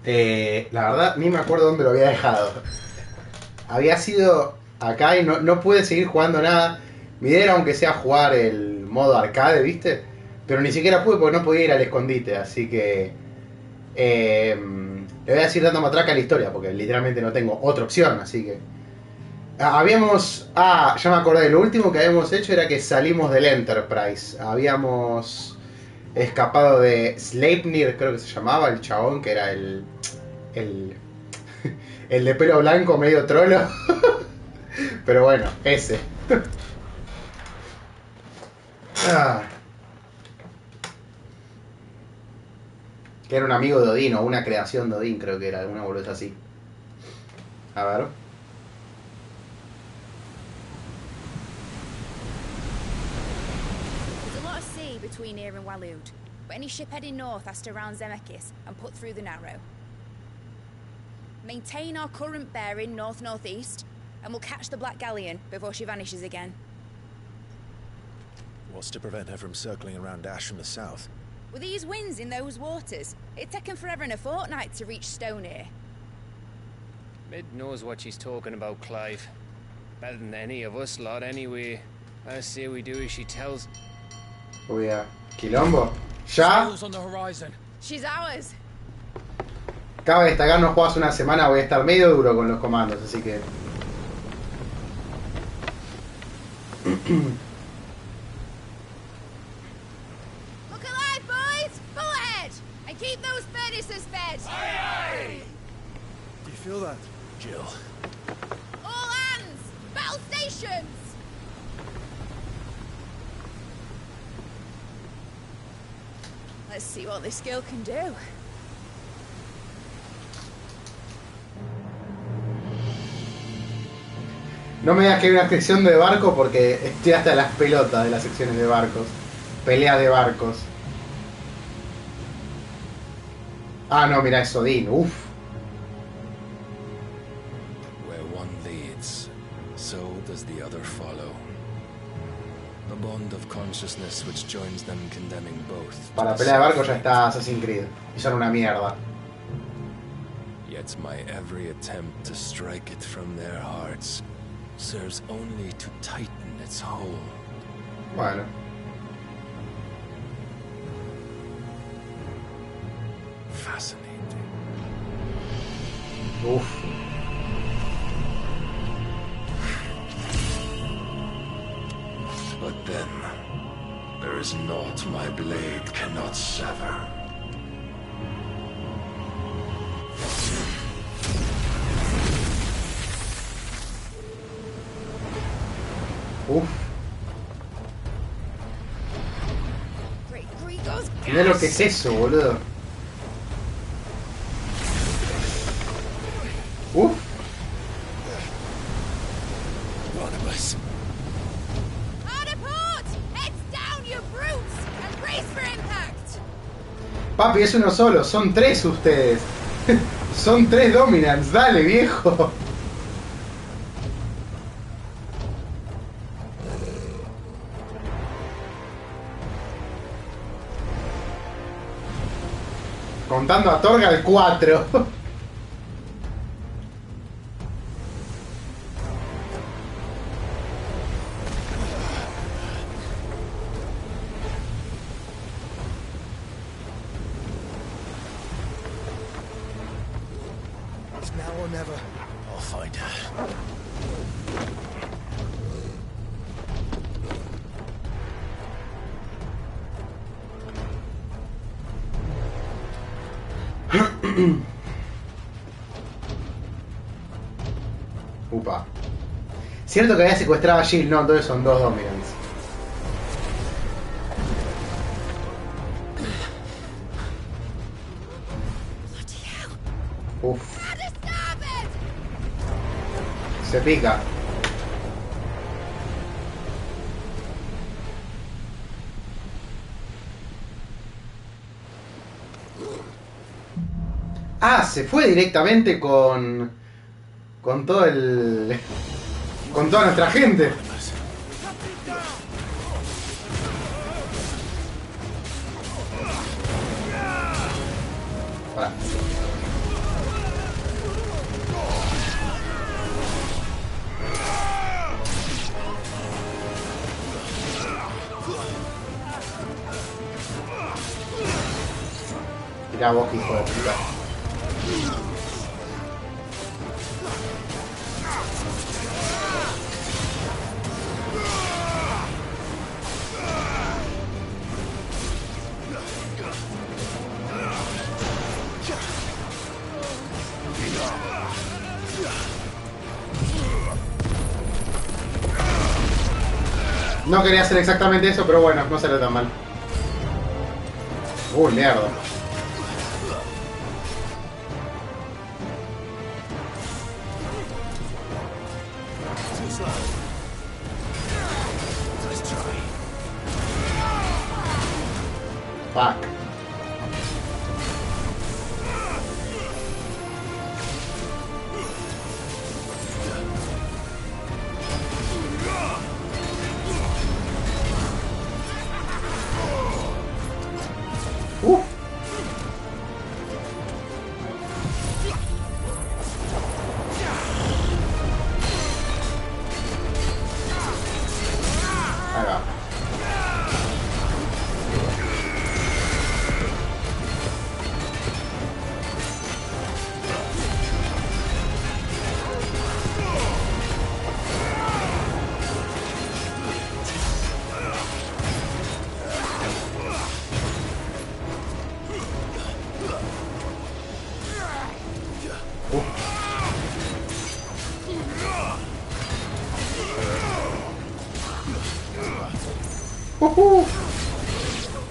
La verdad, ni me acuerdo dónde lo había dejado. Había sido acá y no pude seguir jugando nada. Mi idea era aunque sea jugar el modo arcade, ¿viste? Pero ni siquiera pude porque no podía ir al escondite, así que... le voy a decir dando matraca a la historia, porque literalmente no tengo otra opción, así que... ya me acordé, lo último que habíamos hecho era que salimos del Enterprise. Habíamos escapado de Sleipnir, creo que se llamaba, el chabón, que era el el de pelo blanco medio trolo. Pero bueno, ese. Que era un amigo de Odín, o una creación de Odín, creo que era, alguna boludez así. A ver. There's a lot of sea between here and Waloed, but any ship heading north has to round Zemeckis and put through the Narrow. Maintain our current bearing north-northeast, and we'll catch the Black Galleon before she vanishes again. What's to prevent her from circling around Ash from the south? With these winds in those waters, it'd take him forever and a fortnight to reach Stonehenge. Mid knows what she's talking about, Clive. Better than any of us lot, anyway. I say we do as she tells. Voy a... ¿Quilombo? ¿Ya? Sails on the horizon. She's ours. Cabe destacar, no juegas una semana, voy a estar medio duro con los comandos, así que... Look alive, boys! Pull ahead! And keep those furnaces fed! Aye, aye! Do you feel that, Jill? All hands! Battle stations! Let's see what this girl can do. No me digas que hay una sección de barco porque estoy hasta las pelotas de las secciones de barcos. Pelea de barcos. Ah, no, mira, es Odín. Uff. Where one leads, so does the other follow. A bond of consciousness which joins them condemning both. Para pelea de barcos ya está Assassin's Creed. Y son una mierda. Yet my every attempt to strike it from their hearts serves only to tighten its hold. Bueno. Fascinating. Uff. But then, there is naught my blade cannot sever. Uff. Mirá lo que es eso, boludo. Uff. Papi, es uno solo, son tres ustedes. Son tres dominants, dale, viejo. Contando a Torgal 4. Now or never, I'll find her. Upa. Cierto que había secuestrado a Jill, no, entonces son dos dominants. Uf. Se pica. Ah, se fue directamente con todo el... con toda nuestra gente. Pará. Mirá vos, que hijo de puta. No quería hacer exactamente eso, pero bueno, no salió tan mal. Uy, mierda. Fuck. Ahí va.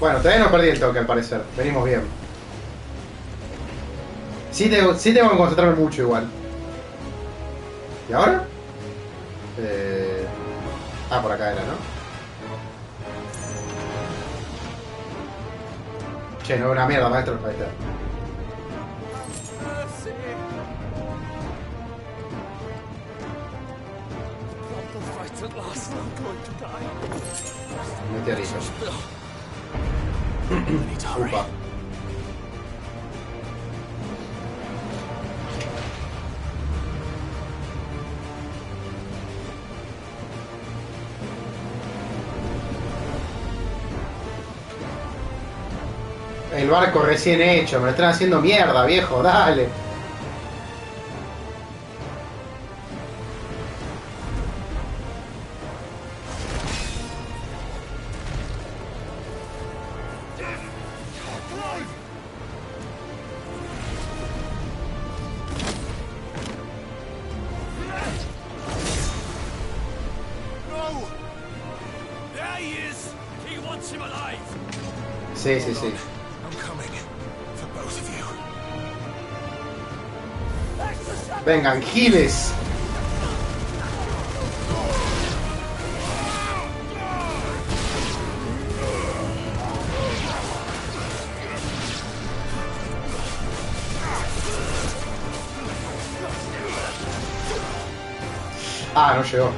Bueno, todavía no perdí el toque al parecer. Venimos bien. Sí tengo que concentrarme mucho igual. ¿Y ahora? Por acá era, ¿no? Che, no es una mierda, maestro. Ahí está. Meteorito. Upa. El barco recién hecho, me lo están haciendo mierda, viejo, dale. Sí, sí, sí. Vengan, giles. Ah, no llegó.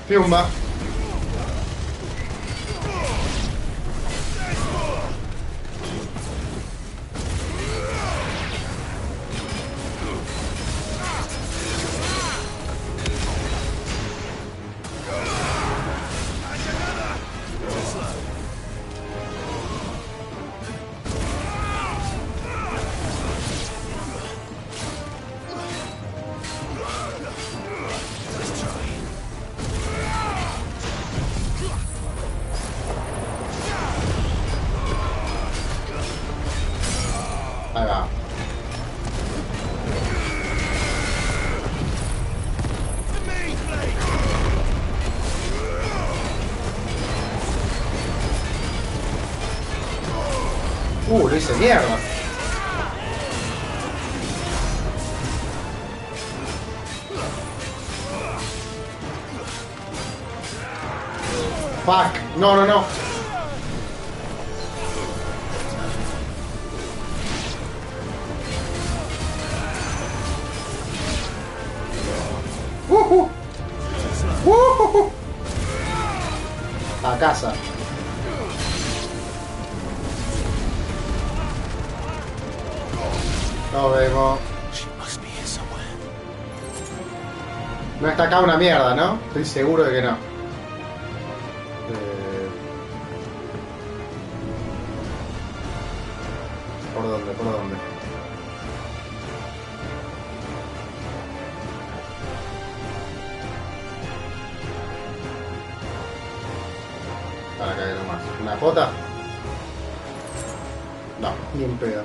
Piumba. Ahí va. Lo hice mierda. Fuck. No, no, no. A casa. Nos vemos. She must be here somewhere. No está acá una mierda, ¿no? Estoy seguro de que no. ¿Por dónde? ¿Por dónde? Para caer nomás. ¿Una jota? No, ni un pedo.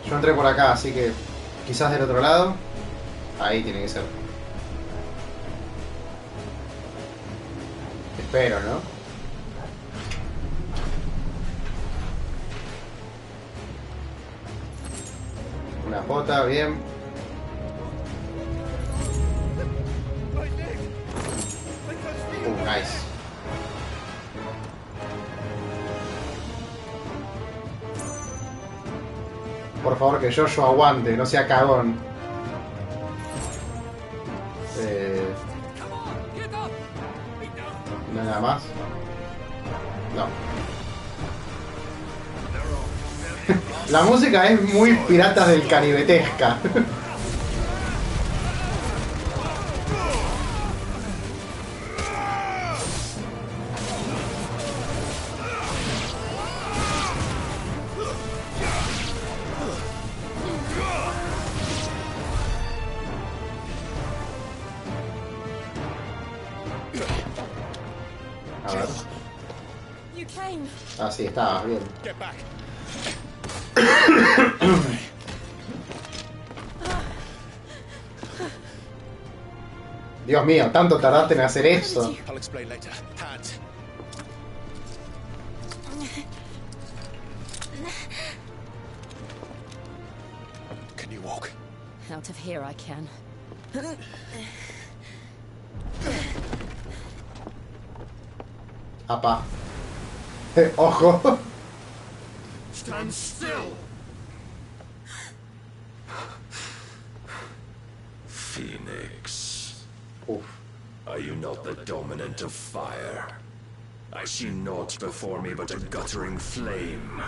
Yo entré por acá, así que quizás del otro lado. Ahí tiene que ser. Espero, ¿no? Una jota, bien. Nice. Por favor, que Jojo aguante, no sea cagón. Nada más. No. La música es muy Piratas del Caribetesca. A ver. Ah, sí, estaba bien. Dios mío, tanto tardaste en hacer eso. I'll explain later. Hands. Can you walk? Out of here I can. Apa. Ojo. Stand still. Phoenix. Uf. Are you not the dominant of fire? I see naught before me but a guttering flame.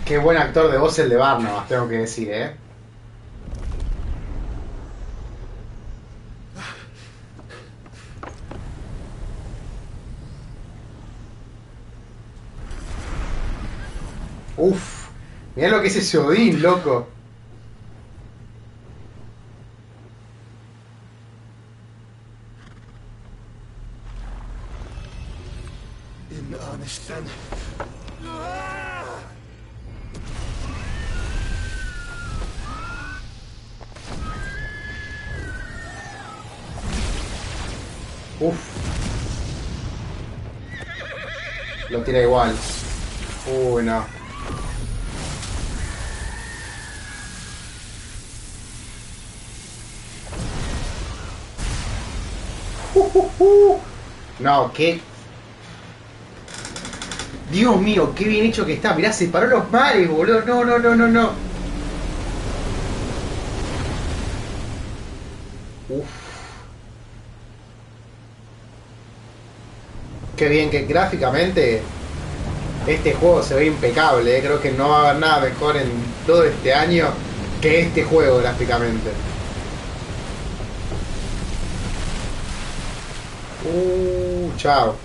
Qué buen actor de voz el de Barnabas, tengo que decir, ¿eh? Uf, mirá lo que es ese Odín, loco. In honest then. Uf. Lo tira igual. Uy, no. No, qué... Dios mío, qué bien hecho que está. Mirá, separó los mares, boludo. No, no, no, no, no. Uf. Qué bien que gráficamente este juego se ve impecable. Creo que no va a haber nada mejor en todo este año que este juego gráficamente. Chao.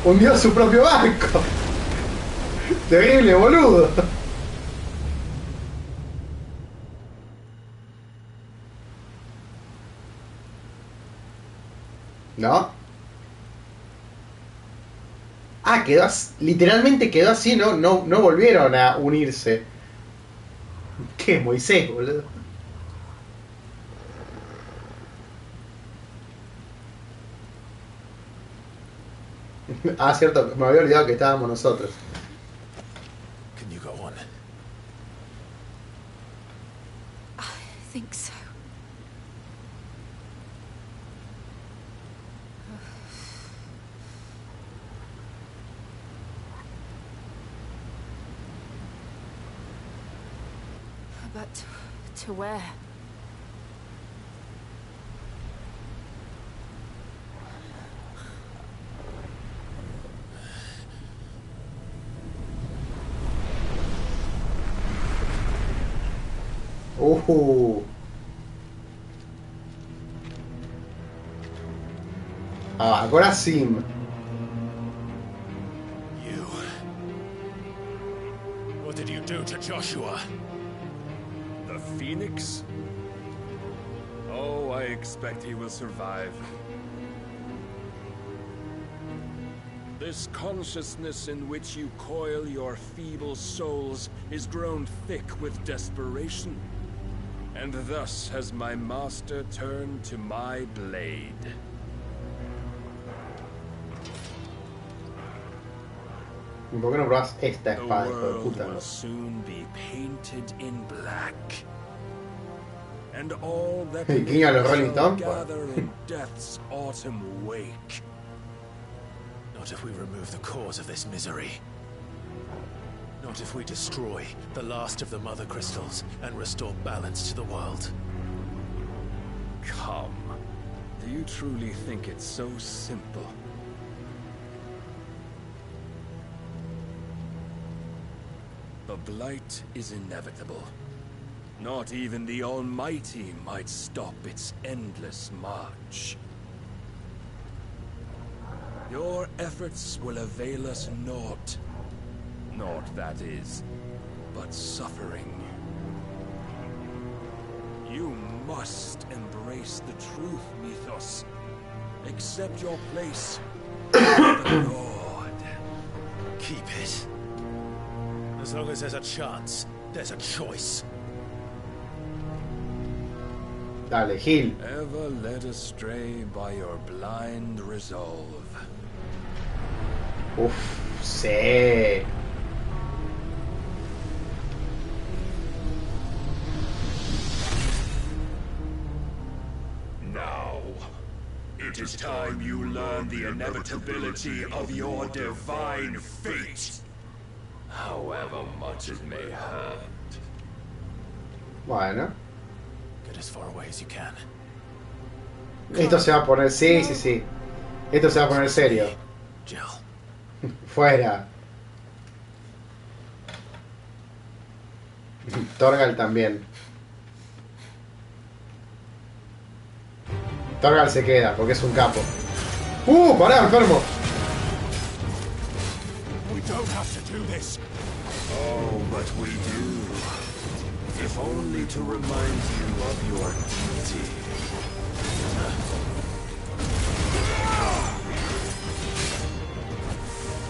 Hundió su propio barco. Terrible, boludo. ¿No? Ah, quedó así, literalmente quedó así, no volvieron a unirse. ¿Qué? Moisés, boludo. Ah, cierto, me había olvidado que estábamos nosotros. Can you go on? I think so. But to where? Ah, agora sim. You. What did you do to Joshua? The Phoenix? Oh, I expect he will survive. This consciousness in which you coil your feeble souls is grown thick with desperation. And thus has my master turned to my blade. ¿Por qué no probás esta The espada, hijo de world puta? will soon be painted in black. And all that El guiño a los shall Rolling Stones, gather in death's autumn wake. Not if we remove the cause of this misery. Not if we destroy the last of the Mother Crystals and restore balance to the world. Come. Do you truly think it's so simple? The blight is inevitable. Not even the Almighty might stop its endless march. Your efforts will avail us naught. Naught, that is, but suffering. You must embrace the truth, Mythos. Accept your place with the Lord. Keep it. As long as there's a chance, there's a choice. Dale, Gil. Ever led astray by your blind resolve. Uf, sí. Now, it is time you learn the inevitability of your divine fate. However much it may hurt. Bueno. Get as far away as you can. Esto se va a poner... Sí, sí, sí. Esto se va a poner serio. Jill. Fuera. Torgal también. Torgal se queda porque es un capo. ¡Pará, enfermo! We don't have to do this. Oh, but we do. If only to remind you of your duty.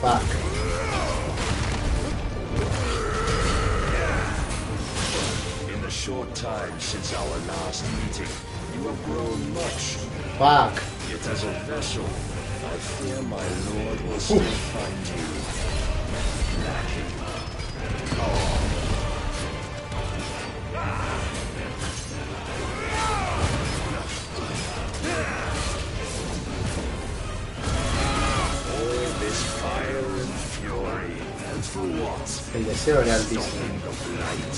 Fuck. In the short time since our last meeting, you have grown much. Fuck. Yet as a vessel, I fear my lord will still find you lacking. All this fire and fury, and for what? El deseo era altísimo. Stopping the blight.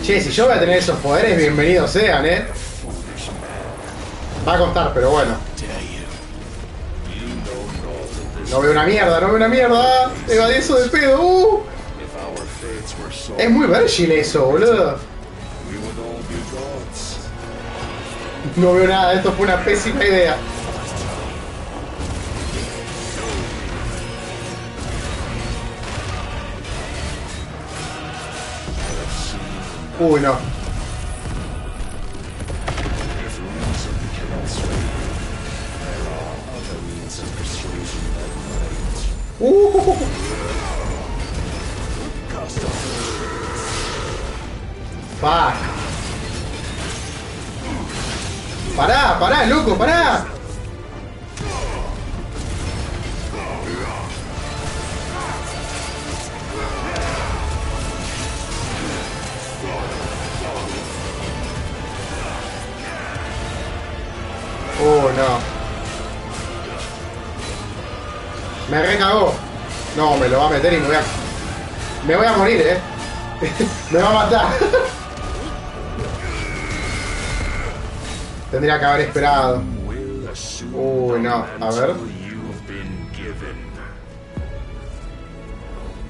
Che, si yo voy a tener esos poderes, bienvenidos sean, Foolish man. Va a costar, pero bueno. Dare you? You know naught of this. No veo una mierda, no veo una mierda. Evadí eso de pedo. If our fates were so, Es muy Virgil eso, boludo. we would all be gods. No veo nada, esto fue una pésima idea. Uy, no. If reason cannot sway you, there are other means of persuasion that might. Cast off. Fuck. Pará, pará, loco, pará. No. Me recagó. No, me lo va a meter y me voy a morir, me va a matar. Tendría que haber esperado. Uy, no, a ver.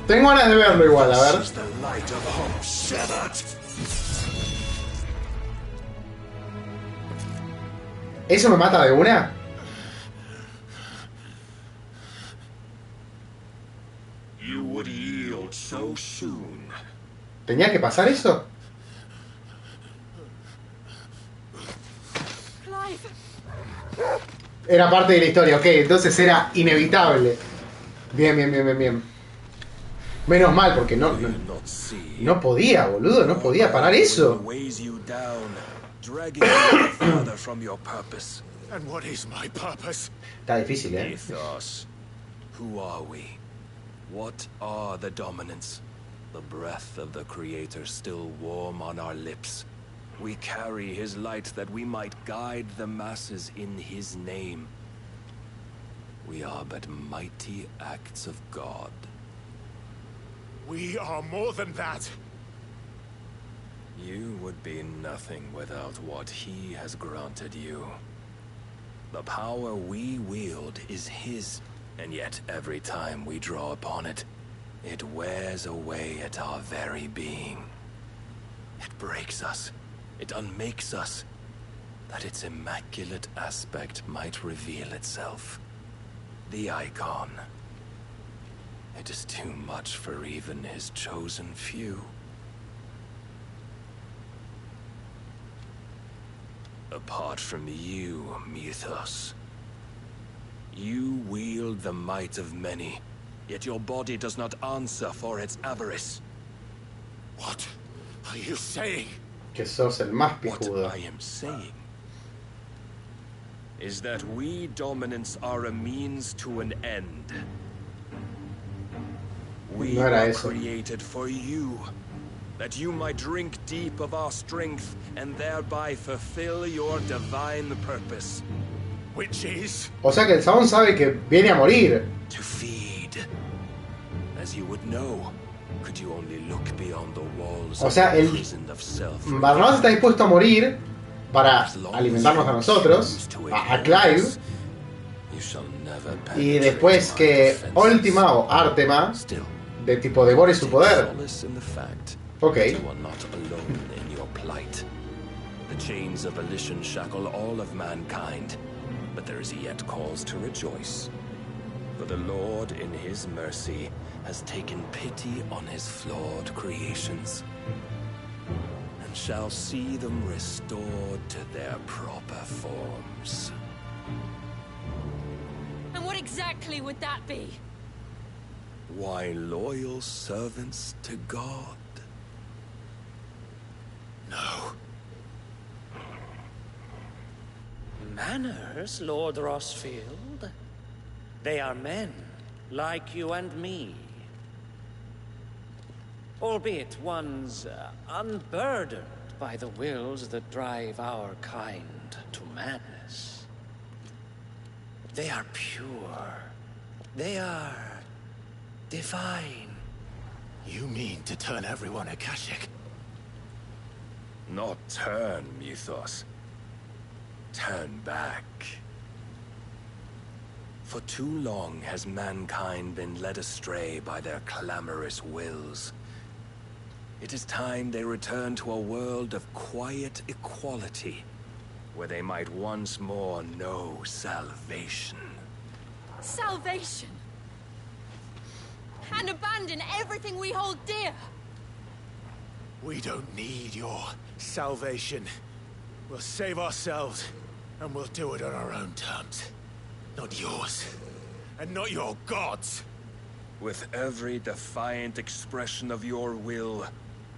Tengo ganas de verlo igual, a ver. ¿Eso me mata de una? You would yield so soon. ¿Tenía que pasar eso? Clive! Era parte de la historia, ok, entonces era inevitable. Bien, bien, bien, bien, bien. Menos mal, porque no podía, boludo, no podía parar eso. And what is my purpose? Está difícil, Ethos. Who are we? What are the dominants? The breath of the Creator still warm on our lips. We carry his light that we might guide the masses in his name. We are but mighty acts of God. We are more than that. You would be nothing without what he has granted you. The power we wield is his, and yet every time we draw upon it, it wears away at our very being. It breaks us, it unmakes us, that its immaculate aspect might reveal itself. The icon. It is too much for even his chosen few. Apart from you, Mythos, you wield the might of many, yet your body does not answer for its avarice. What are you saying? Que sos el más What pijudo. I am saying is that we dominants are a means to an end. We No era were eso. created for you, that you might drink deep of our strength and thereby fulfill your divine purpose. Which is? O sea que el chabón sabe que viene a morir. To feed. As you would know, could you only look beyond the walls O sea, of the el prison of self. Barnabas está dispuesto a morir para alimentarnos a nosotros, a Clive, You shall never y penetrate después my que defenses. Ultima o Artema Still, de tipo devore su take poder. solace in the fact Ok. that you are not alone in your plight. The chains of volition shackle all of mankind, but there is yet cause to rejoice. For the Lord in his mercy has taken pity on his flawed creations, and shall see them restored to their proper forms. And what exactly would that be? Why, loyal servants to God. No. Manners, Lord Rossfield? They are men, like you and me. Albeit ones unburdened by the wills that drive our kind to madness. They are pure. They are divine. You mean to turn everyone Akashic? Not turn, Mythos. Turn back. For too long has mankind been led astray by their clamorous wills. It is time they return to a world of quiet equality, where they might once more know salvation. Salvation! And abandon everything we hold dear! We don't need your salvation. We'll save ourselves, and we'll do it on our own terms. Not yours. And not your gods. With every defiant expression of your will,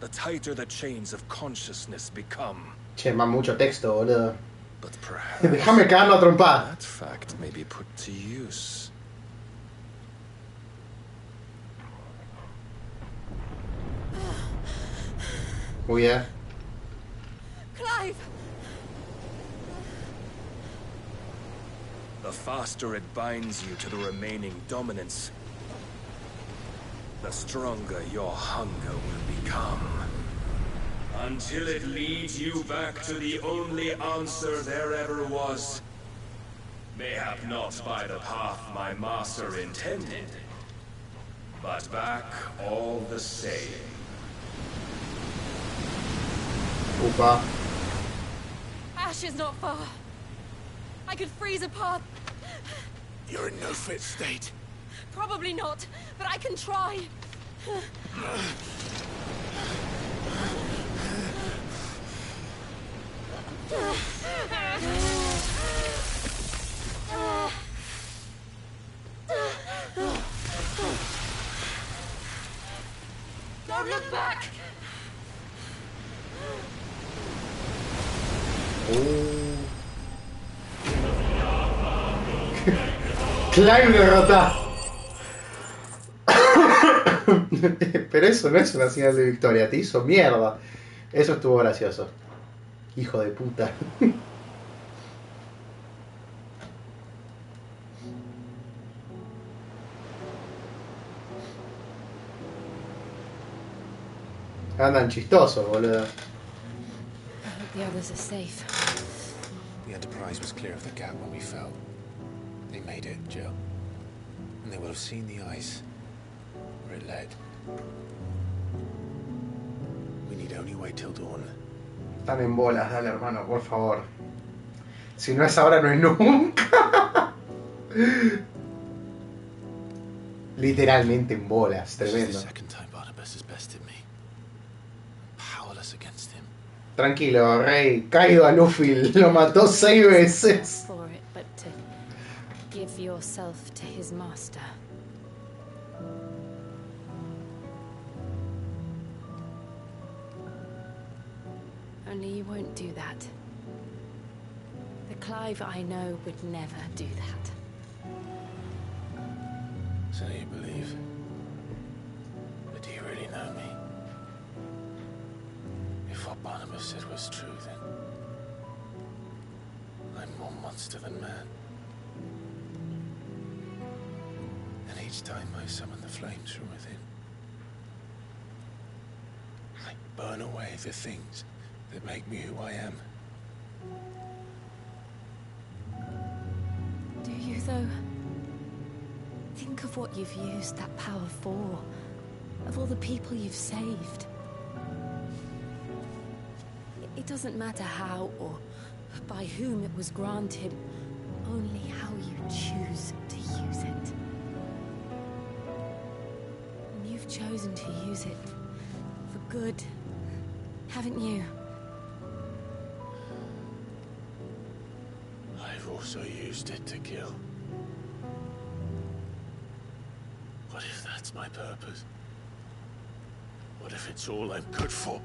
the tighter the chains of consciousness become. Che, más mucho texto, boludo. But perhaps Déjame cagarlo a trompar. that fact may be put to use. Muy bien. Clive! The faster it binds you to the remaining dominance, the stronger your hunger will become. Until it leads you back to the only answer there ever was. Mayhap not by the path my master intended, but back all the same. Upa. Ash is not far. I could freeze a path. You're in no fit state. Probably not, but I can try. Don't look back. Clive derrota. Pero eso no es una señal de victoria, te hizo mierda. Eso estuvo gracioso. Hijo de puta. Andan chistosos, boludo. I hope the others are safe. The Enterprise was clear of the gap when we fell. They made it, Jill. And they will have seen the ice where it led. We need only wait till dawn. Están en bolas, dale hermano, por favor. Si no es ahora, no es nunca. Literalmente en bolas, tremendo. Tranquilo, Rey. Caído a Luffy, lo mató 6 veces. For it, but to give yourself to his master. Only you won't do that. The Clive I know would never do that. So you believe? But do you really know me? If what Barnabas said was true, then I'm more monster than man. And each time I summon the flames from within, I burn away the things that make me who I am. Do you, though? Think of what you've used that power for. Of all the people you've saved. It doesn't matter how or by whom it was granted, only how you choose to use it. And you've chosen to use it for good, haven't you? I've also used it to kill. What if that's my purpose? What if it's all I'm good for?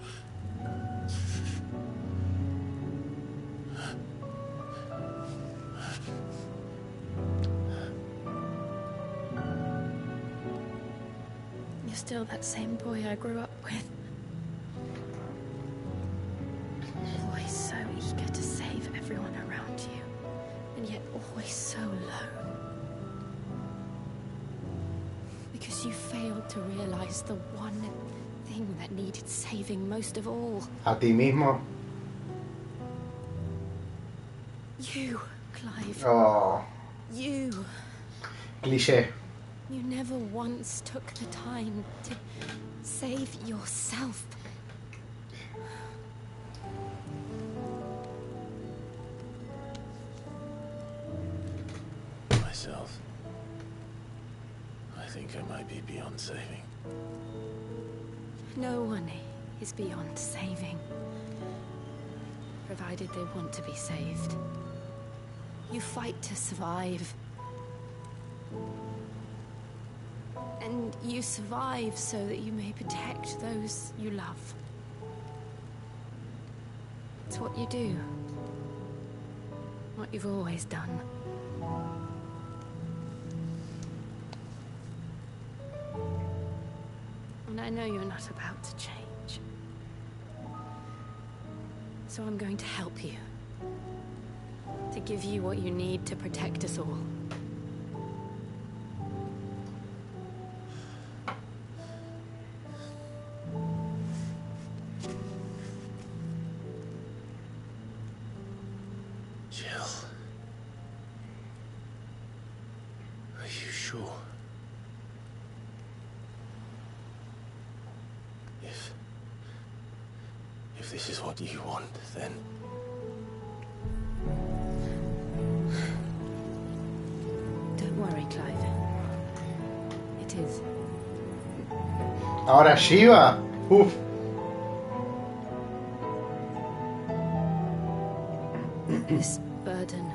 You're still that same boy I grew up with. Always so eager to save everyone around you, and yet always so alone. Because you failed to realize the one thing that needed saving most of all. A ti mismo. You, Clive. Oh. You. Cliché. You never once took the time to save yourself. Myself. I think I might be beyond saving. No one is beyond saving, provided they want to be saved. You fight to survive. And you survive so that you may protect those you love. It's what you do. What you've always done. And I know you're not about to change. So I'm going to help you. To give you what you need to protect us all. Jill. Are you sure? If this is what you want, then Ahora Shiva. Uf. This burden.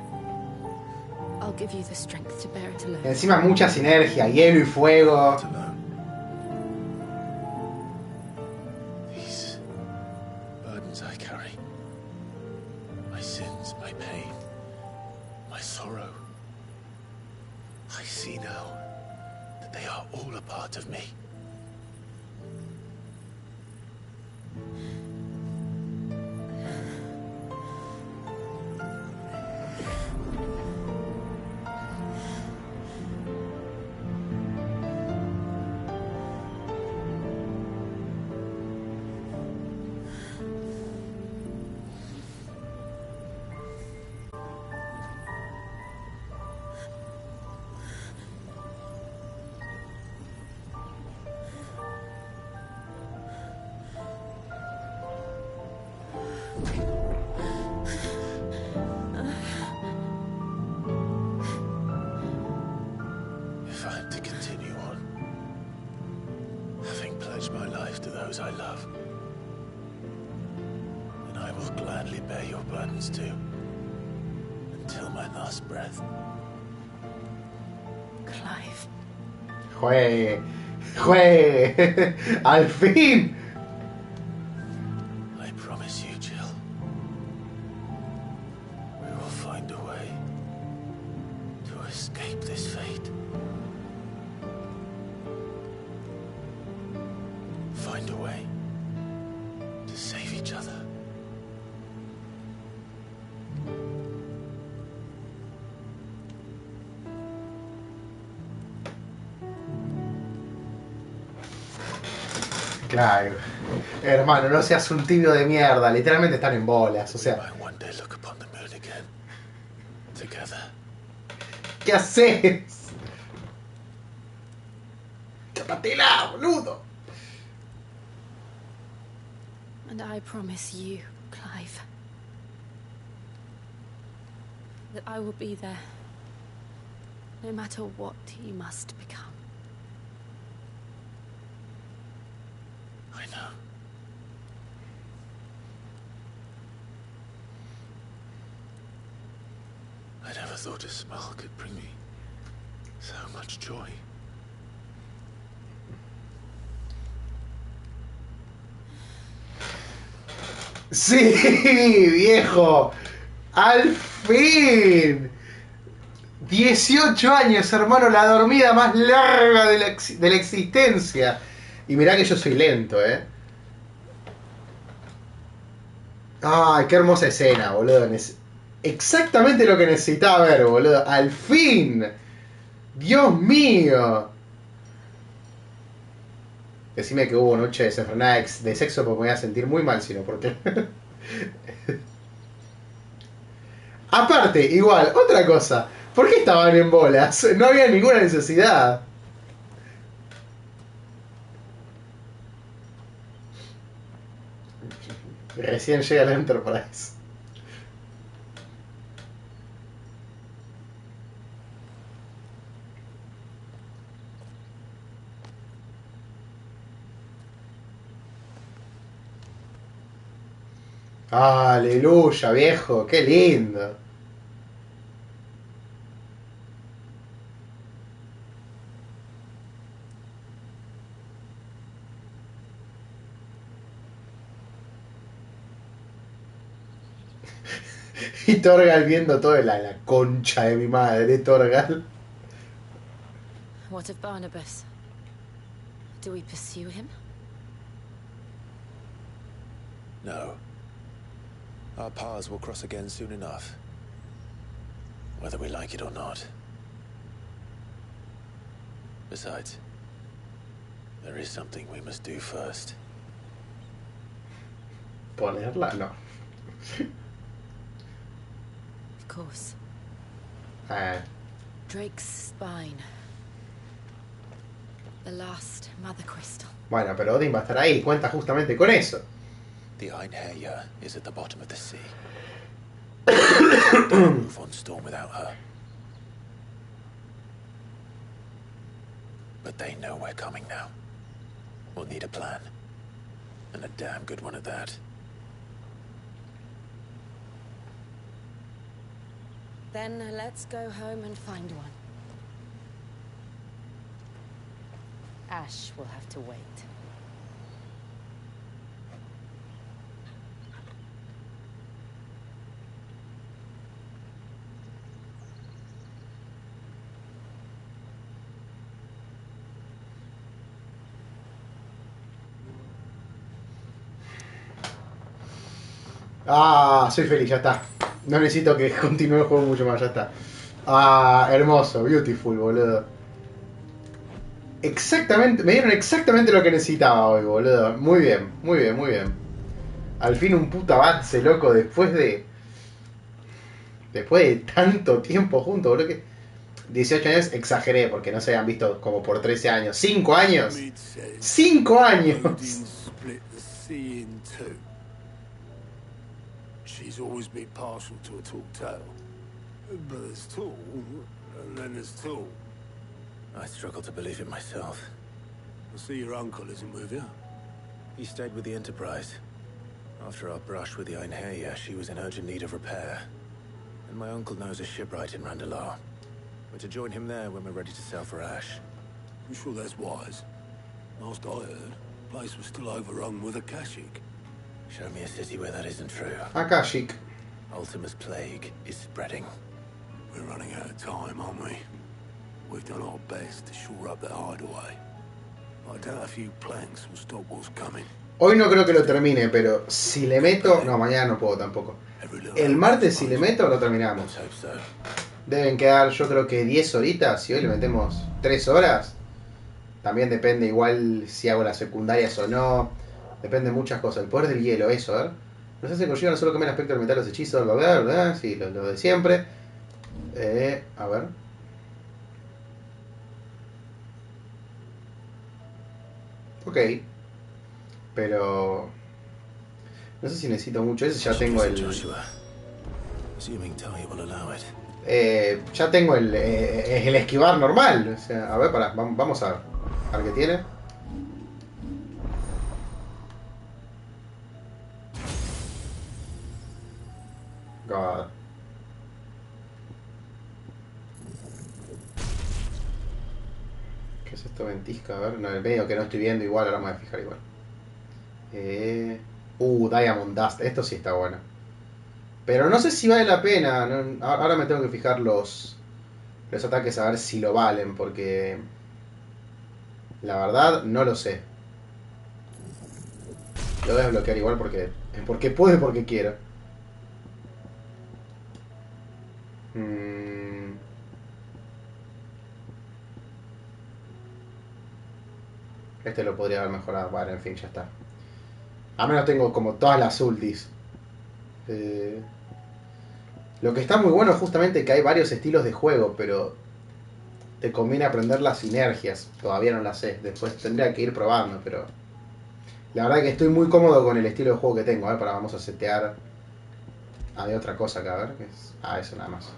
I'll give you the strength to bear it alone. Encima mucha sinergia, hielo y fuego. Not alone. These burdens I carry. My sins, my pain, my sorrow. I see now that they are all a part of me. If I am to continue on, having pledged my life to those I love, then I will gladly bear your burdens too, until my last breath. Clive. Juegue. Juegue. Al fin. I promise you, Jill, we will find a way to escape this fate. Find a way to save each other. Claro. Hermano, no seas un tibio de mierda. Literalmente están en bolas. O sea, I one day look upon the moon again, together. ¿qué haces? ¡Chapatela, boludo! And I promise you, Clive, that I will be there, no matter what you must become. I know. I never thought a smile could bring me so much joy. Sí, viejo. Al fin. 18 años, hermano, la dormida más larga de la existencia. Y mirá que yo soy lento, Ay, qué hermosa escena, boludo. Exactamente lo que necesitaba ver, boludo. Al fin. Dios mío. Decime que hubo noche desenfrenada de sexo porque me voy a sentir muy mal, sino porque... Aparte, igual, otra cosa. ¿Por qué estaban en bolas? No había ninguna necesidad. Recién llega la Enterprise. Aleluya, viejo, qué lindo. Y Torgal viendo todo la concha de mi madre, Torgal. What of Barnabas? Do we pursue him? No. Our paths will cross again soon enough. Whether we like it or not. Besides, there is something we must do first. Ponerla, no. Of course. Ah. Drake's spine. The last mother crystal. Bueno, pero Odín va a estar ahí, cuenta justamente con eso. The Einherja is at the bottom of the sea. Don't move on Storm without her. But they know we're coming now. We'll need a plan. And a damn good one at that. Then let's go home and find one. Ash will have to wait. Ah, soy feliz, ya está. No necesito que continúe el juego mucho más, ya está. Ah, hermoso, beautiful, boludo. Exactamente, me dieron exactamente lo que necesitaba hoy, boludo. Muy bien, muy bien, muy bien. Al fin un puto avance, loco, después de tanto tiempo juntos, boludo. Que 18 años exageré, porque no se habían visto como por 13 años. 5 años. 5 años. Odín split the sea in two. She's always been partial to a tall tale. But there's tall, and then there's tall. I struggle to believe it myself. I see your uncle isn't with you. He stayed with the Enterprise. After our brush with the Einherja, she was in urgent need of repair. And my uncle knows a shipwright in Randalar. We're to join him there when we're ready to sail for Ash. I'm sure that's wise. Last I heard, the place was still overrun with Akashic. Show me a city where that isn't true. Akashic. Ultima's plague is spreading. We're running out of time, aren't we? We've done our best to shore up that hideaway. I doubt a few planks will stop what's coming. Hoy no creo que lo termine, pero si le meto... No, mañana no puedo tampoco. El martes si le meto lo terminamos. Deben quedar yo creo que 10 horitas. Si hoy le metemos 3 horas. También depende igual si hago las secundarias o no. Depende de muchas cosas. El poder del hielo, eso, a ver. Nos hace conllevar no solo comer el aspecto del metal, los hechizos, ¿verdad? Sí, lo de siempre. A ver. Ok. Pero... no sé si necesito mucho. Ese ya tengo el... ya tengo el esquivar normal. O sea, a ver, pará. Vamos a ver. A ver qué tiene. God. ¿Qué es esto? Ventisca, a ver. No, el medio que no estoy viendo igual, ahora me voy a fijar igual. Diamond Dust. Esto sí está bueno. Pero no sé si vale la pena. No, ahora me tengo que fijar los ataques a ver si lo valen. Porque... la verdad, no lo sé. Lo voy a desbloquear igual porque puedo y porque quiero. Este lo podría haber mejorado. Bueno, en fin, ya está. A menos tengo como todas las ultis. Lo que está muy bueno es justamente que hay varios estilos de juego, pero te conviene aprender las sinergias. Todavía no las sé. Después tendría que ir probando, pero... la verdad que estoy muy cómodo con el estilo de juego que tengo. Para vamos a setear... hay otra cosa acá, a ver. ¿Qué es? Eso nada más.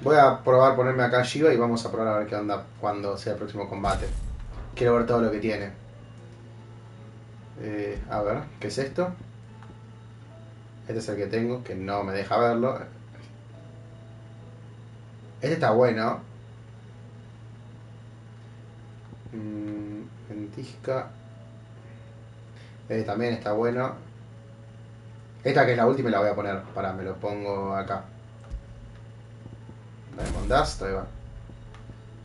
Voy a probar ponerme acá Shiva y vamos a probar a ver qué onda cuando sea el próximo combate. Quiero ver todo lo que tiene. A ver, ¿qué es esto? Este es el que tengo, que no me deja verlo. Este está bueno. Ventisca. También está bueno. Esta que es la última la voy a poner. Pará, me lo pongo acá. Diamond Dust, ahí va.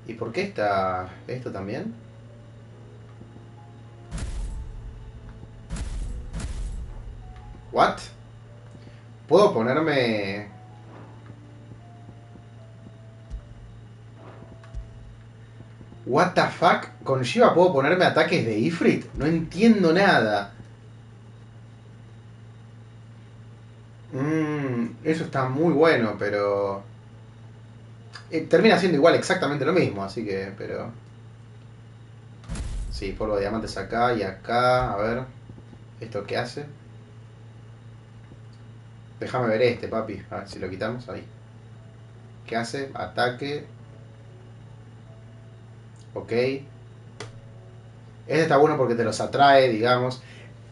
¿Y por qué está esto también? ¿What? ¿Puedo ponerme...? ¿What the fuck? ¿Con Shiva puedo ponerme ataques de Ifrit? No entiendo nada. Eso está muy bueno, pero... termina siendo igual exactamente lo mismo, así que... pero... sí, polvo de diamantes acá y acá. A ver... ¿esto qué hace? Déjame ver este, papi. A ver si lo quitamos ahí. ¿Qué hace? Ataque. Ok. Este está bueno porque te los atrae, digamos.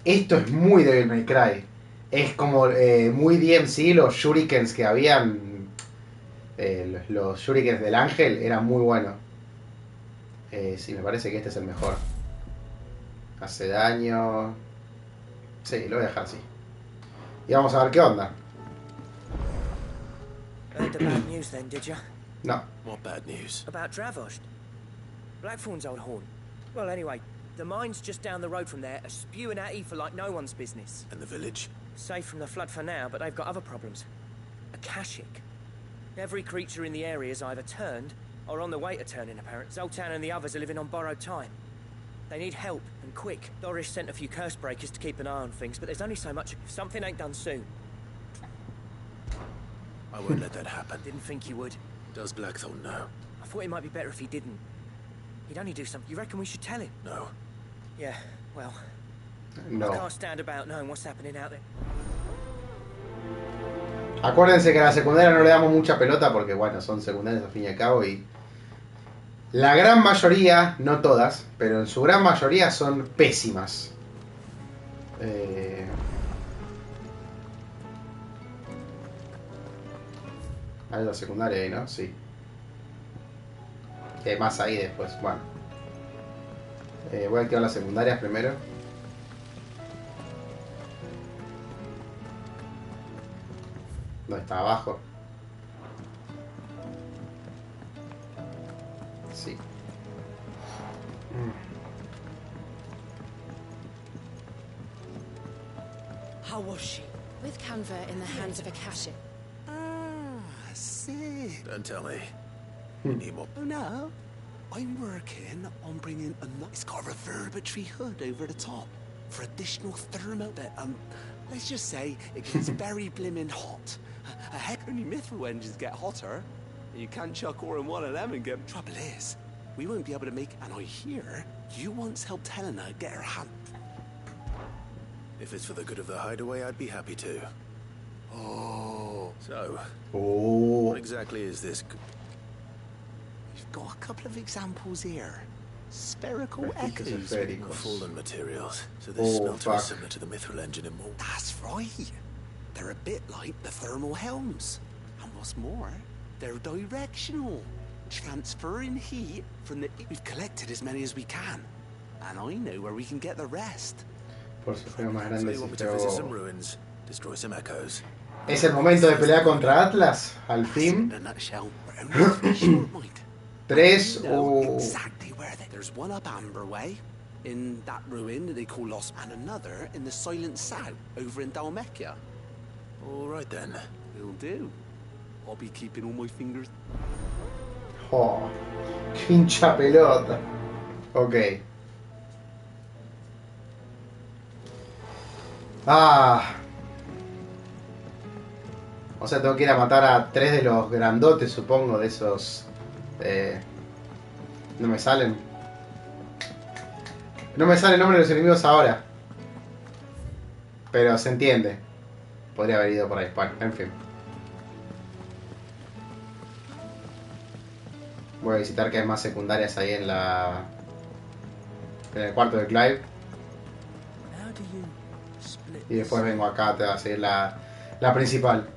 Esto es muy Devil May Cry. Es como muy DMC, los shurikens que habían. Los shurikens del ángel eran muy buenos. Sí, me parece que este es el mejor. Hace daño. Sí, lo voy a dejar así. Y vamos a ver qué onda. Heard the bad news then, did you? No. What bad news? About Dravost. Blackthorn's old horn. Well, anyway, the mines just down the road from there are spewing out ether like no one's business. And the village? Safe from the flood for now, but they've got other problems. Akashic. Every creature in the area is either turned or on the way to turning, apparently. Zoltan and the others are living on borrowed time. They need help, and quick. Doris sent a few curse breakers to keep an eye on things, but there's only so much. If something ain't done soon. I won't let that happen. Didn't think you would. Does Blackthorn know? I thought it might be better if he didn't. He'd only do something. You reckon we should tell him? No. Yeah, well, No. I can't stand about knowing what's happening out there. Acuérdense que a la secundaria no le damos mucha pelota porque, bueno, son secundarias al fin y al cabo y la gran mayoría, no todas, pero en su gran mayoría son pésimas. Hay la secundaria ahí, ¿no? Sí. Y hay más ahí después, bueno. Voy a activar las secundarias primero. ¿Dónde está? Abajo. Sí. How was she? With Canva in the hands of Akashic. Ah, I see. Don't tell me. You need more. Oh no, I'm working on bringing a it's got a reverberatory hood over the top for additional thermal. Let's just say it gets very blimmin' hot. A heck, only mithril engines get hotter. And you can't chuck ore in one of them and get. Trouble is, we won't be able to make. And I hear you once helped Helena get her hand. If it's for the good of the hideaway, I'd be happy to. Oh. So, Oh. what exactly is this? We've got a couple of examples here. Spherical Registros echoes. esféricos. Fallen materials. So this Oh, smelter fuck. is similar to the mithril engine in more. That's right. They're a bit like the thermal helms. And what's more, they're directional. Transferring heat from the... We've collected as many as we can. And I know where we can get the rest. Por su feo más So grande you want me to pero... visit some ruins, destroy some echoes. Es el momento de pelear contra Atlas, al fin. In a nutshell, we're only 3 short, Mike. 3 We know o... exactly where there's one up Amber Way, in that ruin that they call Lost, and another in the Silent South, over in Dalmekia. All right then. Will do. I'll be keeping all my fingers. Oh, qué hincha pelota. Ok. Ah. O sea, tengo que ir a matar a 3 de los grandotes, supongo, de esos... no me salen. No me sale el nombre de los enemigos ahora. Pero se entiende. Podría haber ido por ahí. Bueno, en fin. Voy a visitar que hay más secundarias ahí en la... en el cuarto de Clive. How do you split Y después vengo acá a seguir la principal.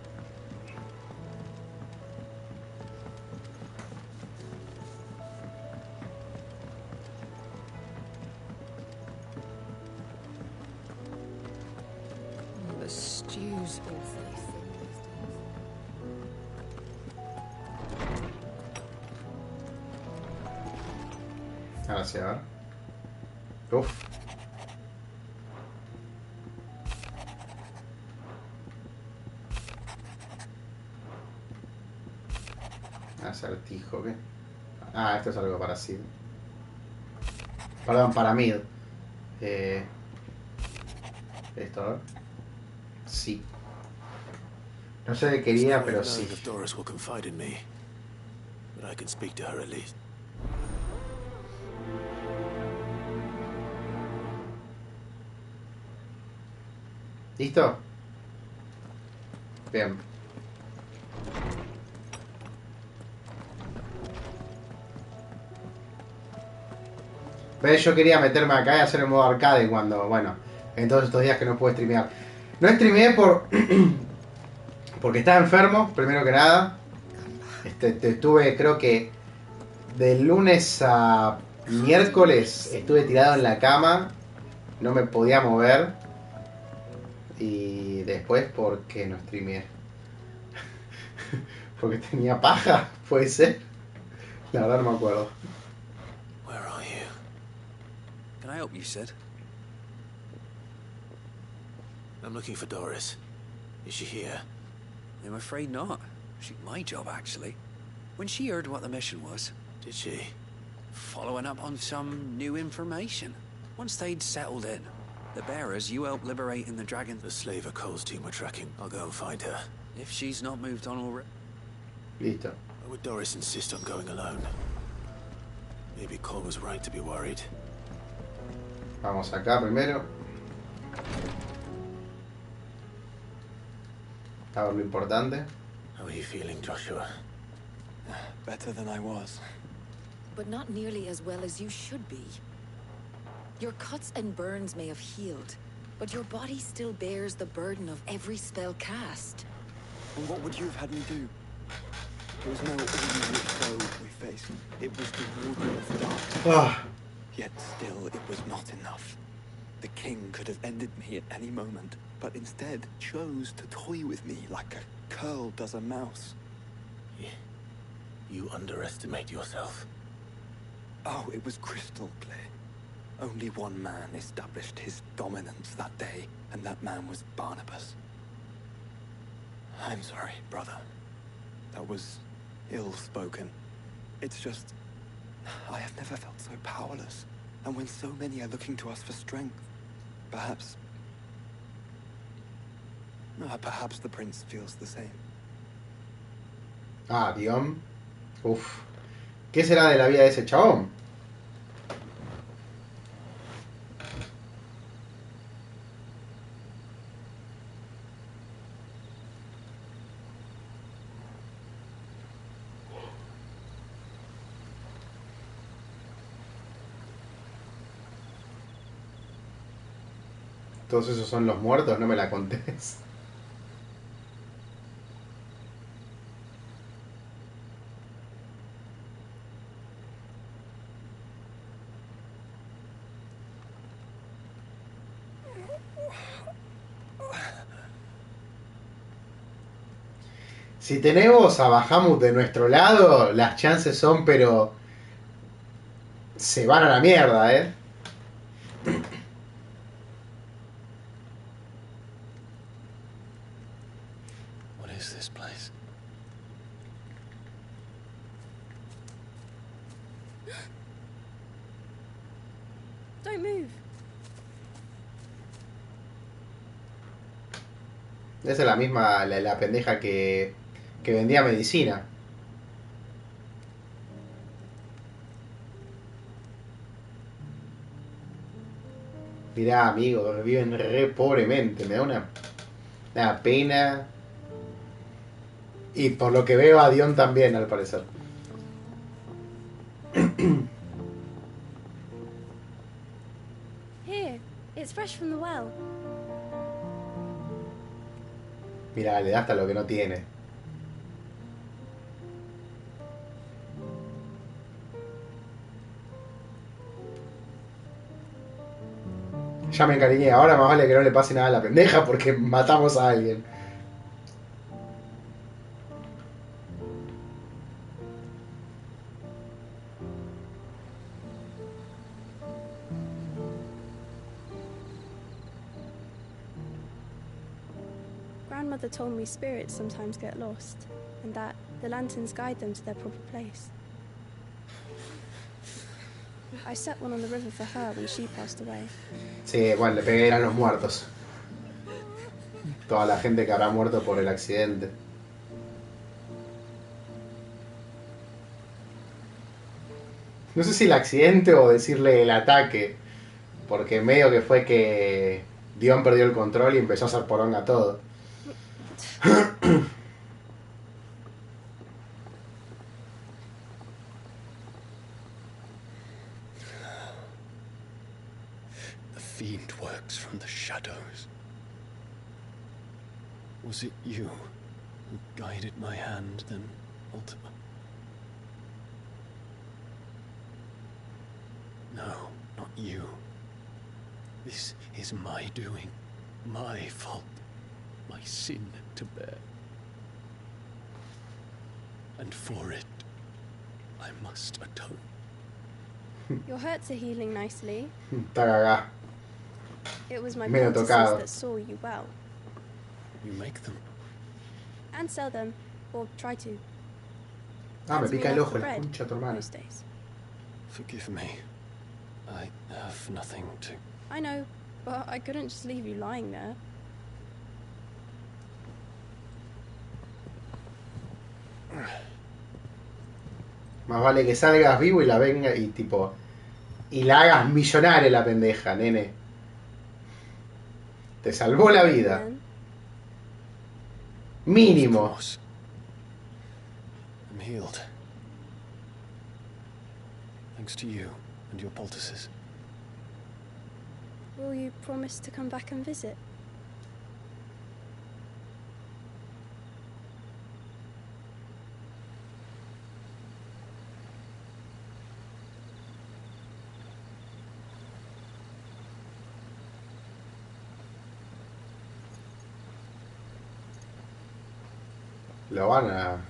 The stew's awfully thin these days. Ahora sí, a ver. Uf. Acertijo, ¿qué? Ah, esto es algo para Sid. Perdón, para Mid. Esto, a ver. Sí. No sé qué quería, pero sí. If Doris will confide in me, but I can speak to her at least. ¿Listo? Bien. ¿Ves? Yo quería meterme acá y hacer el modo arcade cuando, bueno, en todos estos días que no pude streamear. No streameé porque estaba enfermo, primero que nada. Estuve, creo que de lunes a miércoles estuve tirado en la cama, no me podía mover. Y después, ¿por qué no streameé? Porque tenía paja, puede ser. La verdad no me acuerdo. Where are you? Can I help you, Sid? I'm looking for Doris. Is she here? I'm afraid not. She's my job, actually. When she heard what the mission was... Did she? Following up on some new information. Once they'd settled in, the bearers you helped liberating the dragon... The slaver Cole's team were tracking. I'll go and find her. If she's not moved on already... Listo. Why would Doris insist on going alone? Maybe Cole was right to be worried. Vamos acá primero. A ver lo importante. How are you feeling, Joshua? Better than I was. But not nearly as well as you should be. Your cuts and burns may have healed, but your body still bears the burden of every spell cast. And what would you have had me do? There was no ordinary foe we faced. It was the Warden of Dark. Yet still, it was not enough. The king could have ended me at any moment, but instead chose to toy with me like a curl does a mouse. Yeah. You underestimate yourself. Oh, it was crystal clear. Only one man established his dominance that day, and that man was Barnabas. I'm sorry, brother. That was ill-spoken. It's just... I have never felt so powerless. And when so many are looking to us for strength, perhaps the prince feels the same. Ah, Dion. Uf. ¿Qué será de la vida de ese chabón? Todos esos son los muertos, no me la contés. Si tenemos a Bahamut de nuestro lado, las chances son, pero... se van a la mierda, ¿eh? What is this place? Don't move. Esa es la misma, la pendeja que vendía medicina. Mirá, amigos, viven re pobremente. Me da una pena. Y por lo que veo a Dion también, al parecer. Here, it's fresh from the well. Mirá, le da hasta lo que no tiene. Ya me encariñé, ahora más vale que no le pase nada a la pendeja porque matamos a alguien. Grandmother told me spirits sometimes get lost, and that the lanterns guide them to their proper place. I set one on the river for her when she passed away. Sí, bueno, le pegué, eran los muertos. Toda la gente que habrá muerto por el accidente. No sé si el accidente o decirle el ataque. Porque medio que fue que Dion perdió el control y empezó a hacer poronga todo. The fiend works from the shadows. Was it you who guided my hand then, Ultima? No, not you. This is my doing, my fault, my sin to bear. And for it, I must atone. Your hurts are healing nicely. Está cagá. It was my Medio poultices tocado. that saw you well. You make them? And sell them, or try to. Ah, me Hands me pica el enough ojo, for la bread concha de tu hermana. most days. Forgive me. I have nothing to... I know, but I couldn't just leave you lying there. Más vale que salgas vivo y la venga y tipo... Y la hagas millonaria la pendeja, nene. Te salvó la vida. Then Mínimo. I'm healed. Thanks to you and your poultices. will you promise to come back and visit? Lo van a...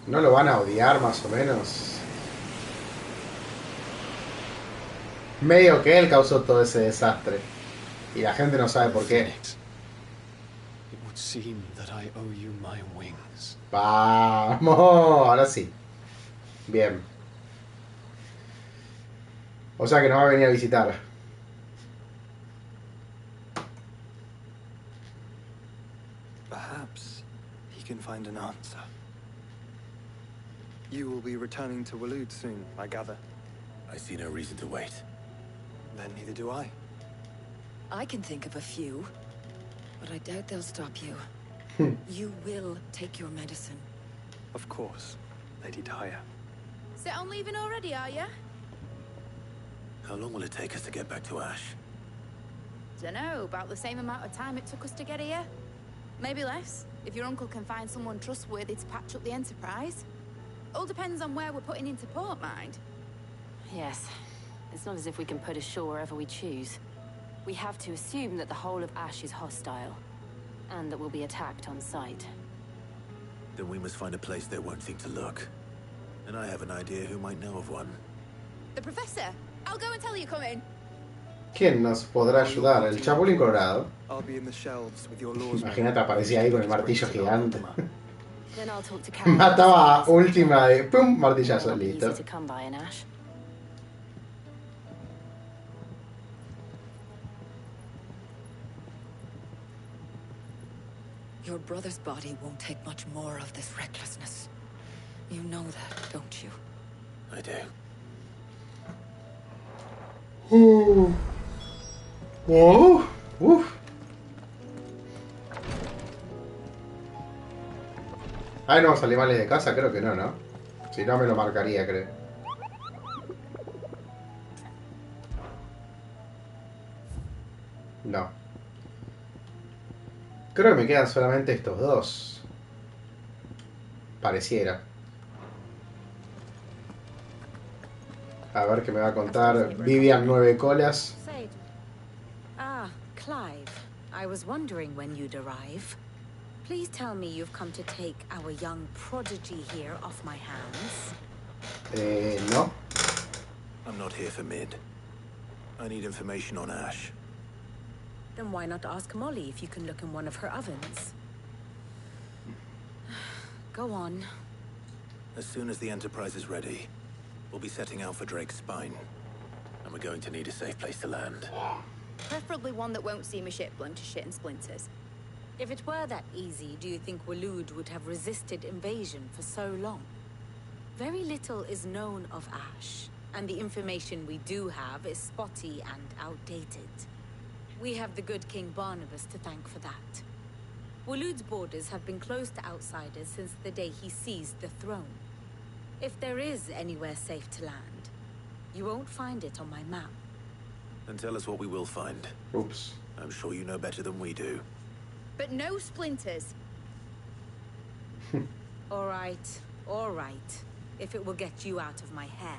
¿No lo van a odiar más o menos? Medio que él causó todo ese desastre. Y la gente no sabe por qué. It would seem that I owe you my wings. Vamos, ahora sí. Bien. O sea que nos va a venir a visitar. Perhaps he can find an answer. You will be returning to Waloed soon, I gather. I see no reason to wait. Then neither do I. I can think of a few, but I doubt they'll stop you. You will take your medicine. Of course, Lady Daya. Set on leaving already, are you? How long will it take us to get back to Ash? Dunno, about the same amount of time it took us to get here. Maybe less, if your uncle can find someone trustworthy to patch up the Enterprise. All depends on where we're putting into port, mind. Yes. It's not as if we can put ashore wherever we choose. We have to assume that the whole of Ash is hostile, and that we'll be attacked on sight. Then we must find a place they won't think to look. And I have an idea who might know of one. The Professor! I'll go and tell you coming. ¿Quién nos podrá ayudar? El Chapulín Colorado. I'll be in the shelves with your laws. Imagínate, aparecía ahí con el martillo gigante. Then I'll talk to Karen. Mataba a última de... ¡Pum! Martillazo, listo. Easy to come by in Ash. Your brother's body won't take much more of this recklessness. You know that, don't you? I do. Ah, no, animales de casa, creo que no, ¿no? Si no me lo marcaría, creo. No. Creo que me quedan solamente estos dos. Pareciera. A ver qué me va a contar Vivian 9 colas. Ah, Clive. I was wondering when you'd arrive. Please tell me you've come to take our young prodigy here off my hands. No. I'm not here for Mid. I need information on Ash. Then why not ask Molly if you can look in one of her ovens? Go on. As soon as the Enterprise is ready, we'll be setting out for Drake's Spine. And we're going to need a safe place to land. Preferably one that won't see my ship blown to shit and splinters. If it were that easy, do you think Waloed would have resisted invasion for so long? Very little is known of Ash, and the information we do have is spotty and outdated. We have the good King Barnabas to thank for that. Waloed's borders have been closed to outsiders since the day he seized the throne. If there is anywhere safe to land, you won't find it on my map. Then tell us what we will find. Oops. I'm sure you know better than we do. But no splinters. All right. If it will get you out of my hair.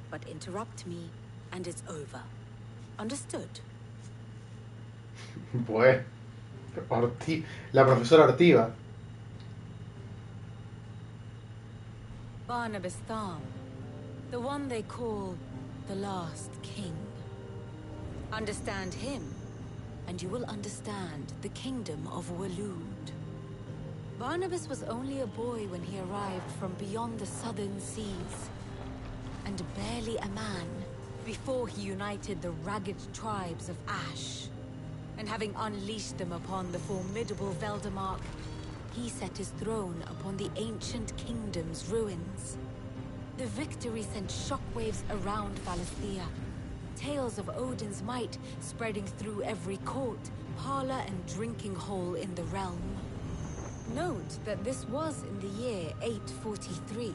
But interrupt me, and it's over. Understood? Pues, la profesora Ortiva. Barnabas Tharm, the one they call the last king. Understand him, and you will understand the kingdom of Waloed. Barnabas was only a boy when he arrived from beyond the southern seas, and barely a man before he united the ragged tribes of Ash. And having unleashed them upon the formidable Veldemark, he set his throne upon the ancient kingdom's ruins. The victory sent shockwaves around Valisthea, tales of Odin's might spreading through every court, parlor, and drinking hole in the realm. Note that this was in the year 843,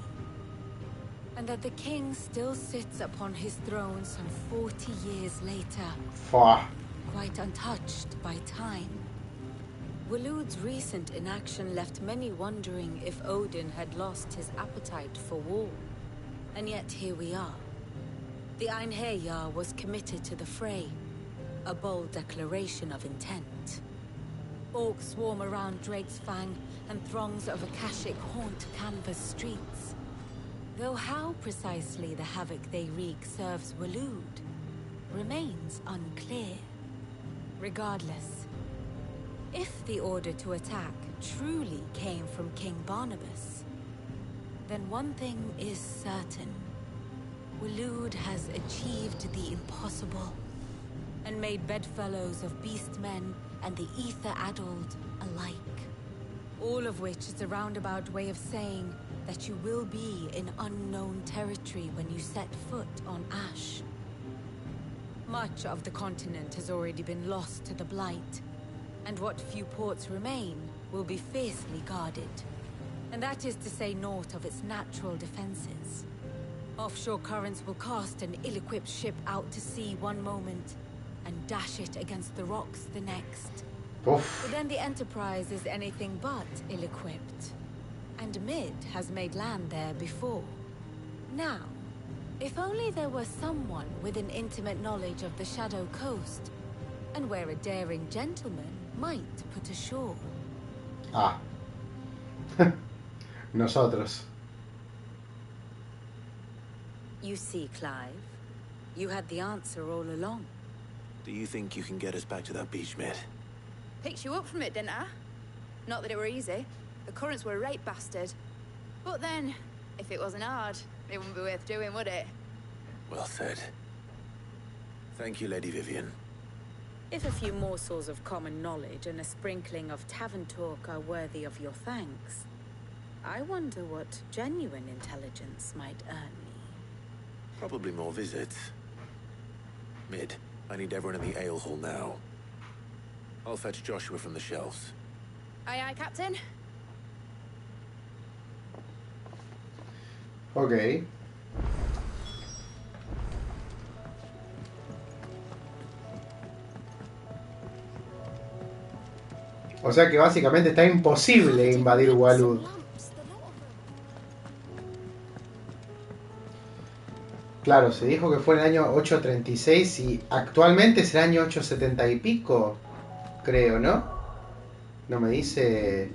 and that the king still sits upon his throne some 40 years later. Quite untouched by time. Waloed's recent inaction left many wondering if Odin had lost his appetite for war. And yet here we are. The Einherjar was committed to the fray, a bold declaration of intent. Orcs swarm around Drake's Fang, and throngs of Akashic haunt Canvas streets. Though how precisely the havoc they wreak serves Waloed remains unclear. Regardless, if the order to attack truly came from King Barnabas, then one thing is certain. Waloed has achieved the impossible, and made bedfellows of beastmen and the ether-addled alike. All of which is a roundabout way of saying that you will be in unknown territory when you set foot on Ash. Much of the continent has already been lost to the Blight, and what few ports remain will be fiercely guarded. And that is to say naught of its natural defenses. Offshore currents will cast an ill-equipped ship out to sea one moment, and dash it against the rocks the next. Oof. But then the Enterprise is anything but ill-equipped. And Mid has made land there before. Now, if only there were someone with an intimate knowledge of the Shadow Coast, and where a daring gentleman might put ashore. Ah. Nosotros. You see, Clive, you had the answer all along. Do you think you can get us back to that beach, Mid? Picked you up from it, didn't I? Not that it were easy. The currents were a right bastard. But then, if it wasn't hard, it wouldn't be worth doing, would it? Well said. Thank you, Lady Vivian. If a few morsels of common knowledge and a sprinkling of tavern talk are worthy of your thanks, I wonder what genuine intelligence might earn me. Probably more visits. Mid, I need everyone in the ale hall now. I'll fetch Joshua from the shelves. Aye, aye, Captain. Ok. O sea que básicamente está imposible invadir Waloed. Claro, se dijo que fue en el año 836 y actualmente es el año 870 y pico, creo, ¿no? No me dice...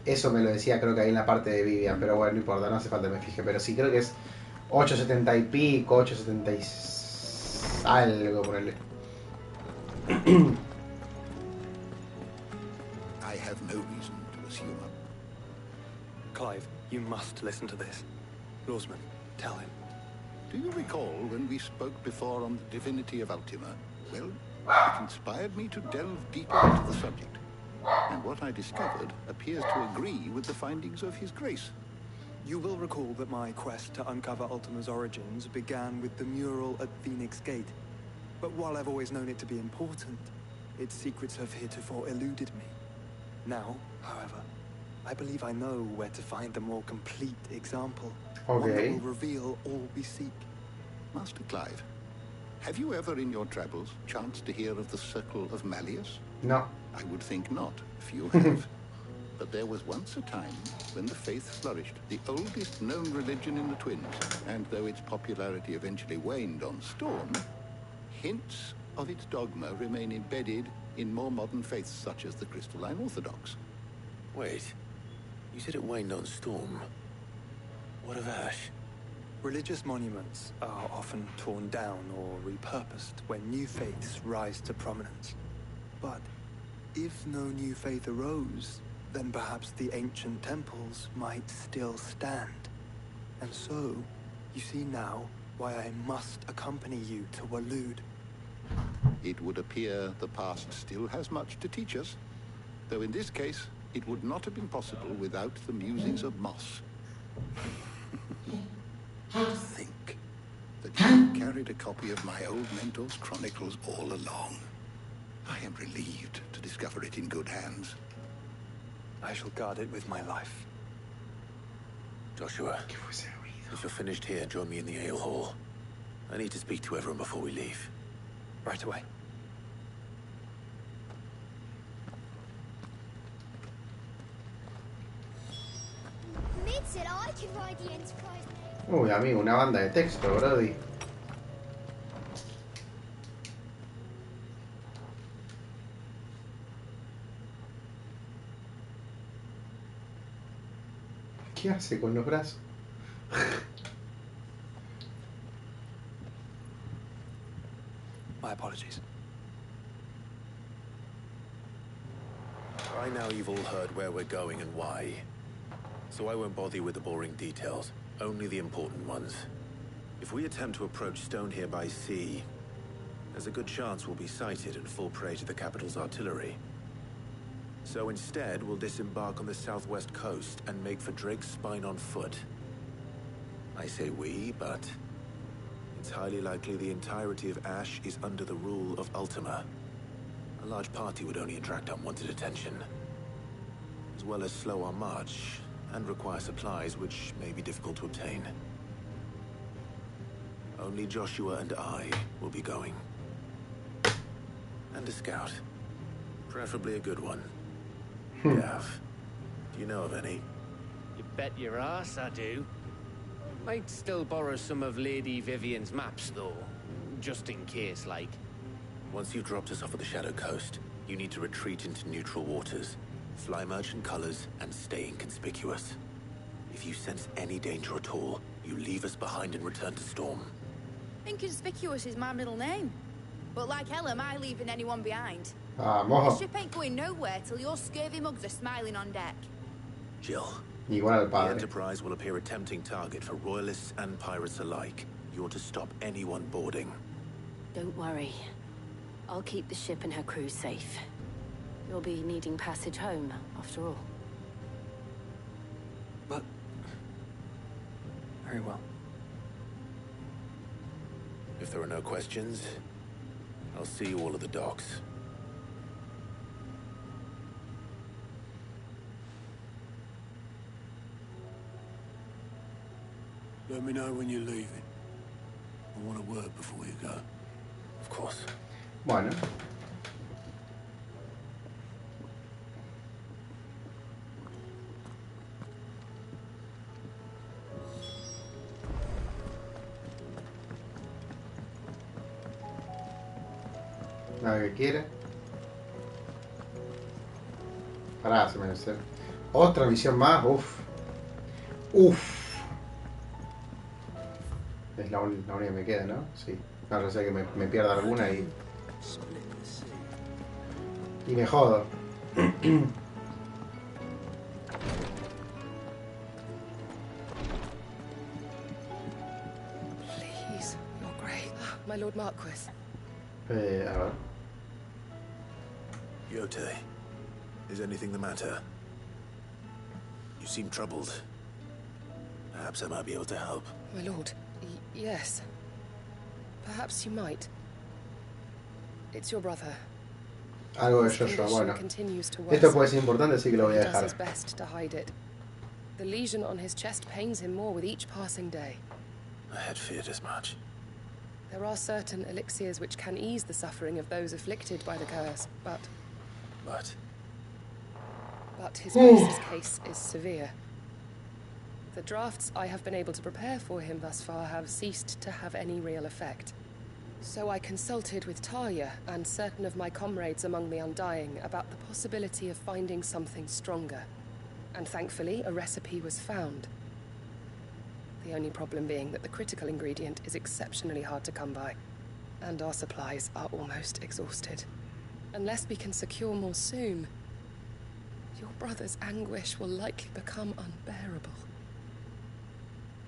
eso me lo decía creo que ahí en la parte de Vivian, pero bueno, no importa, no hace falta que me fije, pero sí creo que es 870 y pico, 870 y... algo, ponerle. I have no reason to assume. Clive, you must listen to this. Lawsman, tell him. Do you recall when we spoke before on the divinity of Ultima? Well, it inspired me to delve deeper into the subject. And what I discovered appears to agree with the findings of His Grace. You will recall that my quest to uncover Ultima's origins began with the mural at Phoenix Gate. But while I've always known it to be important, its secrets have heretofore eluded me. Now, however, I believe I know where to find the more complete example. One that will reveal all we seek. Master Clive, have you ever in your travels chanced to hear of the Circle of Malleus? No. I would think not, few have. But there was once a time when the faith flourished, the oldest known religion in the Twins. And though its popularity eventually waned on Storm, hints of its dogma remain embedded in more modern faiths such as the Crystalline Orthodox. Wait, you said it waned on Storm. What of Ash? Religious monuments are often torn down or repurposed when new faiths rise to prominence. But if no new faith arose, then perhaps the ancient temples might still stand. And so, you see now why I must accompany you to Waloed. It would appear the past still has much to teach us, though in this case, it would not have been possible without the musings of Moss. To think that you carried a copy of my old mentor's chronicles all along. I am relieved to discover it in good hands. I shall guard it with my life. Joshua, if you're finished here, join me in the ale hall. I need to speak to everyone before we leave. Right away. Mid said I could ride the Enterprise. Uy, amigo, una banda de texto, brody. ¿Qué hace con los brazos? My apologies. By now you've all heard where we're going and why. So I won't bother you with the boring details, only the important ones. If we attempt to approach Stone here by sea, there's a good chance we'll be sighted and fall prey to the capital's artillery. So instead, we'll disembark on the southwest coast and make for Drake's Spine on foot. I say we, but it's highly likely the entirety of Ash is under the rule of Ultima. A large party would only attract unwanted attention, as well as slow our march and require supplies which may be difficult to obtain. Only Joshua and I will be going. And a scout. Preferably a good one. Gav, do you know of any? You bet your ass I do. Might still borrow some of Lady Vivian's maps, though. Just in case, like. Once you've dropped us off at the Shadow Coast, you need to retreat into neutral waters, fly merchant colors, and stay inconspicuous. If you sense any danger at all, you leave us behind and return to Storm. Inconspicuous is my middle name. But like hell am I leaving anyone behind. Vamos. The ship ain't going nowhere till your scurvy mugs are smiling on deck. Jill, Igual al the padre. Enterprise will appear a tempting target for royalists and pirates alike. You're to stop anyone boarding. Don't worry. I'll keep the ship and her crew safe. You'll be needing passage home, after all. But... very well. If there are no questions, I'll see you all at the docks. Let me know when you're leaving. I want a word before you go. Of course. Bueno. Nada que quiere. Pará, se me hace. Otra misión más, uff. Uff. Es la única que me queda, ¿no? Sí. No sé que me pierda alguna y me jodo. Please, you're great. My Lord Marquis. A ver. Yote, is anything the matter? You seem troubled. Perhaps I might be able to help. My lord, yes. Perhaps you might. It's your brother. Algo de His Joshua, condition bueno. continues to Esto worsen. puede ser importante, así que lo voy a He does dejar. his best to hide it. The lesion on his chest pains him more with each passing day. I had feared as much. There are certain elixirs which can ease the suffering of those afflicted by the curse, but his niece's case is severe. The drafts I have been able to prepare for him thus far have ceased to have any real effect. So I consulted with Talia and certain of my comrades among the Undying about the possibility of finding something stronger. And thankfully, a recipe was found. The only problem being that the critical ingredient is exceptionally hard to come by, and our supplies are almost exhausted. Unless we can secure more soon, your brother's anguish will likely become unbearable.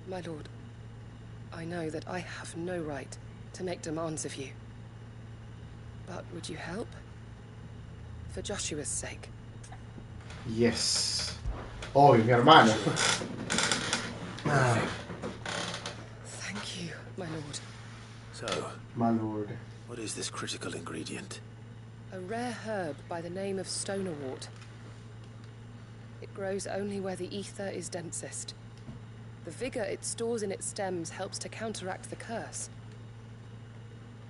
My lord, I know that I have no right to make demands of you. But would you help? For Joshua's sake. Yes. Oh, mi hermano. Thank you, my lord. So, my lord. What is this critical ingredient? A rare herb by the name of stonerwort. It grows only where the ether is densest. The vigor it stores in its stems helps to counteract the curse.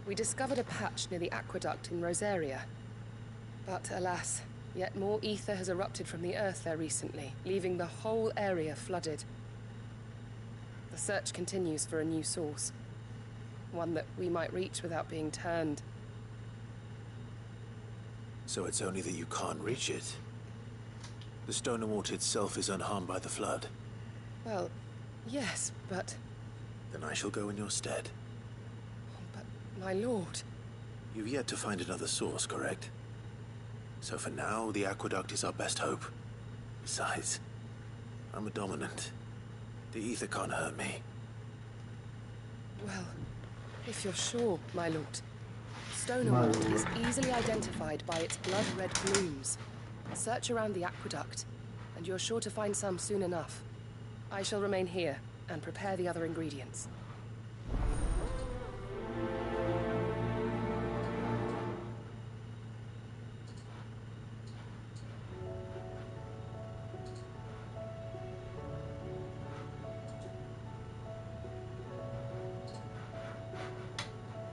We discovered a patch near the aqueduct in Rosaria. But alas, yet more ether has erupted from the earth there recently, leaving the whole area flooded. The search continues for a new source. One that we might reach without being turned. So it's only that you can't reach it? The stonerwort itself is unharmed by the flood? Well, yes, but... Then I shall go in your stead. But, my lord... You've yet to find another source, correct? So for now, the aqueduct is our best hope. Besides, I'm a dominant. The ether can't hurt me. Well, if you're sure, my lord. Stonerwort is easily identified by its blood-red blooms. Search around the aqueduct, and you're sure to find some soon enough. I shall remain here and prepare the other ingredients.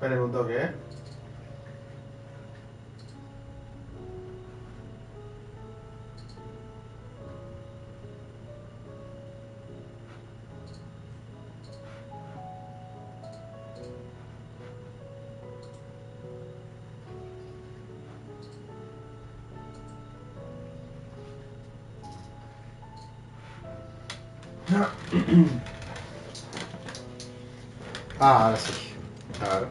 Esperen un toque, ¿eh? Ah, ahora sí. A ver.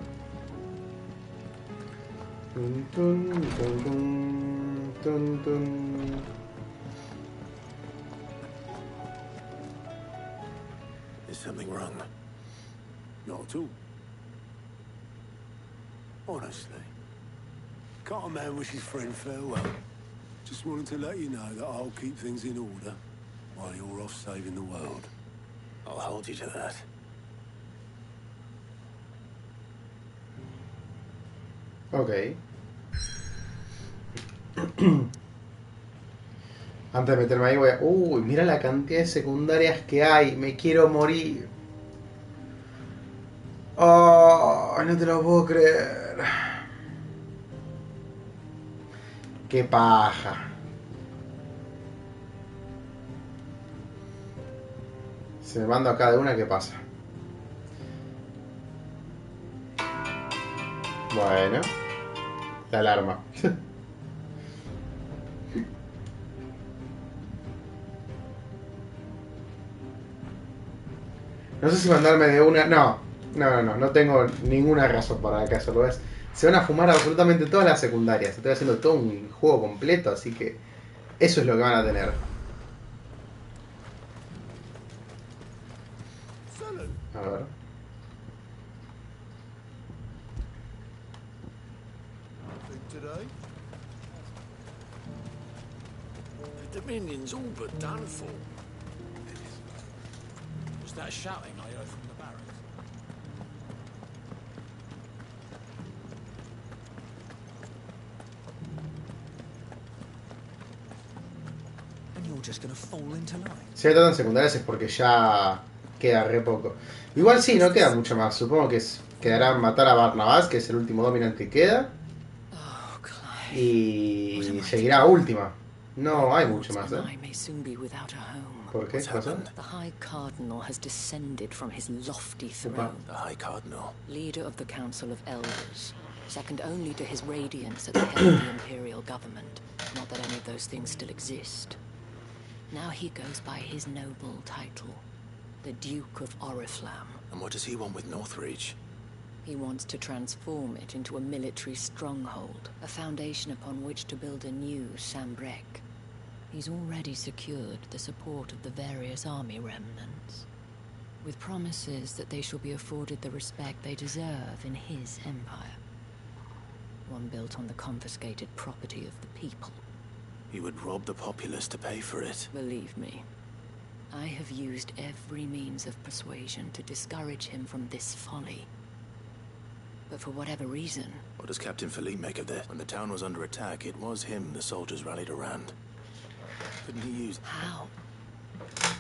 Tun, tun, tun, tun, tun, tun. Is something wrong? Not at all. Honestly. Can't a man wish his friend farewell? Just wanted to let you know that I'll keep things in order while you're off saving the world. I'll hold you to that. Ok. Antes de meterme ahí voy a... Uy, mira la cantidad de secundarias que hay. Me quiero morir. Oh, no te lo puedo creer. Qué paja. Se me manda acá de una, ¿qué pasa? Bueno. La alarma. No sé si mandarme de una... No tengo ninguna razón para que eso lo es. Se van a fumar absolutamente todas las secundarias. Estoy haciendo todo un juego completo, así que eso es lo que van a tener. A ver. Today? The Dominion's all but done for. Was that shouting I heard from the barracks? Si hay tantas secundarias es porque ya queda re poco. Igual sí, no queda mucho más. Supongo que quedará matar a Barnabás, que es el último dominant que queda. Y seguirá última. No hay mucho más, ¿eh? ¿Por qué? ¿Qué pasó? The High Cardinal has descended from his lofty throne. The High Cardinal. Leader of the Council of Elders, second only to his radiance at the head of the Imperial government. Not that any of those things still exist. Now he goes by his noble title, the Duke of Oriflamme. And what does he want with Northreach? He wants to transform it into a military stronghold, a foundation upon which to build a new Sambrek. He's already secured the support of the various army remnants, with promises that they shall be afforded the respect they deserve in his empire. One built on the confiscated property of the people. He would rob the populace to pay for it. Believe me, I have used every means of persuasion to discourage him from this folly. But for whatever reason... What does Captain Philippe make of this? When the town was under attack, it was him the soldiers rallied around. Couldn't he use... How?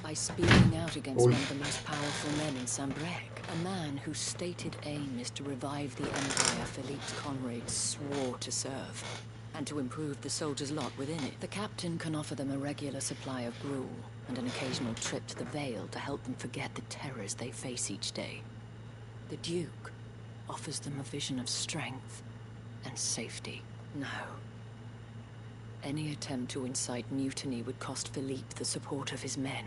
By speaking out against one of the most powerful men in Sambrek. A man whose stated aim is to revive the empire Philippe's comrades swore to serve, and to improve the soldiers' lot within it. The captain can offer them a regular supply of gruel, and an occasional trip to the Vale to help them forget the terrors they face each day. The Duke offers them a vision of strength and safety. No. Any attempt to incite mutiny would cost Philippe the support of his men,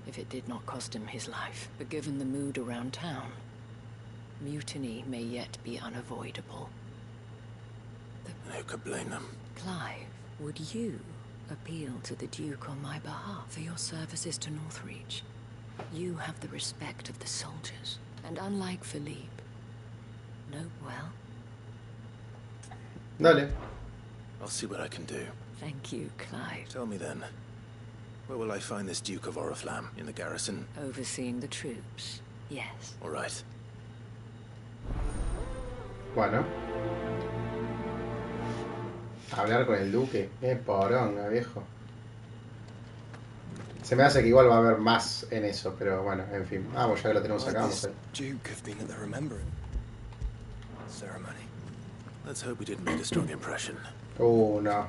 if it did not cost him his life. But given the mood around town, mutiny may yet be unavoidable. Who could blame them? Clive, would you appeal to the Duke on my behalf for your services to Northreach? You have the respect of the soldiers, and unlike Philippe, know well. Dale. I'll see what I can do. Thank you, Clive. Tell me then, where will I find this Duke of Oriflamme? In the garrison? Overseeing the troops, yes. All right. Bueno. Hablar con el duque. Poronga, viejo. Se me hace que igual va a haber más en eso, pero bueno, en fin. Vamos, ya que lo tenemos acá, vamos a ver. Duke have been at the remembering ceremony. Let's hope we didn't make a strong impression. No.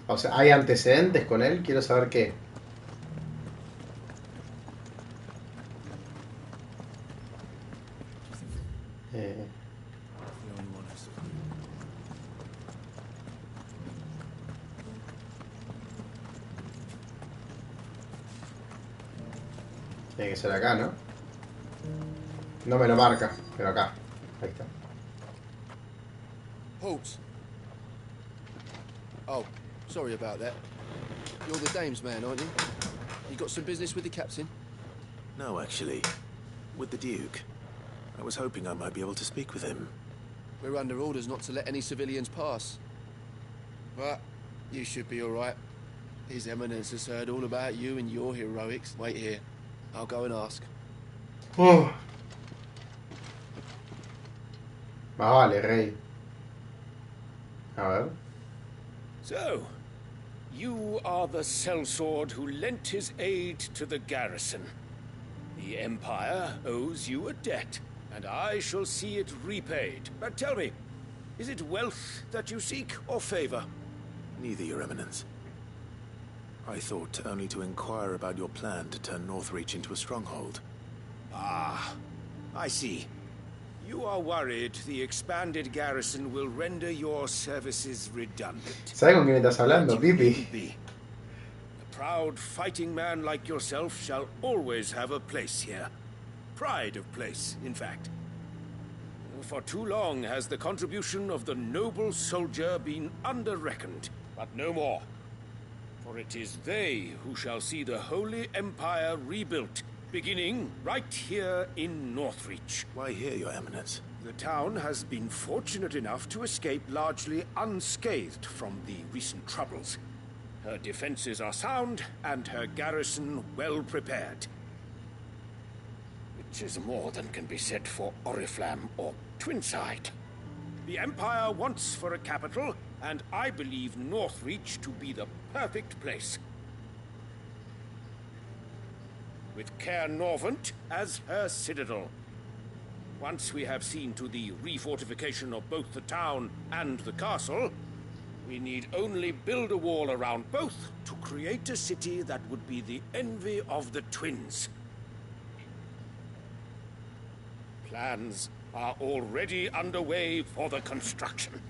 O sea, ¿hay antecedentes con él? Quiero saber qué. Tiene que ser acá, ¿no? No me lo marca, pero acá. Ahí está. Halt. Oh, sorry about that. You're the dame's man, aren't you? You got some business with the captain? No, actually. With the Duke. I was hoping I might be able to speak with him. We're under orders not to let any civilians pass. But you should be all right. His Eminence has heard all about you and your heroics. Wait here. I'll go and ask. Más vale, rey. A ver. So, you are the sellsword who lent his aid to the garrison. The Empire owes you a debt, and I shall see it repaid. But tell me, is it wealth that you seek, or favor? Neither, Your Eminence. I thought only to inquire about your plan to turn Northreach into a stronghold. Ah, I see. You are worried the expanded garrison will render your services redundant. ¿Sabes con quién estás hablando, Pipi? A proud fighting man like yourself shall always have a place here. Pride of place, in fact. For too long has the contribution of the noble soldier been under-reckoned, but no more. For it is they who shall see the Holy Empire rebuilt, beginning right here in Northreach. Why here, Your Eminence? The town has been fortunate enough to escape largely unscathed from the recent troubles. Her defenses are sound, and her garrison well prepared. Which is more than can be said for Oriflamme or Twinside. The Empire wants for a capital and I believe Northreach to be the perfect place. With Caer Norvent as her citadel. Once we have seen to the refortification of both the town and the castle, we need only build a wall around both to create a city that would be the envy of the twins. Plans are already underway for the construction.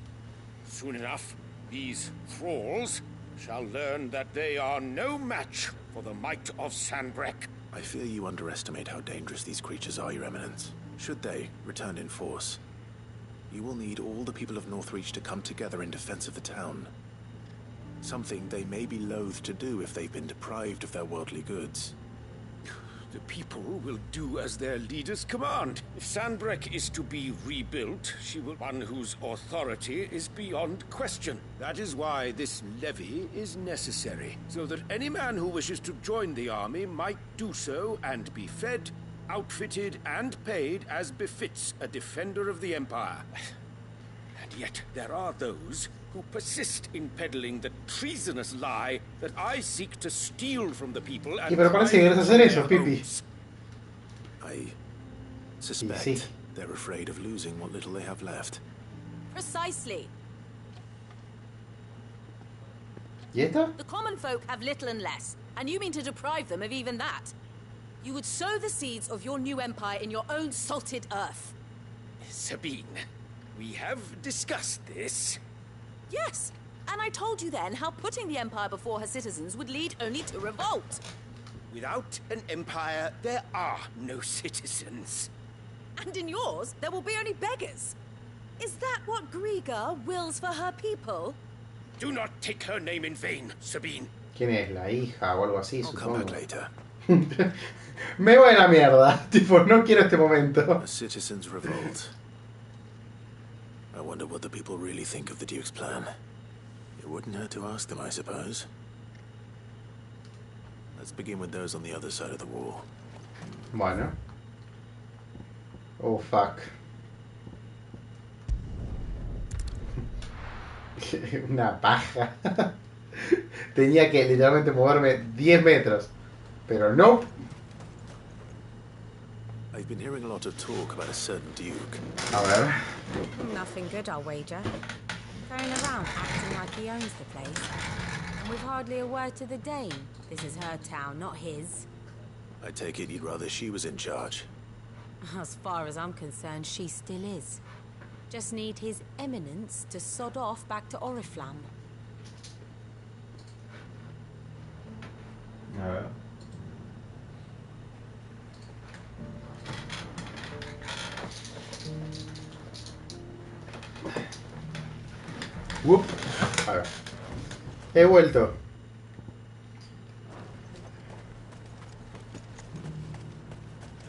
Soon enough, these thralls shall learn that they are no match for the might of Sanbreque. I fear you underestimate how dangerous these creatures are, Your Eminence. Should they return in force, you will need all the people of Northreach to come together in defense of the town. Something they may be loath to do if they've been deprived of their worldly goods. The people will do as their leaders command. If Sanbreque is to be rebuilt, she will be one whose authority is beyond question. That is why this levy is necessary, so that any man who wishes to join the army might do so and be fed, outfitted, and paid as befits a defender of the Empire. And yet there are those who persist in peddling the treasonous lie that I seek to steal from the people and pero parece que quieres hacer eso, Pipi. I suspect they're afraid of losing what little they have left. Precisely. ¿Y esta? The common folk have little and less, and you mean to deprive them of even that. You would sow the seeds of your new empire in your own salted earth. Sabine, we have discussed this. Yes, and I told you then how putting the Empire before her citizens would lead only to revolt. Without an empire, there are no citizens. And in yours, there will be only beggars. Is that what Griga wills for her people? Do not take her name in vain, Sabine. ¿Quién es? ¿La hija o algo así, I'll supongo? come back later. Me voy a la mierda. Tipo, no quiero este momento. A citizens' revolt. I wonder what the people really think of the Duke's plan. It wouldn't hurt to ask them, I suppose. Let's begin with those on the other side of the wall. Bueno. Oh, fuck. Una paja. Tenía que literalmente moverme 10 metros. Pero no. I've been hearing a lot of talk about a certain Duke. A ver. Nothing good, I'll wager. Going around acting like he owns the place. And with hardly a word to the Dane. This is her town, not his. I take it you'd rather she was in charge. As far as I'm concerned, she still is. Just need his eminence to sod off back to Oriflamme. A ver. A ver. He vuelto.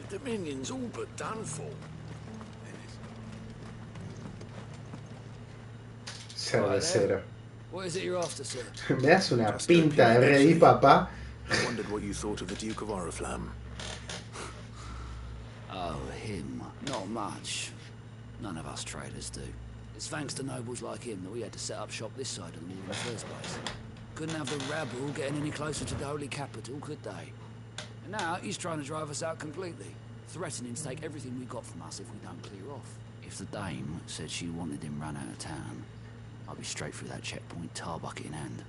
The Dominion's all but done for. Cervecero. What is it you're after, sir? Me das una pinta de rey, papá. I wondered what you thought of the Duke of Oriflamme. Oh, him. Not much. None of us traders do. It's thanks to nobles like him that we had to set up shop this side of the wall in the first place. Couldn't have the rabble getting any closer to the holy capital, could they? And now he's trying to drive us out completely, threatening to take everything we got from us if we don't clear off. If the dame said she wanted him run out of town, I'd be straight through that checkpoint, tar bucket in hand.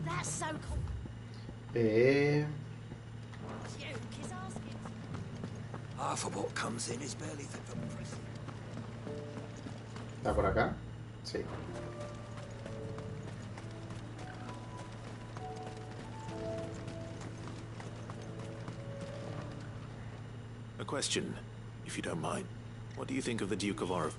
That's so cool. Half of what comes in is barely fit for prison. ¿Está por acá? Sí. A question, if you don't mind. What do you think of the Duke of Oriflamme?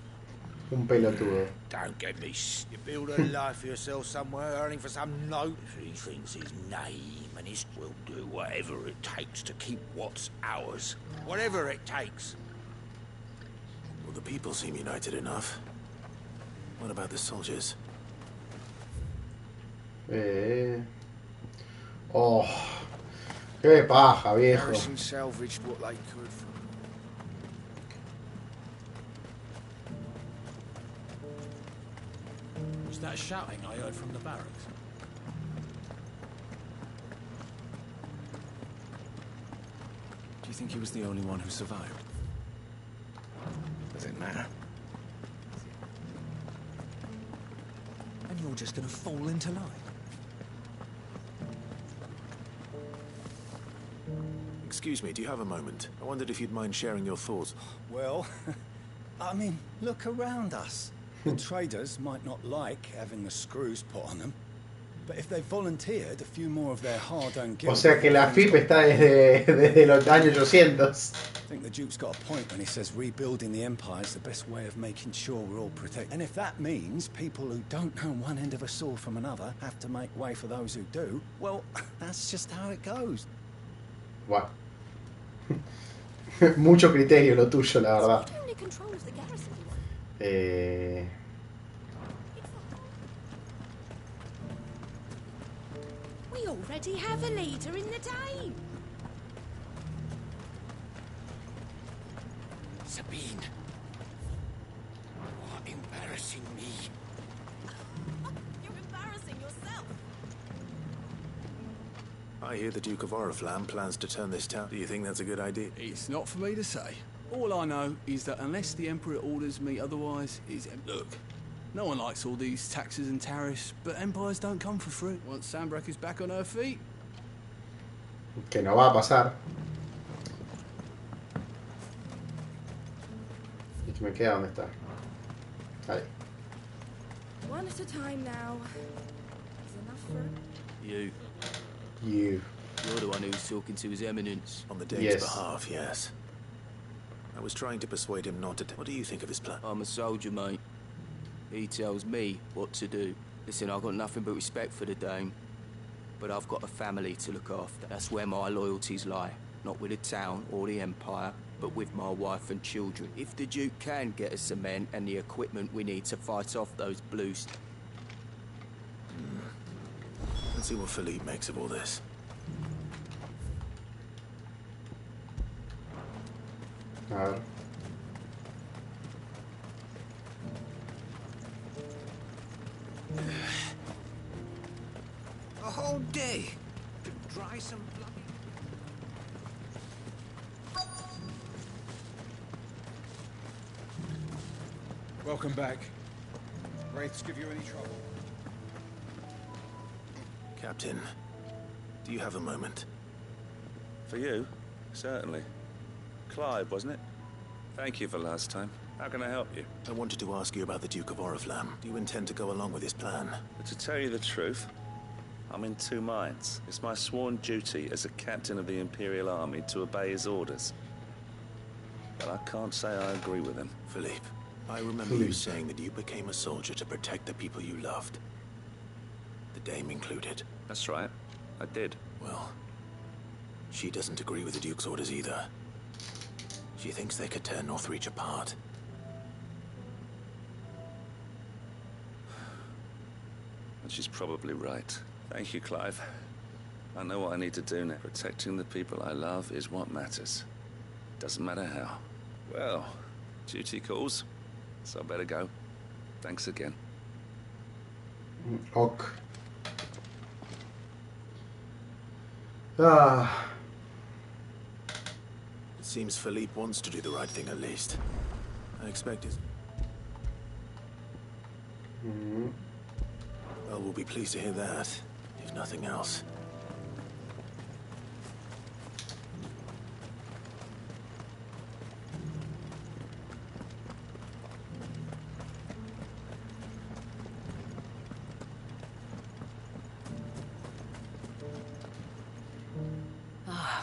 Un pelotudo. Don't get me. You build a life for yourself somewhere, earning for some note. If he thinks his name and his will do whatever it takes to keep what's ours. Whatever it takes. Well, the people seem united enough. What about the soldiers? Oh. Qué paja, viejo. Harrison salvaged what they could from that shouting I heard from the barracks? Do you think he was the only one who survived? Does it matter? And you're just gonna fall into line? Excuse me, do you have a moment? I wondered if you'd mind sharing your thoughts. Well, I mean, look around us. The traders might not like having the screws put on them, but if they volunteered a few more of their hard-earned O guild... sea que la FIP está desde los años 800. I think the Duke's got a point when he says rebuilding the Empire is the best way of making sure we're all protected. And if that means people who don't know one end of a sword from another have to make way for those who do, well, that's just how it goes. Wow. Mucho criterio lo tuyo, la verdad. We already have a leader in the Dane. Sabine. You are embarrassing me. You're embarrassing yourself. I hear the Duke of Oriflamme plans to turn this town. Do you think that's a good idea? It's not for me to say. All I know is that unless the Emperor orders me otherwise, he's... Look, no one likes all these taxes and tariffs, but empires don't come for free. Once Sanbreque is back on her feet... Que no va a pasar. Y que me queda donde está. Ahí. One at a time now. Is enough for You. You. You're the one who's talking to His Eminence. On the Dane's behalf, yes. I was trying to persuade him not to... What do you think of his plan? I'm a soldier, mate. He tells me what to do. Listen, I've got nothing but respect for the Dane. But I've got a family to look after. That's where my loyalties lie. Not with the town or the Empire, but with my wife and children. If the Duke can get us the men and the equipment we need to fight off those blues... Let's see what Philippe makes of all this. A ver. A whole day to dry some bloody... Welcome back. Wraiths give you any trouble? Captain, do you have a moment? For you? Certainly. Clive, wasn't it? Thank you for last time. How can I help you? I wanted to ask you about the Duke of Oriflamme. Do you intend to go along with his plan? But to tell you the truth, I'm in two minds. It's my sworn duty as a captain of the Imperial Army to obey his orders. But I can't say I agree with him. Philippe, I remember you saying that you became a soldier to protect the people you loved. The Dame included. That's right. I did. Well, she doesn't agree with the Duke's orders either. She thinks they could tear Northreach apart. And she's probably right. Thank you, Clive. I know what I need to do now. Protecting the people I love is what matters. Doesn't matter how. Well, duty calls, so I better go. Thanks again. Ok. Ah. It seems Philippe wants to do the right thing at least. I expect it. Well, we'll be pleased to hear that, if nothing else.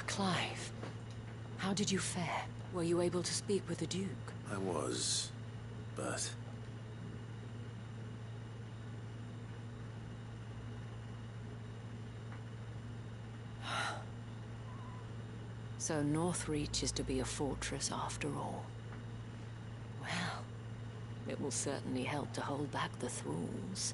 Clive, how did you fare? Were you able to speak with the Duke? I was, but... So Northreach is to be a fortress after all. Well, it will certainly help to hold back the thralls.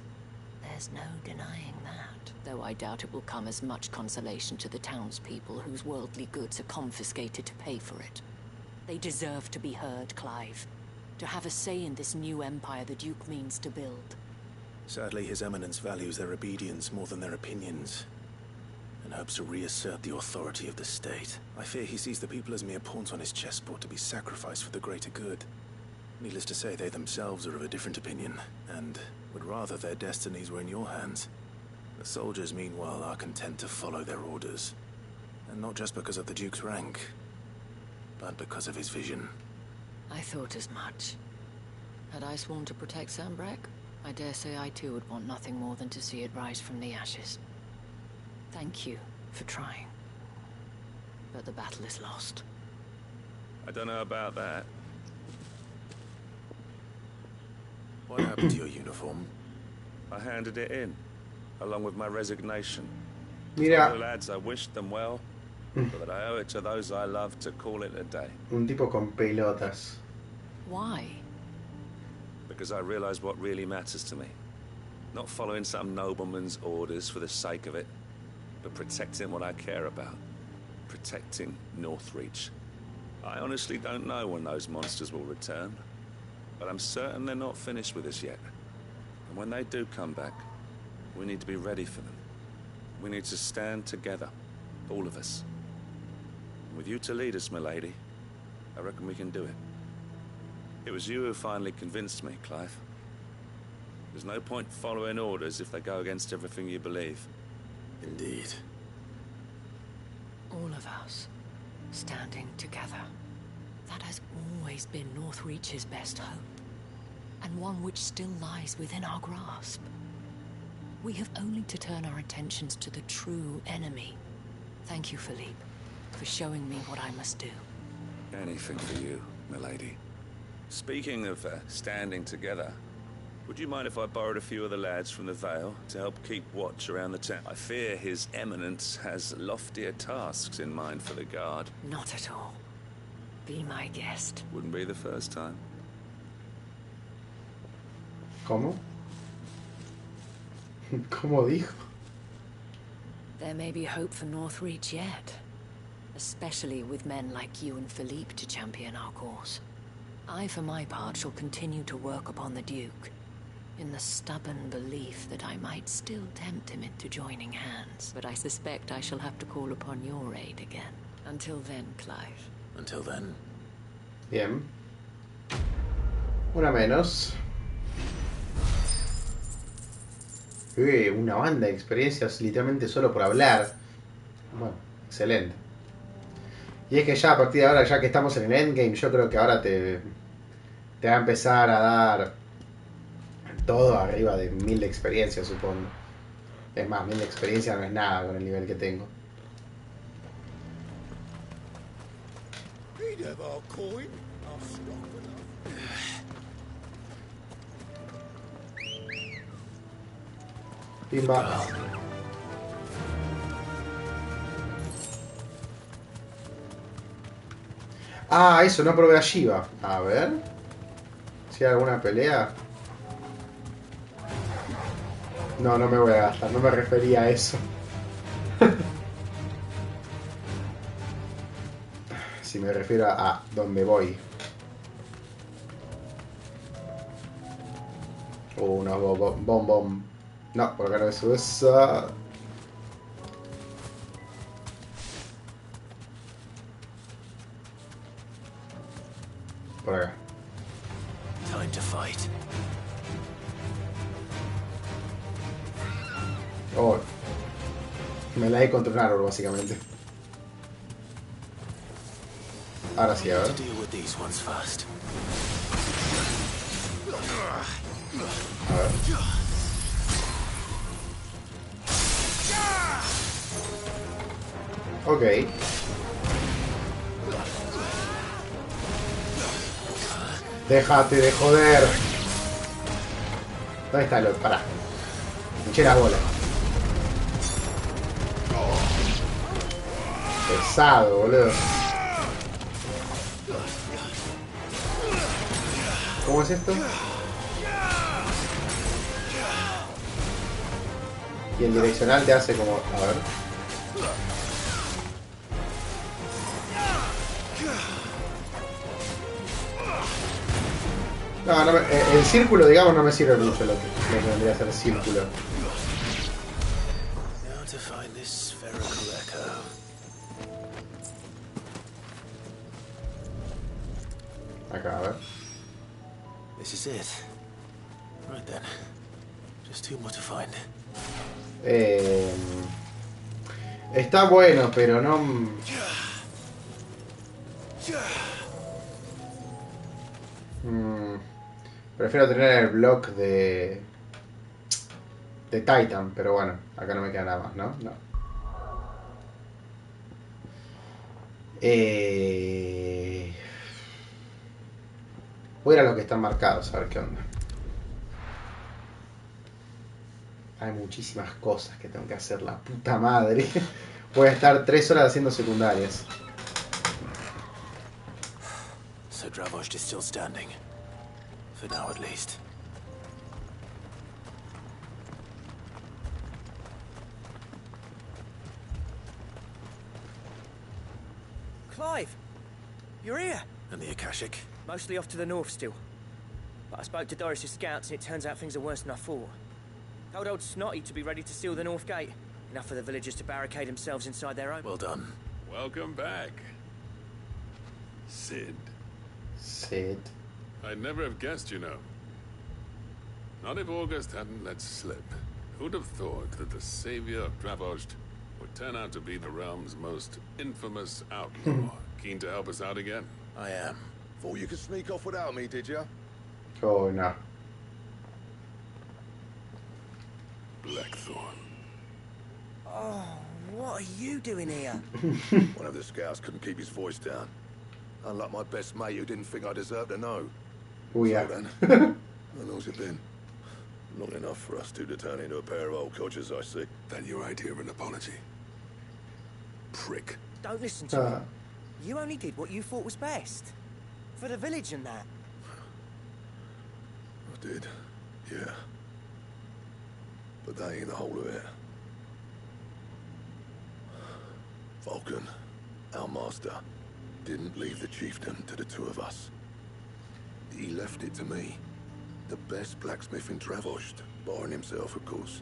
There's no denying that. Though I doubt it will come as much consolation to the townspeople whose worldly goods are confiscated to pay for it. They deserve to be heard, Clive. To have a say in this new empire the Duke means to build. Sadly, His Eminence values their obedience more than their opinions, and hopes to reassert the authority of the state. I fear he sees the people as mere pawns on his chessboard to be sacrificed for the greater good. Needless to say, they themselves are of a different opinion, and would rather their destinies were in your hands. The soldiers, meanwhile, are content to follow their orders. And not just because of the Duke's rank, but because of his vision. I thought as much. Had I sworn to protect Sanbreque, I dare say I too would want nothing more than to see it rise from the ashes. Thank you for trying. But the battle is lost. I don't know about that. What happened to your uniform? I handed it in, along with my resignation. Mira. The lads, I wished them well, but I owe it to those I love to call it a day. Un tipo con pelotas. Why? Because I realize what really matters to me. Not following some nobleman's orders for the sake of it, but protecting what I care about. Protecting Northreach. I honestly don't know when those monsters will return, but I'm certain they're not finished with us yet. And when they do come back, we need to be ready for them. We need to stand together, all of us. And with you to lead us, milady, I reckon we can do it. It was you who finally convinced me, Clive. There's no point following orders if they go against everything you believe. Indeed. All of us, standing together. That has always been Northreach's best hope, and one which still lies within our grasp. We have only to turn our attentions to the true enemy. Thank you, Philippe, for showing me what I must do. Anything for you, milady. Speaking of standing together, would you mind if I borrowed a few of the lads from the Vale to help keep watch around the town? I fear His Eminence has loftier tasks in mind for the guard. Not at all. Be my guest. Wouldn't be the first time. ¿Cómo? ¿Cómo dijo? There may be hope for Northreach yet. Especially with men like you and Philippe to champion our cause. I, for my part, shall continue to work upon the Duke, in the stubborn belief that I might still tempt him into joining hands. But I suspect I shall have to call upon your aid again. Until then, Clive. Until then. Bien. Una menos. Una banda de experiencias literalmente solo por hablar. Bueno, excelente. Y es que ya a partir de ahora, ya que estamos en el endgame, yo creo que ahora te va a empezar a dar todo arriba de 1000 de experiencia, supongo. Es más, 1000 de experiencia no es nada con el nivel que tengo. Pimba. Ah, eso, no probé a Shiva. A ver. Si hay alguna pelea. No, no me voy a gastar. No me refería a eso. Si me refiero a dónde voy. No, bom. No, por acá no es esa. Por acá. Time to fight. Oh. Me la he contra un árbol, básicamente. Ahora sí, a ver. A ver. Ok. Déjate de joder. ¿Dónde está el otro? Pará. Hinché las bolas. Pesado, boludo. ¿Cómo es esto? Y el direccional te hace como... A ver. No, el círculo, digamos, no me sirve mucho lo que vendría a ser el círculo. Now to find this spherical echo. Acá, a ver. This is it. Right then. Just two more to find. Está bueno, pero no... prefiero tener el block de Titan, pero bueno, acá no me queda nada más, ¿no? No. Voy a ir a los que están marcados, a ver qué onda. Hay muchísimas cosas que tengo que hacer, la puta madre. Voy a estar 3 horas haciendo secundarias. So Dravost is still standing. For now at least. Clive! You're here! And the Akashic? Mostly off to the north still. But I spoke to Doris' scouts and it turns out things are worse than I thought. Told old Snotty to be ready to seal the north gate. Enough for the villagers to barricade themselves inside their own. Well done. Welcome back. Sid. Sid. I'd never have guessed, you know. Not if August hadn't let slip. Who'd have thought that the savior of Dravost would turn out to be the realm's most infamous outlaw? Keen to help us out again? I am. Thought you could sneak off without me, did you? Oh, no. Blackthorn. Oh, what are you doing here? One of the scouts couldn't keep his voice down. Unlike my best mate who didn't think I deserved to know. Oh, yeah. So then, how long's it been? Not enough for us two to turn into a pair of old codgers, I see. Then your idea of an apology? Prick. Don't listen to me. You only did what you thought was best. For the village and that. I did, yeah. But that ain't the whole of it. Vulcan, our master, didn't leave the chiefdom to the two of us. He left it to me. The best blacksmith in Dravost, barring himself, of course.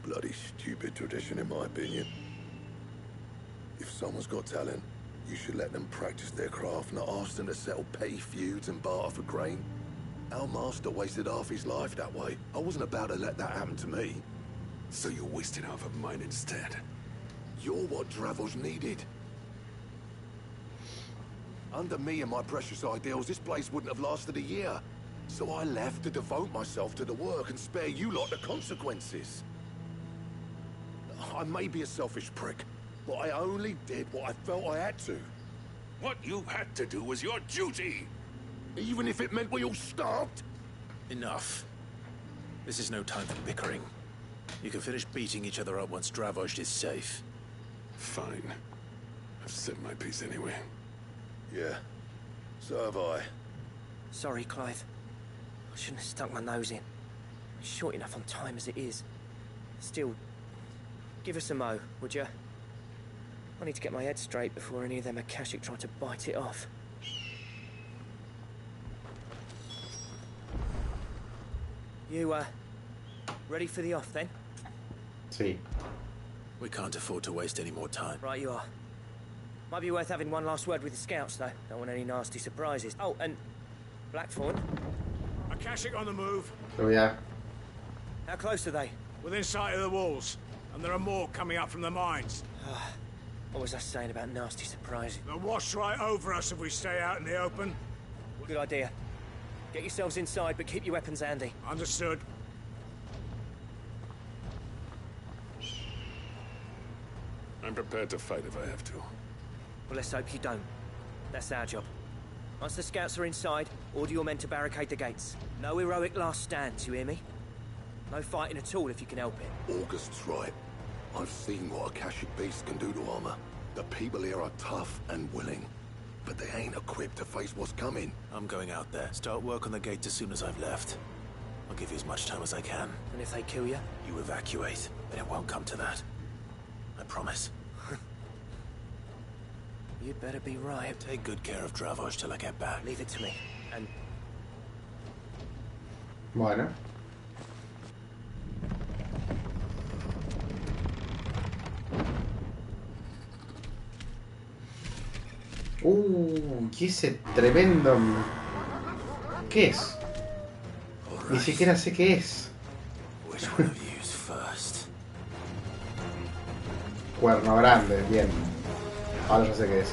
Bloody stupid tradition, in my opinion. If someone's got talent, you should let them practice their craft, not ask them to settle petty feuds and barter for grain. Our master wasted half his life that way. I wasn't about to let that happen to me. So you wasted half of mine instead. You're what Dravost needed. Under me and my precious ideals, this place wouldn't have lasted a year. So I left to devote myself to the work and spare you lot the consequences. I may be a selfish prick, but I only did what I felt I had to. What you had to do was your duty! Even if it meant we all starved? Enough. This is no time for bickering. You can finish beating each other up once Dravost is safe. Fine. I've said my piece anyway. Yeah. So have I. Sorry, Clive. I shouldn't have stuck my nose in. It's short enough on time as it is. Still, give us a mo, would you? I need to get my head straight before any of them Akashic try to bite it off. You, ready for the off, then? See. We can't afford to waste any more time. Right you are. Might be worth having one last word with the scouts, though. Don't want any nasty surprises. Oh, and Blackthorn. Akashic on the move. Oh, yeah. How close are they? Within sight of the walls. And there are more coming up from the mines. What was I saying about nasty surprises? They'll wash right over us if we stay out in the open. Good idea. Get yourselves inside, but keep your weapons handy. Understood. I'm prepared to fight if I have to. Well, let's hope you don't. That's our job. Once the scouts are inside, order your men to barricade the gates. No heroic last stands, you hear me? No fighting at all if you can help it. August's right. I've seen what Akashic beasts can do to armor. The people here are tough and willing, but they ain't equipped to face what's coming. I'm going out there. Start work on the gate as soon as I've left. I'll give you as much time as I can. And if they kill you? You evacuate, but it won't come to that. I promise. You'd better be right. Take good care of Dravost till I get back. Leave it to me. And bueno. ¿Qué ese tremendo? ¿Qué es? Ni siquiera sé qué es. Cuerno grande, bien. Ahora ya sé qué es.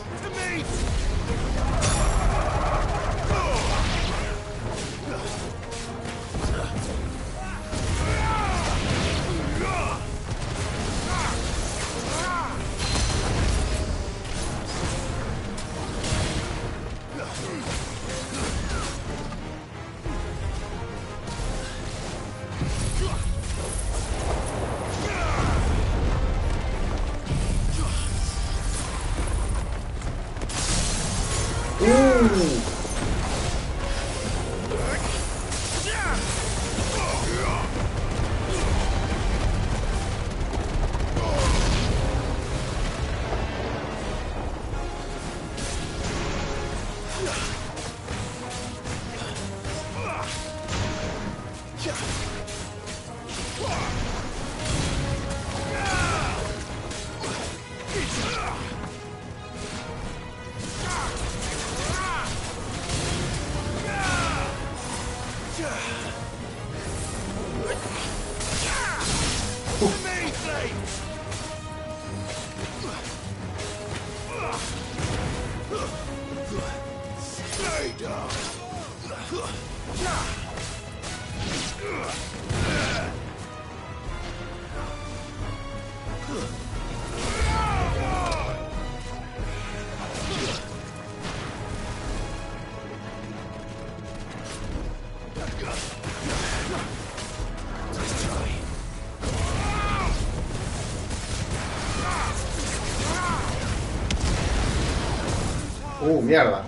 Mierda.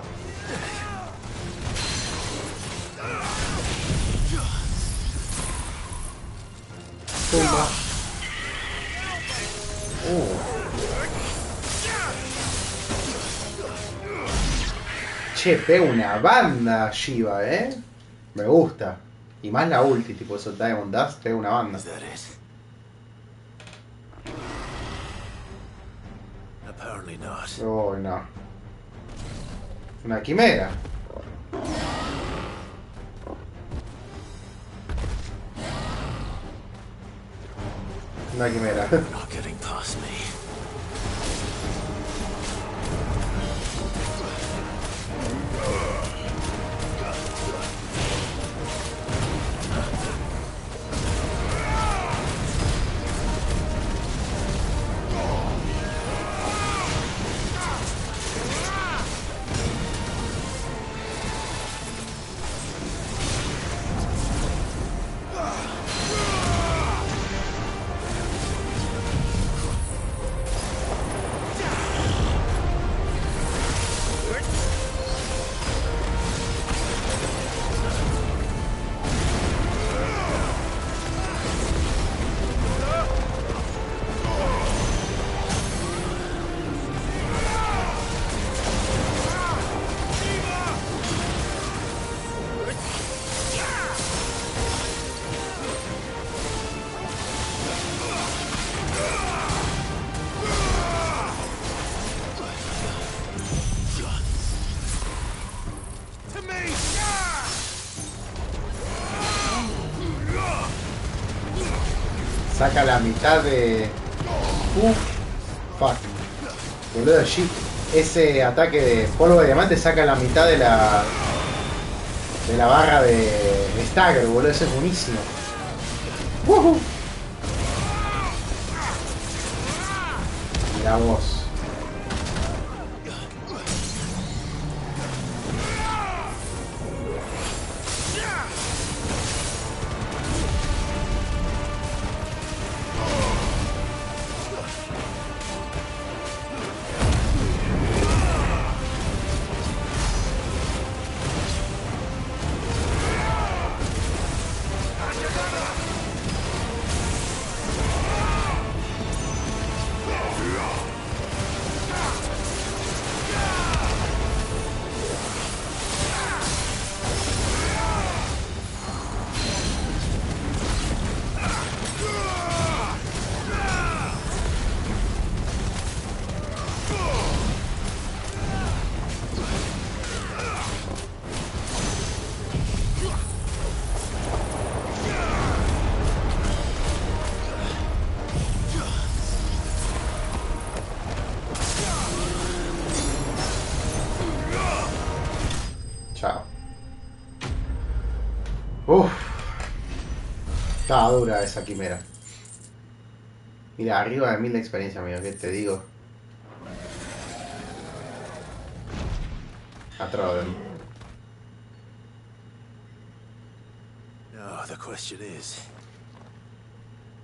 Tumba. Che, pega una banda Shiva, Me gusta. Y más la ulti, tipo eso Diamond Dust, pega una banda. Oh, no. Una quimera. Una quimera. Saca la mitad de... fuck. Boludo, shit. Ese ataque de polvo de diamante saca la mitad de la... de la barra de stagger, boludo. Eso es buenísimo. Mirá vos. Uff. Estaba dura esa quimera. Mira, arriba de 1000 de experiencia, amigo, ¿qué te digo? Atroden. Now the question is,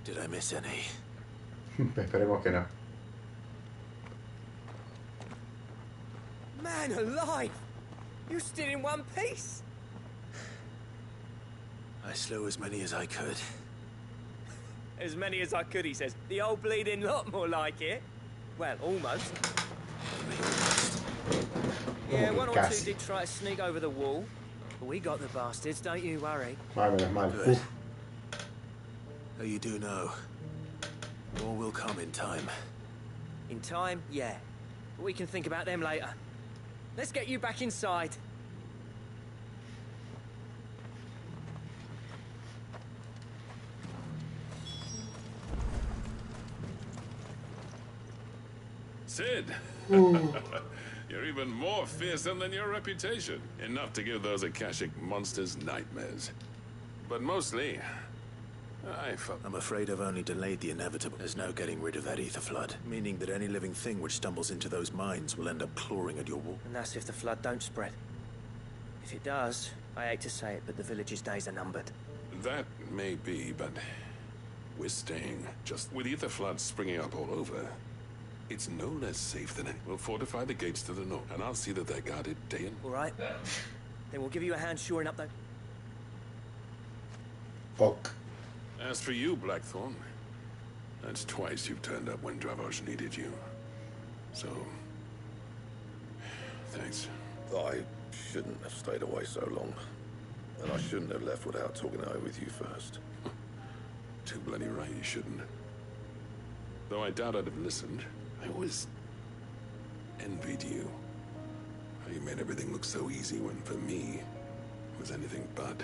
did I miss any? Esperemos que no. Man alive! You still in one piece? I slew as many as I could. As many as I could, he says. The old bleeding lot, more like it. Well, almost. Yeah, one or two did try to sneak over the wall. But we got the bastards, don't you worry. Menos mal. Good. So you do know, more will come in time. In time, yeah. But we can think about them later. Let's get you back inside. Sid! You're even more fearsome than your reputation. Enough to give those Akashic monsters nightmares. But mostly, I'm afraid I've only delayed the inevitable. There's no getting rid of that ether flood, meaning that any living thing which stumbles into those mines will end up clawing at your wall. And that's if the flood don't spread. If it does, I hate to say it, but the village's days are numbered. That may be, but we're staying. Just with ether floods springing up all over, it's no less safe than it. We'll fortify the gates to the north, and I'll see that they're guarded day and... All right. Then we'll give you a hand shoring up, though. Fuck. As for you, Blackthorn, that's twice you've turned up when Dravos needed you. So, thanks. I shouldn't have stayed away so long. And I shouldn't have left without talking it over with you first. Too bloody right you shouldn't. Though I doubt I'd have listened. I always envied you. How you made everything look so easy when, for me, it was anything but.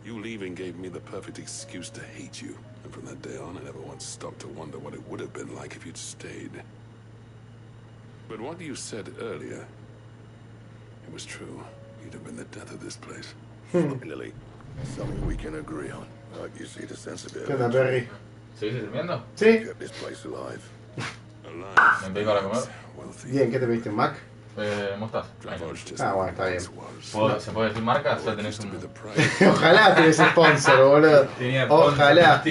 You leaving gave me the perfect excuse to hate you. And from that day on, I never once stopped to wonder what it would have been like if you'd stayed. But what you said earlier, it was true. You'd have been the death of this place. Finally, something we can agree on. I hope you see the sense of it. ¿Qué onda, Perry? ¿Seguís durmiendo? Sí. Kept this place alive. ¿Me pedí para comer? Bien, ¿qué te pediste? ¿Mac? Mostaza. Ah, bueno, está bien. ¿Se puede decir marca? Ya tenés un... Ojalá tuviese sponsor, boludo. Ojalá.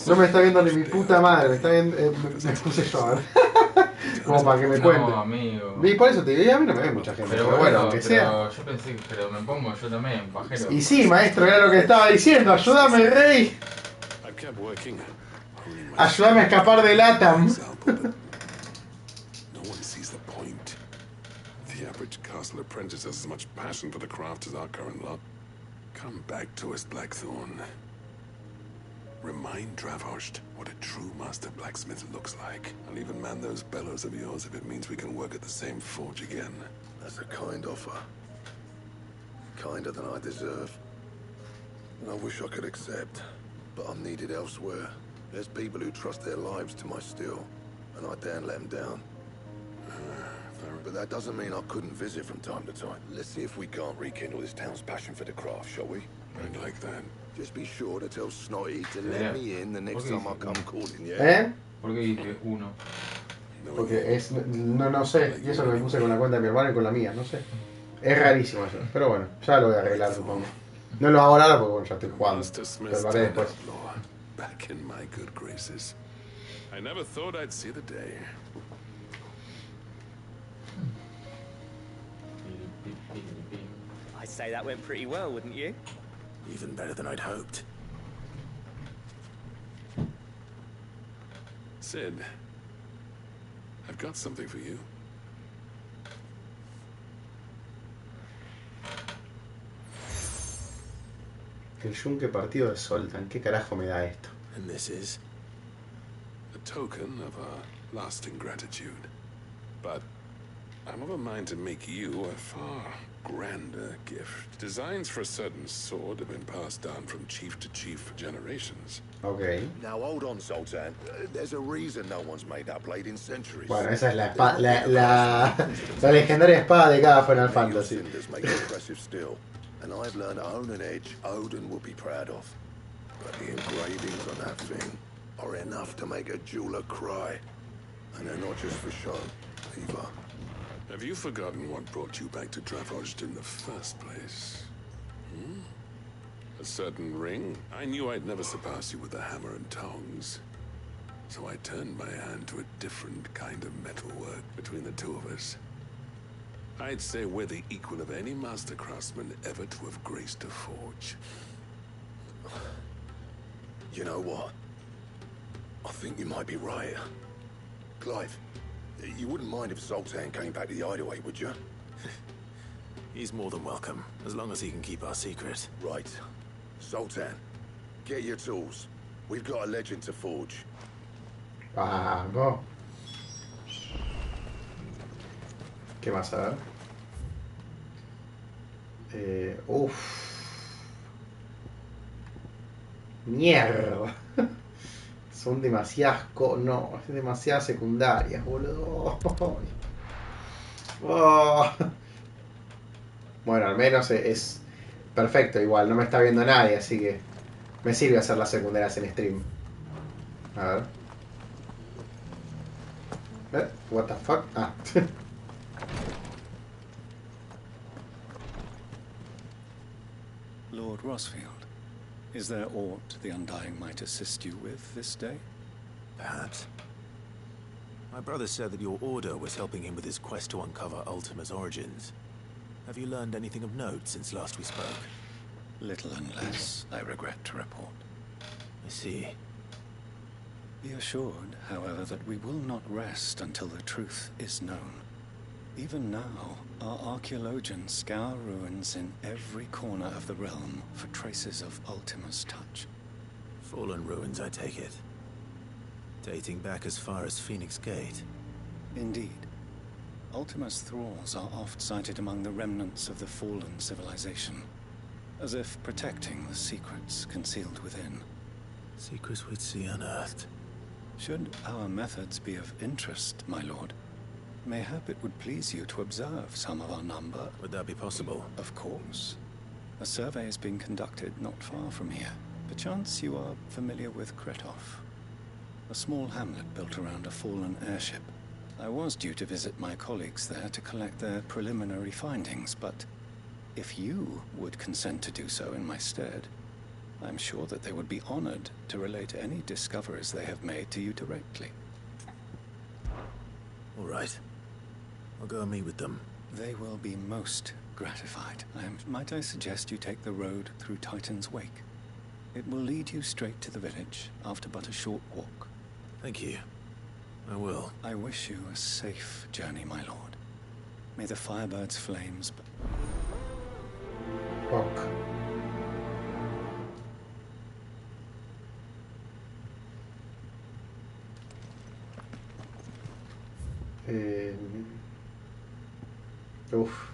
No me está viendo ni mi puta madre, me está viendo, me puse yo a ver. Como para que me cuente. No, amigo. Y por eso te digo, a mí no me ve mucha gente. Pero bueno, aunque sea. Yo pensé que pero me pongo yo también, pajero. Y sí, maestro, era lo que estaba diciendo. Ayúdame, rey. Ayúdame a escapar del Atam. Castle apprentice has as much passion for the craft as our current lot. Come back to us, Blackthorn. Remind Dravos what a true master blacksmith looks like. I'll even man those bellows of yours if it means we can work at the same forge again. That's a kind offer. Kinder than I deserve. And I wish I could accept, but I'm needed elsewhere. There's people who trust their lives to my steel, and I daren't let them down. But that doesn't mean I couldn't visit from time to time. Let's see if we can't rekindle this town's passion for the craft, shall we? I'd like that. Just be sure to tell Snotty to let me in the next time I come calling, yeah? ¿Eh? ¿Por qué dije uno? Porque es... No sé. Y eso lo puse con la cuenta de mi hermano y con la mía, no sé. Es rarísimo eso. Pero bueno, ya lo voy a arreglar, supongo. No lo hago ahora porque bueno, ya estoy jugando. Pero lo haré después. Back in my good graces. I never thought I'd see the day. I'd say that went pretty well, wouldn't you? Even better than I'd hoped. Sid, I've got something for you. El yunque partido de Soltan. ¿Qué carajo me da esto? And this is? A token of our lasting gratitude. But I'm of a mind to make you a far grander gift. Designs for a certain sword have been passed down from chief to chief for generations. Okay. Now hold on, Sultan. There's a reason no one's made that blade in centuries. Bueno, esa es la espada, la legendaria espada de cada Final Fantasy. and I've learned to own an edge Odin will be proud of. But the engravings on that thing are enough to make a jeweler cry. And they're not just for show, either. Have you forgotten what brought you back to Dravoged in the first place? Hmm? A certain ring? I knew I'd never surpass you with the hammer and tongs. So I turned my hand to a different kind of metalwork between the two of us. I'd say we're the equal of any master craftsman ever to have graced a forge. You know what? I think you might be right. Clive, you wouldn't mind if Zoltan came back to the hideaway, would you? He's more than welcome, as long as he can keep our secret. Right. Zoltan, get your tools. We've got a legend to forge. Vamos. ¿Qué más a ver? Mierda. Son demasiadas no, es demasiadas secundarias, boludo. Oh. Bueno, al menos es perfecto igual, no me está viendo nadie, así que me sirve hacer las secundarias en stream. A ver. What the fuck? Ah. Lord Rosfield, is there aught the Undying might assist you with this day? Perhaps. My brother said that your order was helping him with his quest to uncover Ultima's origins. Have you learned anything of note since last we spoke? Little and less, I regret to report. I see. Be assured, however, that we will not rest until the truth is known. Even now, our archaeologians scour ruins in every corner of the realm for traces of Ultima's touch. Fallen ruins, I take it. Dating back as far as Phoenix Gate. Indeed. Ultima's thralls are oft sighted among the remnants of the fallen civilization, as if protecting the secrets concealed within. Secrets we'd see unearthed. Should our methods be of interest, my lord, mayhap it would please you to observe some of our number. Would that be possible? Of course. A survey is being conducted not far from here. Perchance you are familiar with Kretov, a small hamlet built around a fallen airship. I was due to visit my colleagues there to collect their preliminary findings, but if you would consent to do so in my stead, I'm sure that they would be honored to relate any discoveries they have made to you directly. All right. I'll go and meet with them. They will be most gratified. Might I suggest you take the road through Titan's Wake? It will lead you straight to the village after but a short walk. Thank you. I will. I wish you a safe journey, my lord. May the Firebird's flames... Fuck. Uf.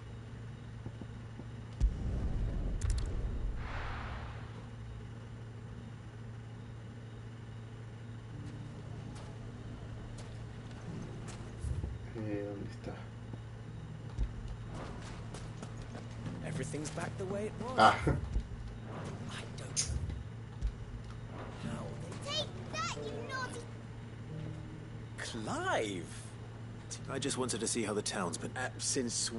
¿Dónde está? Everything's back the way it was. Ah. I don't know. Take that, you naughty... Clive! I just wanted to see how the town's been. Since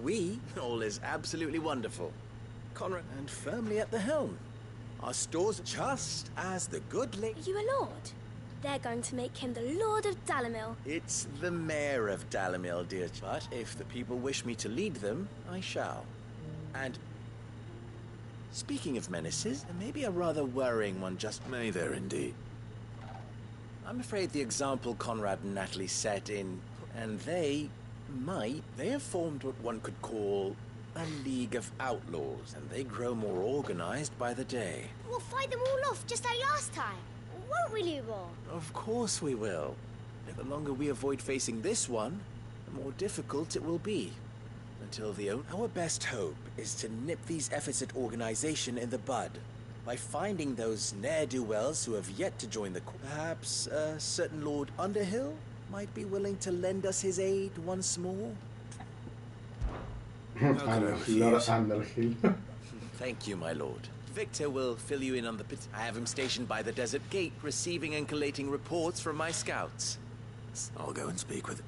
all is absolutely wonderful. Conrad and firmly at the helm. Our store's just as the good Are you a lord? They're going to make him the Lord of Dalamil. It's the mayor of Dalamil, dear. But if the people wish me to lead them, I shall. And speaking of menaces, there may be a rather worrying one just... May there indeed. I'm afraid the example Conrad and Natalie set in... And they have formed what one could call a League of Outlaws, and they grow more organized by the day. We'll fight them all off just like last time, won't we, Leroy? Of course we will. The longer we avoid facing this one, the more difficult it will be. Our best hope is to nip these efforts at organization in the bud, by finding those ne'er-do-wells who have yet to join the... Perhaps a certain Lord Underhill might be willing to lend us his aid once more? Lord Underhill. Thank you, my lord. Victor will fill you in on the I have him stationed by the desert gate, receiving and collating reports from my scouts. I'll go and speak with...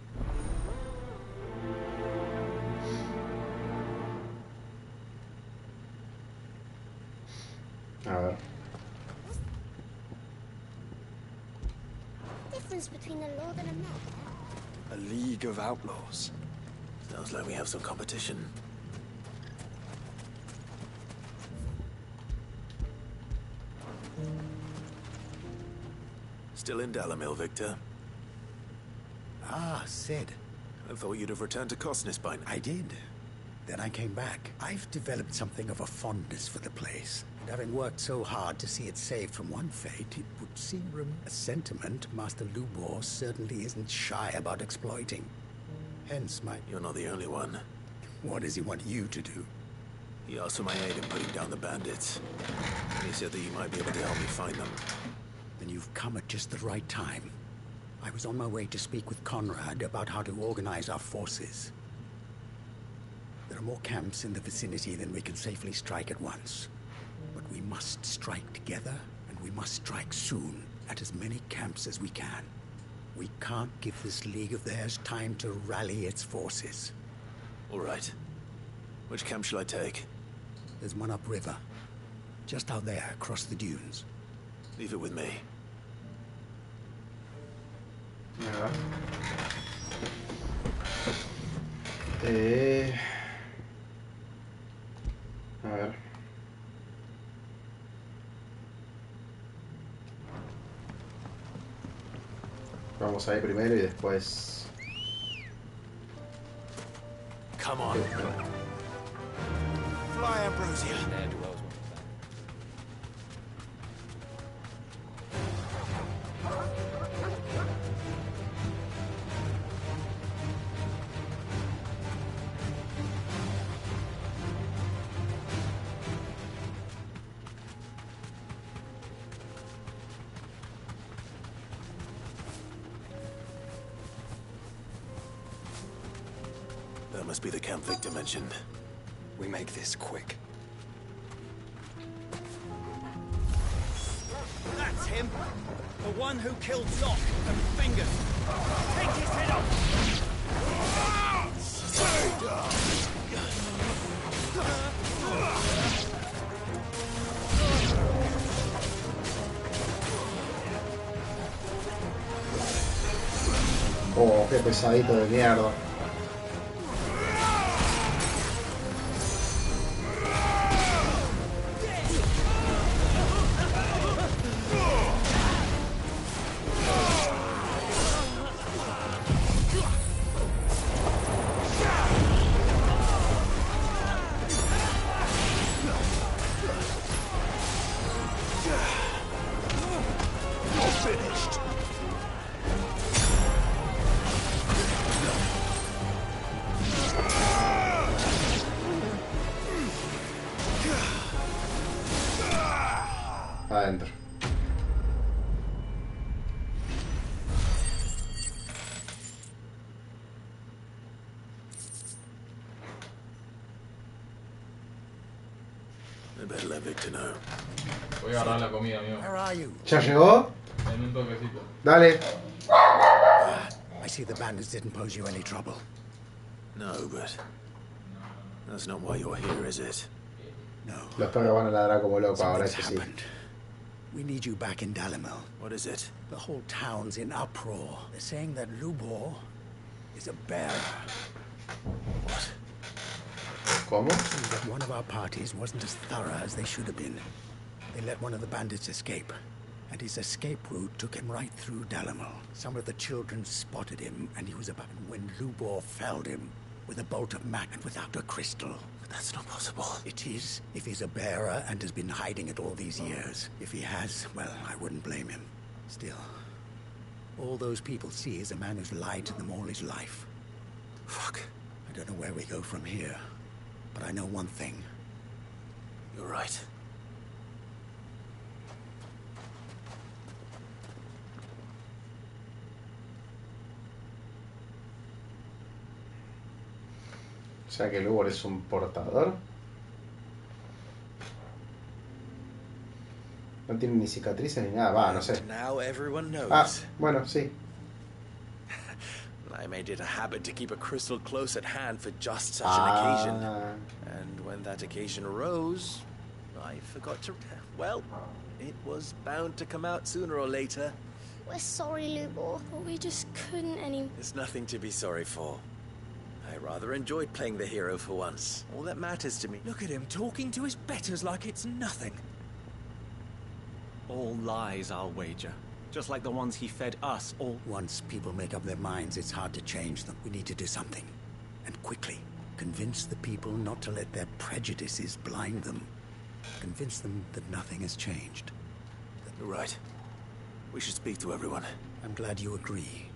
A ver. Difference between a lord and a man. A league of outlaws. Sounds like we have some competition. Still in Dalamil, Victor? Ah, Sid. I thought you'd have returned to Cosnes by now. I did. Then I came back. I've developed something of a fondness for the place. And having worked so hard to see it saved from one fate, it would seem a sentiment Master Lubor certainly isn't shy about exploiting. Hence my... You're not the only one. What does he want you to do? He asked for my aid in putting down the bandits. And he said that you might be able to help me find them. Then you've come at just the right time. I was on my way to speak with Conrad about how to organize our forces. There are more camps in the vicinity than we can safely strike at once. But we must strike together, and we must strike soon, at as many camps as we can. We can't give this league of theirs time to rally its forces. All right. Which camp shall I take? There's one upriver. Just out there, across the dunes. Leave it with me. Yeah. A ver. Vamos ahí primero y después... Come on. Fly, Ambrosia. That must be the camp Victor mentioned. We make this quick. That's him. The one who killed Locke and Fingers. Take his head off! Oh, qué pesadito de mierda. Adentro. I better let Victor know. Voy a agarrar la comida, amigo. Where are you? ¿Ya llegó? En un toquecito. Dale. I see the bandits didn't pose you any trouble. No, but... That's not why you're here, is it? No. Los perros van a ladrar como locos ahora, eso sí. We need you back in Dalamil. What is it? The whole town's in uproar. They're saying that Lubor is a bearer. What? ¿Cómo? That one of our parties wasn't as thorough as they should have been. They let one of the bandits escape, and his escape route took him right through Dalamil. Some of the children spotted him, and he was about when Lubor felled him with a bolt of mat and without a crystal. But that's not possible. It is, if he's a bearer and has been hiding it all these years. If he has, well, I wouldn't blame him. Still, all those people see is a man who's lied to them all his life. Fuck. I don't know where we go from here, but I know one thing. You're right. O sea que Lubor es un portador. No tiene ni cicatrices ni nada, va, no sé. Now everyone knows. Ah, bueno, sí. I made it a habit to keep a crystal close at hand for just such an occasion. And when that occasion arose, I forgot to... Well, it was bound to come out sooner or later. We're sorry, Lubor, but we just couldn't anymore. There's nothing to be sorry for. I rather enjoyed playing the hero for once. All that matters to me... Look at him talking to his betters like it's nothing. All lies, I'll wager. Just like the ones he fed us all. Once people make up their minds, it's hard to change them. We need to do something. And quickly. Convince the people not to let their prejudices blind them. Convince them that nothing has changed. You're right. We should speak to everyone. I'm glad you agree.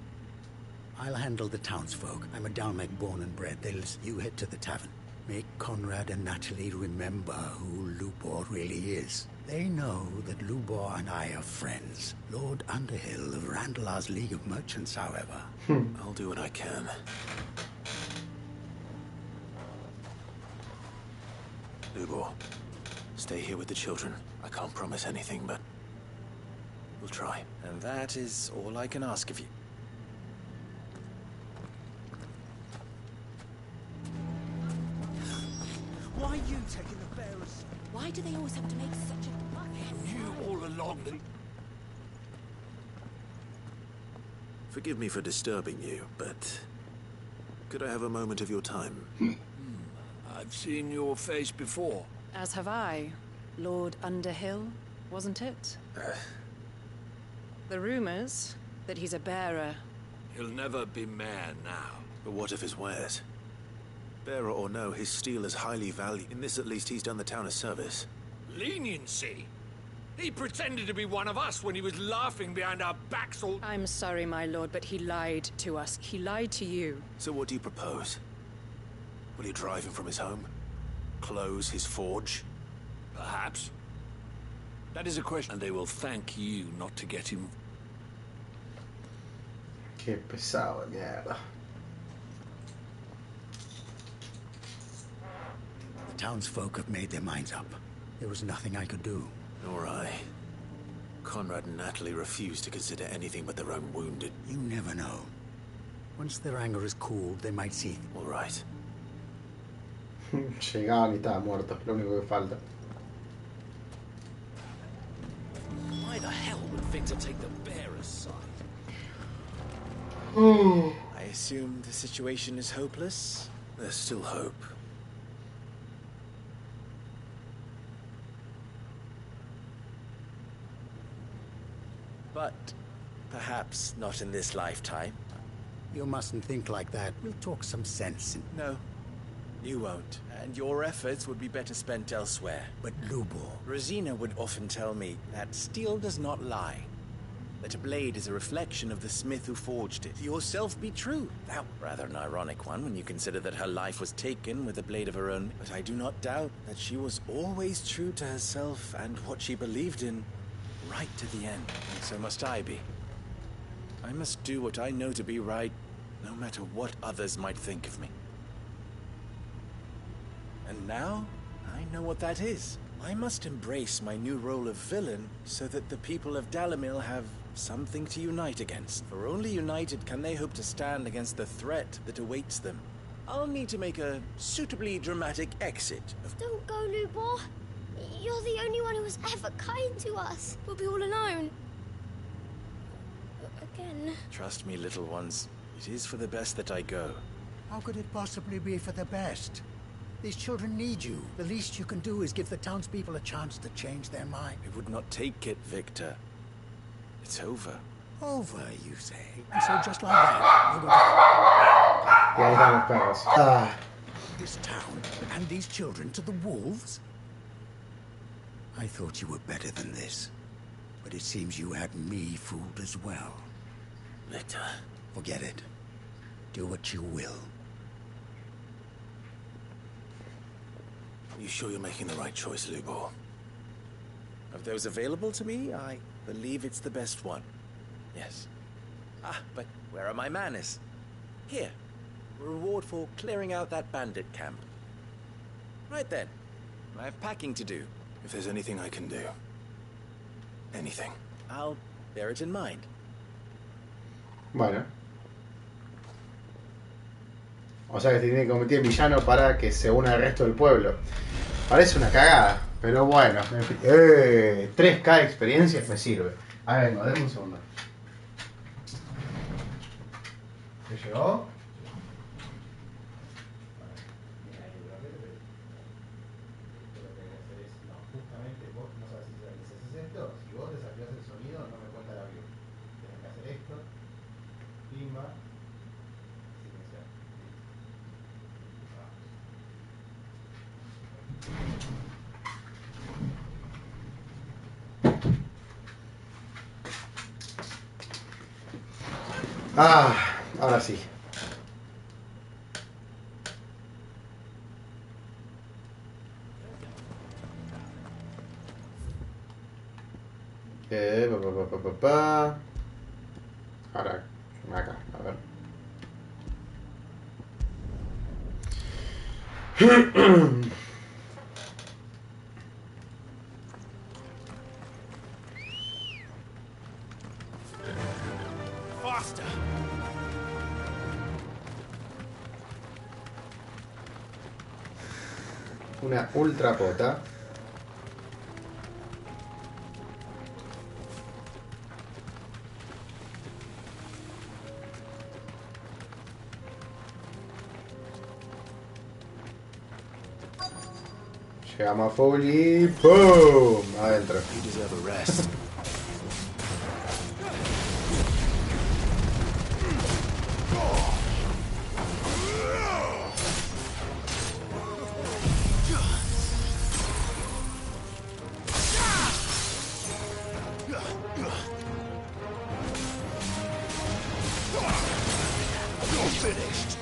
I'll handle the townsfolk. I'm a Dalmek born and bred. You head to the tavern. Make Conrad and Natalie remember who Lubor really is. They know that Lubor and I are friends. Lord Underhill of Randalar's League of Merchants, however. I'll do what I can. Lubor, stay here with the children. I can't promise anything, but we'll try. And that is all I can ask of you. Why are you taking the bearers? Why do they always have to make such a fuss? You all along the... Forgive me for disturbing you, but could I have a moment of your time? I've seen your face before. As have I. Lord Underhill, wasn't it? The rumors that he's a bearer. He'll never be mayor now. But what of his wares? Bearer or no, his steel is highly valued. In this at least he's done the town a service. Leniency? He pretended to be one of us when he was laughing behind our backs all... I'm sorry, my lord, but he lied to us. He lied to you. So what do you propose? Will you drive him from his home? Close his forge? Perhaps. That is a question, and they will thank you not to get him... Qué pesado, mierda. The townsfolk have made their minds up. There was nothing I could do. Nor I. Conrad and Natalie refuse to consider anything but their own wounded. You never know. Once their anger is cooled, they might see... All right. Llegaban y estaba muerto, lo único que falta. Why the hell would Victor take the bearer's side? I assume the situation is hopeless? There's still hope. But perhaps not in this lifetime. You mustn't think like that. We'll talk some sense. No, you won't. And your efforts would be better spent elsewhere. But Lubor... Rosina would often tell me that steel does not lie. That a blade is a reflection of the smith who forged it. Yourself be true. That rather an ironic one when you consider that her life was taken with a blade of her own. But I do not doubt that she was always true to herself and what she believed in, right to the end. And so must I be. I must do what I know to be right, no matter what others might think of me. And now, I know what that is. I must embrace my new role of villain so that the people of Dalimil have something to unite against. For only united can they hope to stand against the threat that awaits them. I'll need to make a suitably dramatic exit. Don't go, Lubor. You're the only one who was ever kind to us. We'll be all alone. Again. Trust me, little ones. It is for the best that I go. How could it possibly be for the best? These children need you. The least you can do is give the townspeople a chance to change their mind. I would not take it, Victor. It's over. Over, you say? And so just like that, you're Y ahí están los perros. Ah. This town and these children to the wolves? I thought you were better than this. But it seems you had me fooled as well. Victor. Forget it. Do what you will. You sure you're making the right choice, Lubor? Of those available to me, I believe it's the best one. Yes. Ah, but where are my manners? Here. Reward for clearing out that bandit camp. Right then. I have packing to do. If there's anything I can do. Anything. I'll bear it in mind. Bueno. O sea que se tiene que convertir en villano para que se una al resto del pueblo. Parece una cagada, pero bueno. 3K de experiencia me sirve. A ver, no, denme un segundo. ¿Se llegó? Justamente vos no sabes si haces esto, si vos desactivas el sonido no me cuenta la view. Tienes que hacer esto, pimba, silenciar. Ah, ahora sí. Ahora, acá, a ver. Faster! Una ultra pota. Llegamos a full y ¡pum! Adentro. You deserve a rest. Finished!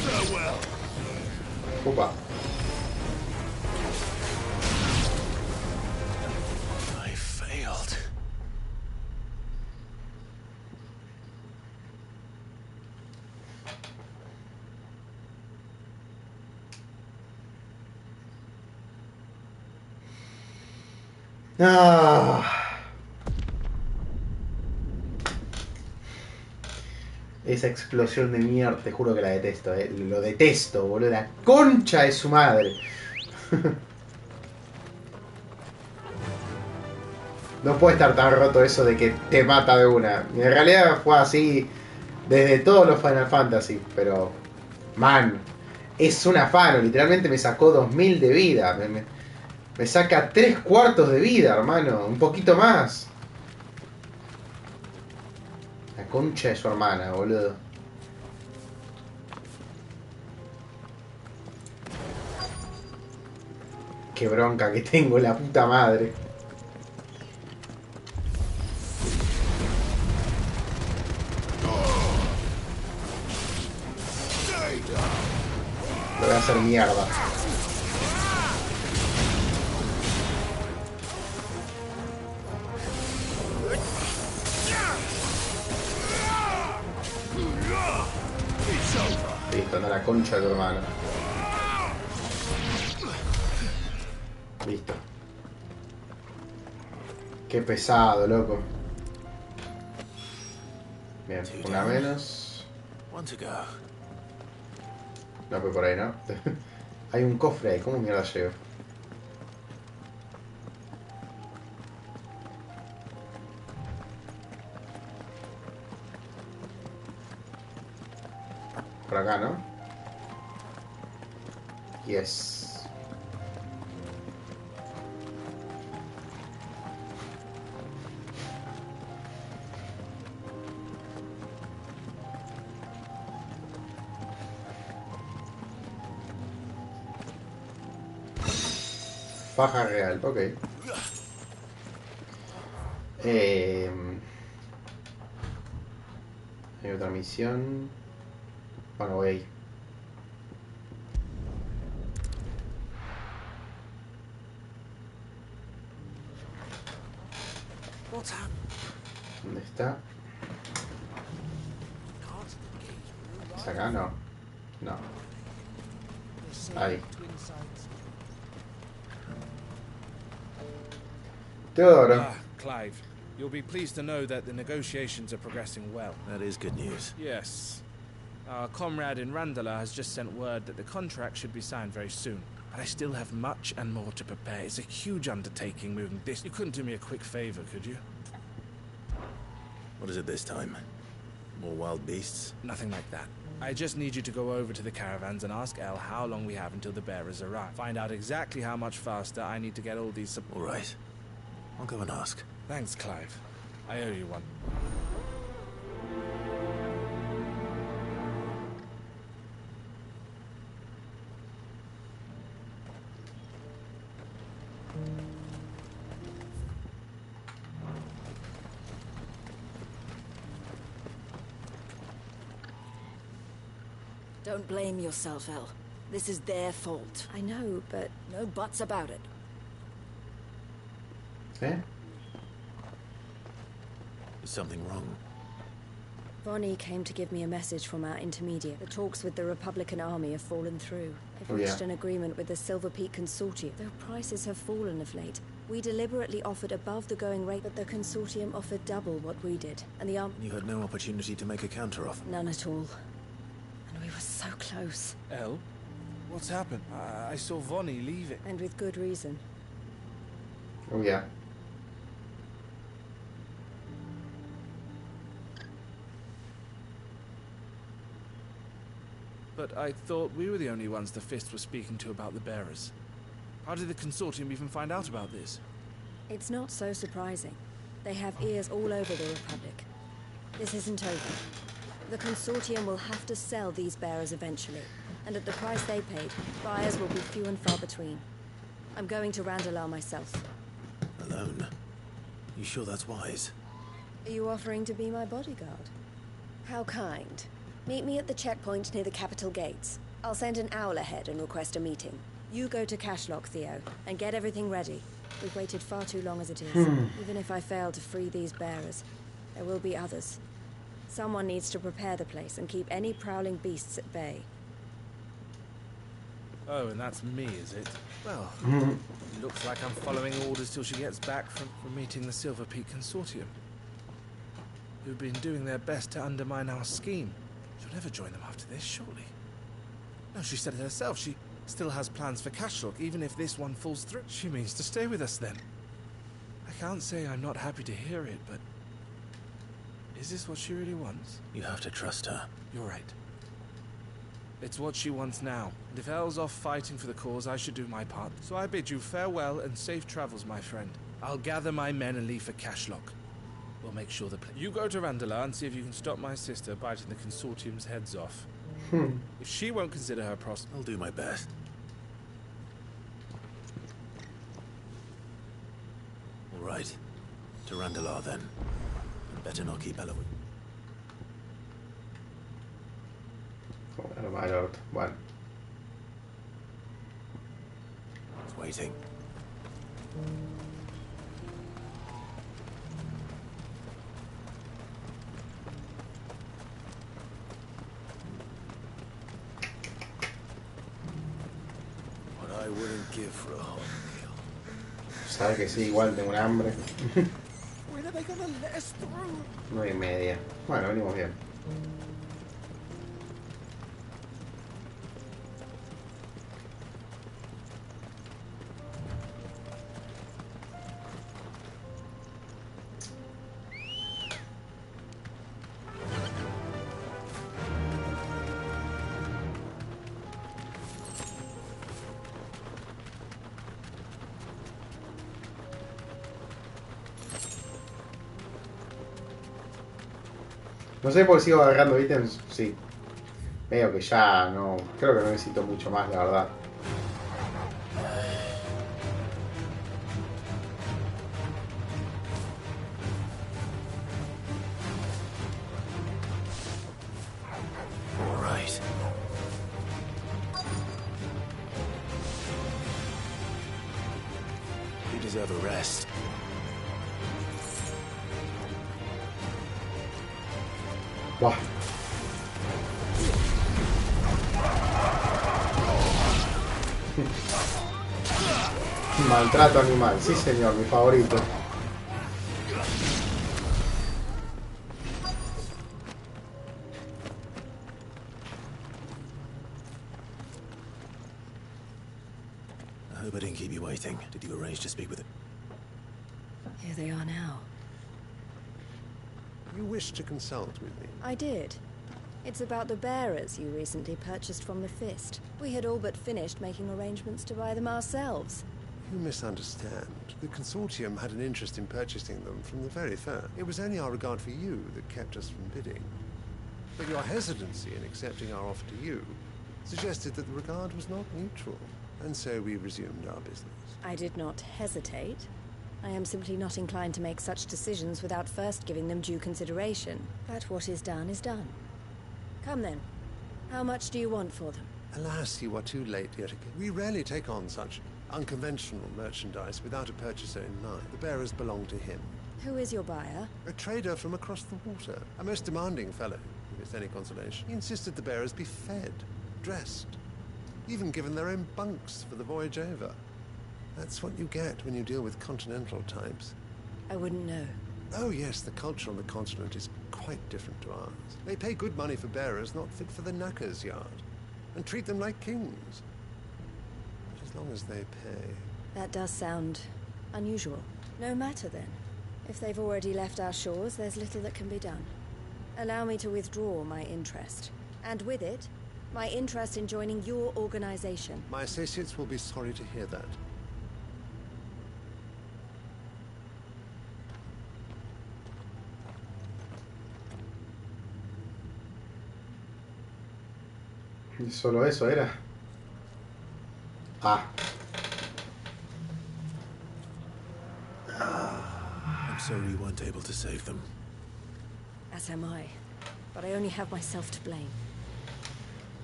Farewell! Opa. I failed. Ah. Esa explosión de mierda, te juro que la detesto, lo detesto, boludo. La concha de su madre. No puede estar tan roto eso de que te mata de una. En realidad fue así desde todos los Final Fantasy, pero... Man, es un afano, literalmente me sacó 2000 de vida. Me saca 3/4 de vida, hermano. Un poquito más. La concha de su hermana, boludo. Qué bronca que tengo, la puta madre. Lo voy a hacer mierda. Listo, anda la concha de tu hermano. Listo. Qué pesado, loco. Bien, una menos. One to go. No, pues por ahí, ¿no? Hay un cofre ahí, ¿cómo mierda llego? Por acá, ¿no? Yes. Faja real, ok. Hay otra misión. Bueno, voy ahí. ¿Dónde está? ¿Es acá? No. No. Ahí. Teodoro. Ah, Clive. You'll be pleased to know that the negotiations are progressing well. That is good news. Yes. Our comrade in Randala has just sent word that the contract should be signed very soon. But I still have much and more to prepare. It's a huge undertaking moving this. You couldn't do me a quick favor, could you? What is it this time? More wild beasts? Nothing like that. I just need you to go over to the caravans and ask El how long we have until the bearers arrive. Find out exactly how much faster I need to get all these All right. I'll go and ask. Thanks, Clive. I owe you one. Don't blame yourself, El. This is their fault. I know, but... No buts about it. ¿Eh? Is something wrong? Vonnie came to give me a message from our intermediate. The talks with the Republican army have fallen through. They've reached an agreement with the Silver Peak Consortium. Though prices have fallen of late, we deliberately offered above the going rate, but the Consortium offered double what we did. And the army... You had no opportunity to make a counteroffer? None at all. And we were so close. El? What's happened? I saw Vonnie leave it. And with good reason. Oh, yeah. But I thought we were the only ones the Fist was speaking to about the bearers. How did the Consortium even find out about this? It's not so surprising. They have ears all over the Republic. This isn't over. The Consortium will have to sell these bearers eventually, and at the price they paid, buyers will be few and far between. I'm going to Randalar myself. Alone? You sure that's wise? Are you offering to be my bodyguard? How kind. Meet me at the checkpoint near the capital gates. I'll send an owl ahead and request a meeting. You go to Cashlock, Theo, and get everything ready. We've waited far too long as it is. Even if I fail to free these bearers, there will be others. Someone needs to prepare the place and keep any prowling beasts at bay. Oh, and that's me, is it? Well, looks like I'm following orders till she gets back from meeting the Silver Peak Consortium, who've been doing their best to undermine our scheme. She'll never join them after this, surely. No, she said it herself. She still has plans for Cashlock, even if this one falls through. She means to stay with us then. I can't say I'm not happy to hear it, but... is this what she really wants? You have to trust her. You're right. It's what she wants now. And if El's off fighting for the cause, I should do my part. So I bid you farewell and safe travels, my friend. I'll gather my men and leave for Cashlock. We'll make sure you go to Randalar and see if you can stop my sister biting the Consortium's heads off. If she won't consider her I'll do my best. All right. To Randalar, then. Better not keep Ella with... Bueno, my lord. Bueno. It's waiting. What I wouldn't give for a hot meal. Sabe que sí, igual tengo un hambre. When are they gonna let us through? 9:30. Bueno, venimos bien. No sé por qué sigo agarrando ítems, sí. Veo que ya no... Creo que no necesito mucho más, la verdad. All right. You deserve a rest. Buah. Maltrato animal, sí señor, mi favorito. Hope I didn't keep you waiting. Did you arrange to speak with it? Here they are now. You wish to consult with me? I did. It's about the bearers you recently purchased from the Fist. We had all but finished making arrangements to buy them ourselves. You misunderstand. The Consortium had an interest in purchasing them from the very first. It was only our regard for you that kept us from bidding. But your hesitancy in accepting our offer to you suggested that the regard was not mutual, and so we resumed our business. I did not hesitate. I am simply not inclined to make such decisions without first giving them due consideration. But what is done is done. Come then. How much do you want for them? Alas, you are too late yet again. We rarely take on such unconventional merchandise without a purchaser in mind. The bearers belong to him. Who is your buyer? A trader from across the water. A most demanding fellow, if it's any consolation. He insisted the bearers be fed, dressed, even given their own bunks for the voyage over. That's what you get when you deal with continental types. I wouldn't know. Oh yes, the culture on the continent is quite different to ours. They pay good money for bearers not fit for the knacker's yard, and treat them like kings. But as long as they pay... That does sound unusual. No matter then. If they've already left our shores, there's little that can be done. Allow me to withdraw my interest. And with it, my interest in joining your organization. My associates will be sorry to hear that. Y solo eso era. Ah. I'm sorry you weren't able to save them. As am I. But I only have myself to blame.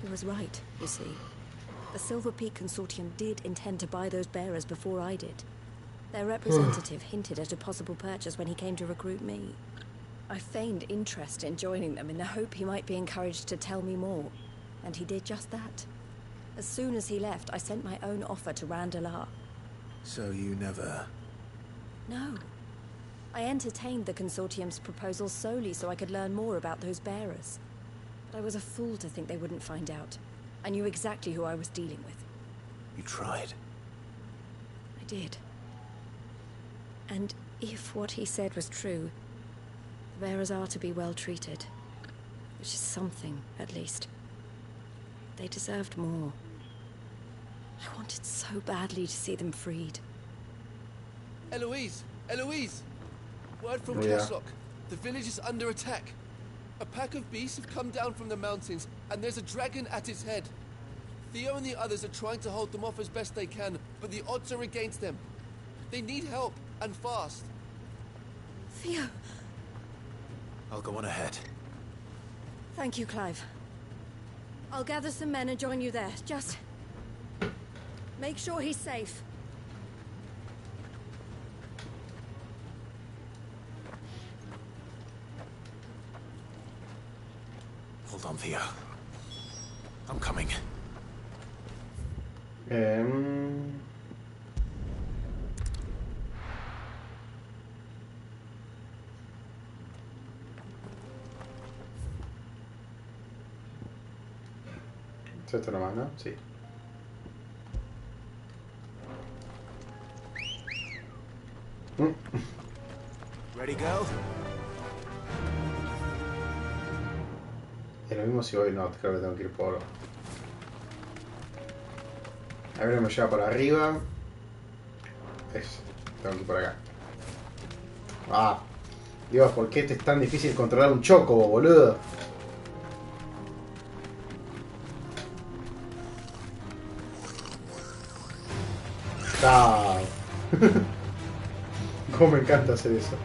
He was right, you see. The Silver Peak Consortium did intend to buy those bearers before I did. Their representative hinted at a possible purchase when he came to recruit me. I feigned interest in joining them in the hope he might be encouraged to tell me more. And he did just that. As soon as he left, I sent my own offer to Randalar. So you never... No. I entertained the Consortium's proposal solely so I could learn more about those bearers. But I was a fool to think they wouldn't find out. I knew exactly who I was dealing with. You tried. I did. And if what he said was true, the bearers are to be well treated. Which is something, at least. They deserved more. I wanted so badly to see them freed. Eloise! Eloise! Word from Yeah. Cashlock. The village is under attack. A pack of beasts have come down from the mountains, and there's a dragon at its head. Theo and the others are trying to hold them off as best they can, but the odds are against them. They need help, and fast. Theo! I'll go on ahead. Thank you, Clive. I'll gather some men and join you there. Just... make sure he's safe. Hold on, Theo. I'm coming. Esto nomás, ¿no? Sí. Ready, go? Es lo mismo si hoy no, creo que tengo que ir por... A ver, me lleva por arriba. Eso, tengo que ir por acá. Ah, Dios, ¿por qué es tan difícil controlar un chocobo, boludo? Chao. Cómo me encanta hacer eso.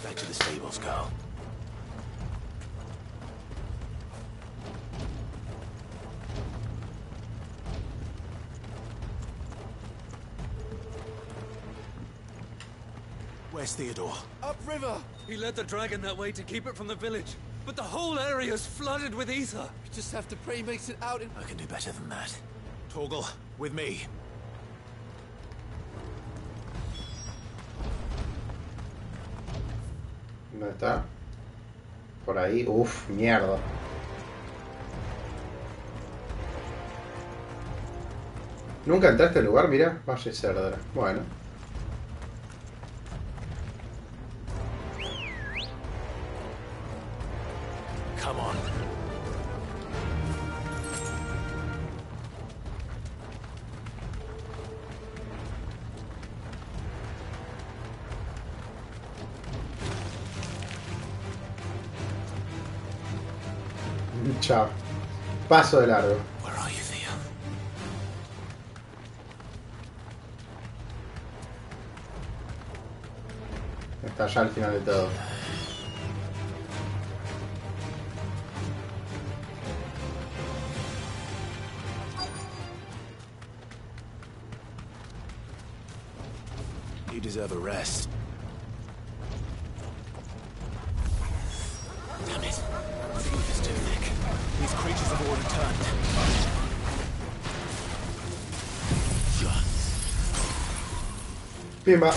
Back to the stables, Carl. Where's Theodore? Upriver! He led the dragon that way to keep it from the village. But the whole area is flooded with ether. We just have to pray he makes it out in... I can do better than that. Torgal, with me. ¿Dónde está? Por ahí, uff, mierda. ¿Nunca entraste al lugar? Mira, Valle Cerdera. Bueno. Come on. Chao. Paso de largo. Where are you, Theo? Está ya al final de todo. You deserve a rest. Damn it. The roof is too thick. These creatures have already turned. Pimba.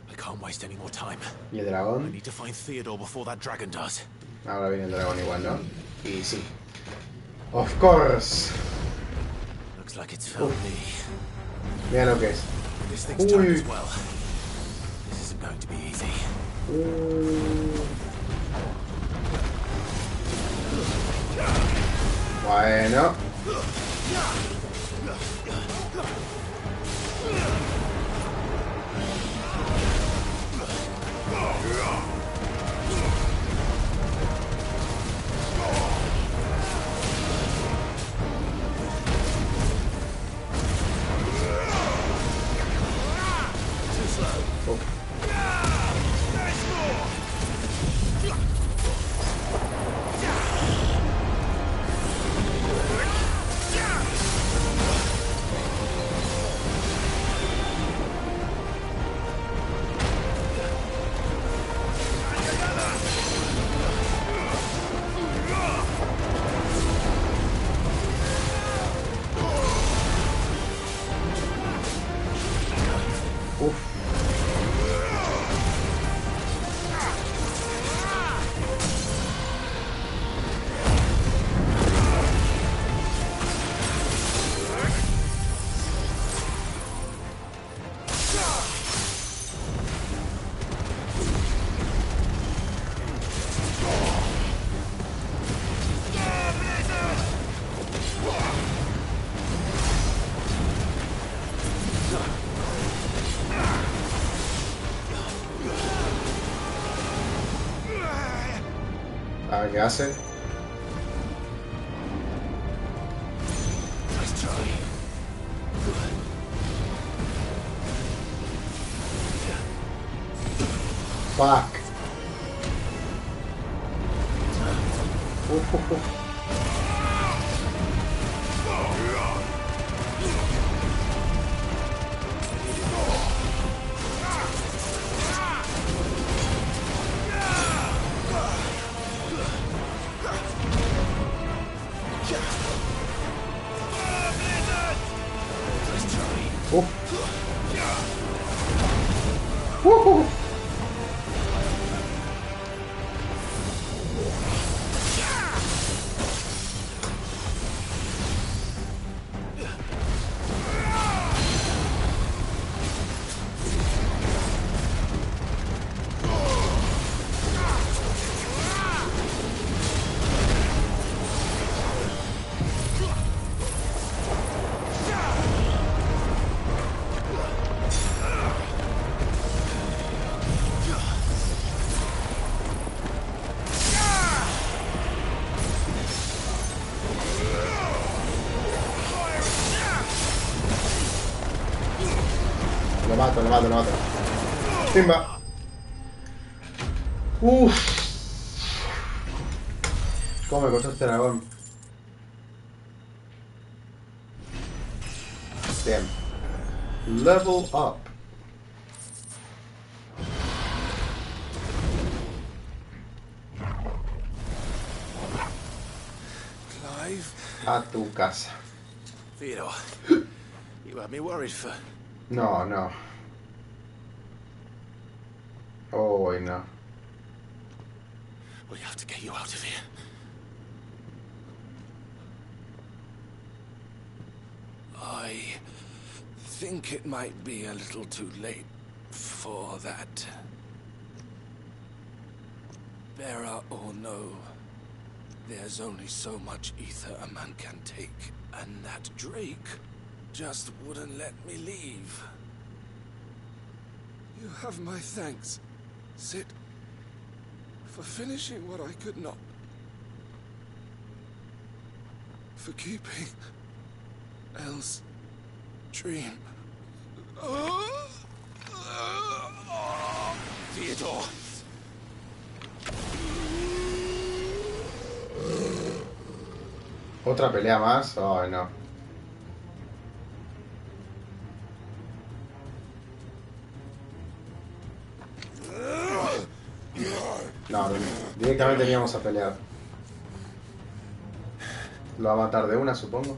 I can't waste any more time. ¿Y el I dragón? need to find Theodore before that dragon does. Ahora viene el dragón igual, ¿no? Y sí. Of course. Looks like it's felt me. Mira lo que es. This thing's turned as well. This isn't going to be easy. Bueno. A ver qué hace. Fuck. Lo mato. Pimba. ¿Cómo me costó este dragón? Bien. Level up. A tu casa. Theodore, you had me worried for... No, no. Oh, no. We have to get you out of here. I think it might be a little too late for that. Bearer or no, there's only so much ether a man can take, and that Drake just wouldn't let me leave. You have my thanks, Sid, for finishing what I could not. For keeping Elle's dream. Theodore! ¿Otra pelea más? Ay, no. No, directamente teníamos a pelear. Lo va a matar de una, supongo.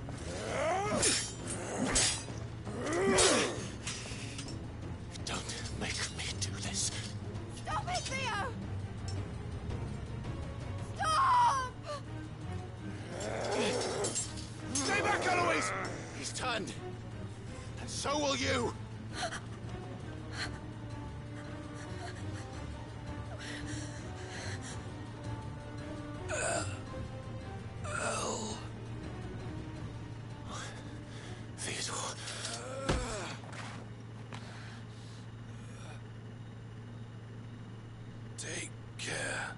Take care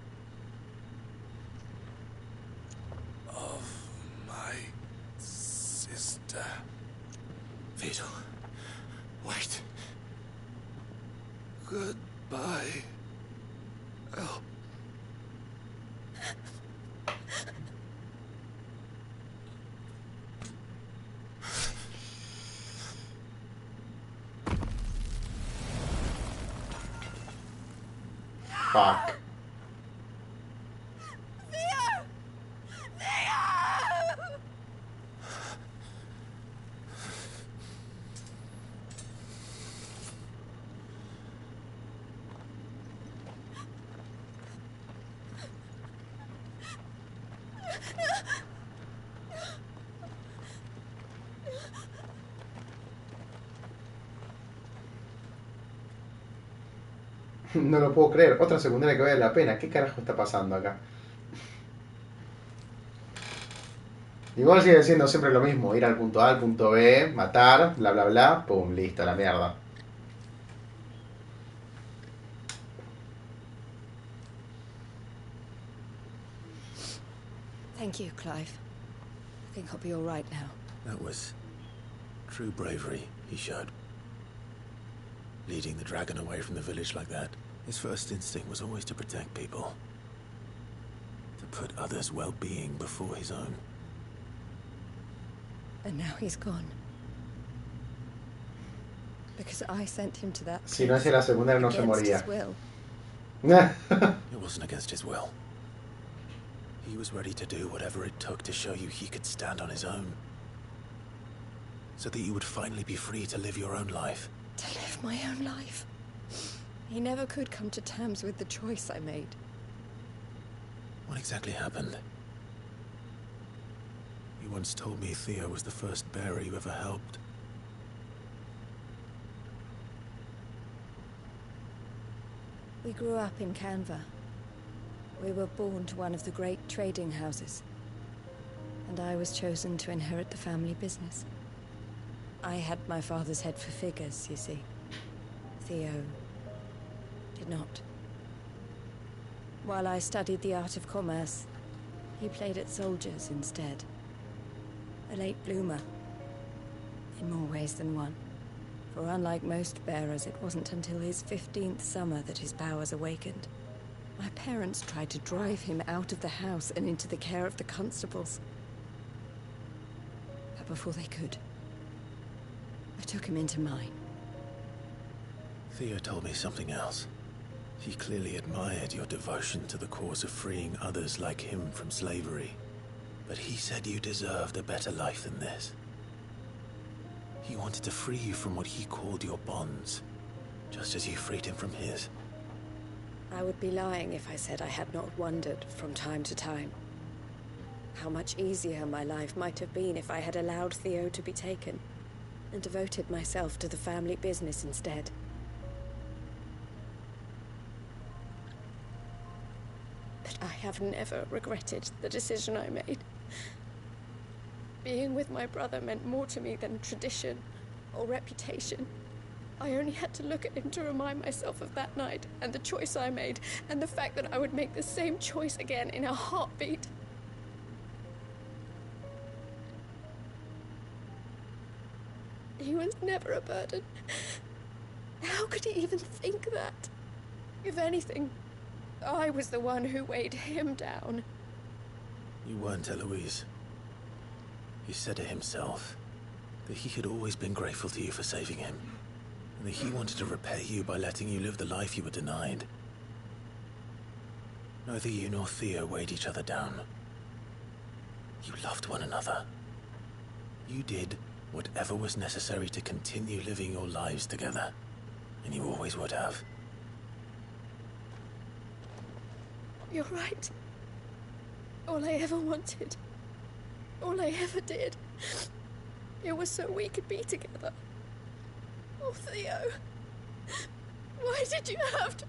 of my sister. Theodore, wait. Goodbye, Elle. Fuck. No lo puedo creer. Otra secundaria que vale la pena. ¿Qué carajo está pasando acá? Igual sigue siendo siempre lo mismo. Ir al punto A, al punto B, matar, bla bla bla. Pum, listo, la mierda. Thank you, Clive. I think I'll be all right now. That was true bravery he showed. Leading the dragon away from the village like that. His first instinct was always to protect people. To put others' well-being before his own. And now he's gone. Because I sent him to that place. Si no hacía la secundaria no se moría. His will. It wasn't against his will. He was ready to do whatever it took to show you he could stand on his own. So that you would finally be free to live your own life. To live my own life. He never could come to terms with the choice I made. What exactly happened? You once told me Theo was the first bearer you ever helped. We grew up in Canva. We were born to one of the great trading houses. And I was chosen to inherit the family business. I had my father's head for figures, you see. Theo did not. While I studied the art of commerce, he played at soldiers instead. A late bloomer, in more ways than one. For unlike most bearers, it wasn't until his 15th summer that his powers awakened. My parents tried to drive him out of the house and into the care of the constables. But before they could, I took him into mine. Theo told me something else. He clearly admired your devotion to the cause of freeing others like him from slavery. But he said you deserved a better life than this. He wanted to free you from what he called your bonds, just as you freed him from his. I would be lying if I said I had not wondered from time to time how much easier my life might have been if I had allowed Theo to be taken and devoted myself to the family business instead. But I have never regretted the decision I made. Being with my brother meant more to me than tradition or reputation. I only had to look at him to remind myself of that night and the choice I made and the fact that I would make the same choice again in a heartbeat. He was never a burden. How could he even think that? If anything, I was the one who weighed him down. You weren't, Eloise. He said it himself, that he had always been grateful to you for saving him, and that he wanted to repay you by letting you live the life you were denied. Neither you nor Theo weighed each other down. You loved one another. You did whatever was necessary to continue living your lives together, and you always would have. You're right. All I ever wanted, all I ever did, it was so we could be together. Oh, Theo, why did you have to...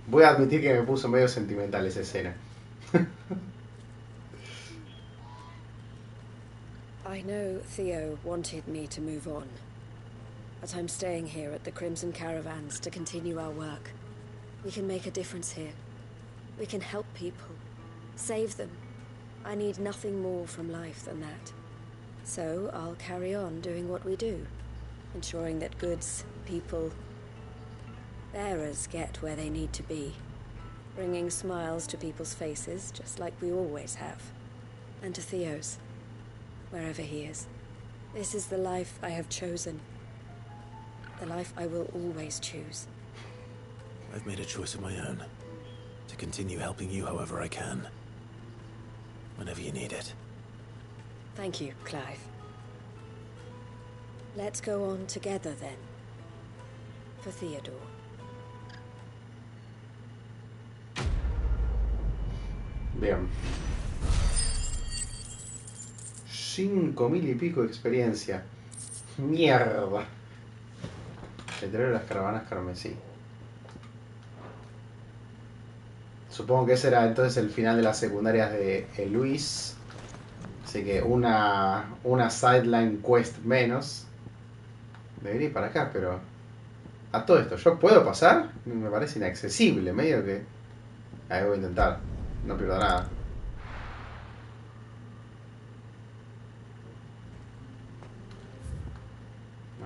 Voy a admitir que me puso medio sentimental esa escena. I know Theo wanted me to move on, but I'm staying here at the Crimson Caravans to continue our work. We can make a difference here. We can help people, save them. I need nothing more from life than that. So I'll carry on doing what we do, ensuring that goods, people, bearers get where they need to be, bringing smiles to people's faces just like we always have, and to Theo's, wherever he is. This is the life I have chosen, the life I will always choose. I've made a choice of my own, to continue helping you however I can, whenever you need it. Thank you, Clive. Let's go on together then, for Theodore. Bien. 5.000 y pico de experiencia. Mierda. Letrero de las caravanas carmesí. Supongo que ese era entonces el final de las secundarias de Luis. Así que una sideline quest menos. Debería ir para acá, pero... A todo esto, ¿yo puedo pasar? Me parece inaccesible, medio que... Ahí voy a intentar. No pierdo nada.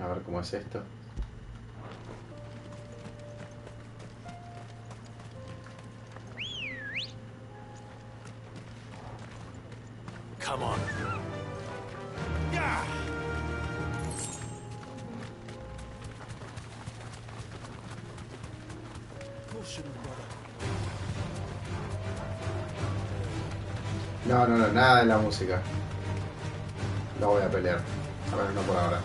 A ver cómo es esto. Come on. Yeah. No, nada de la música. No voy a pelear. A ver, no por ahora.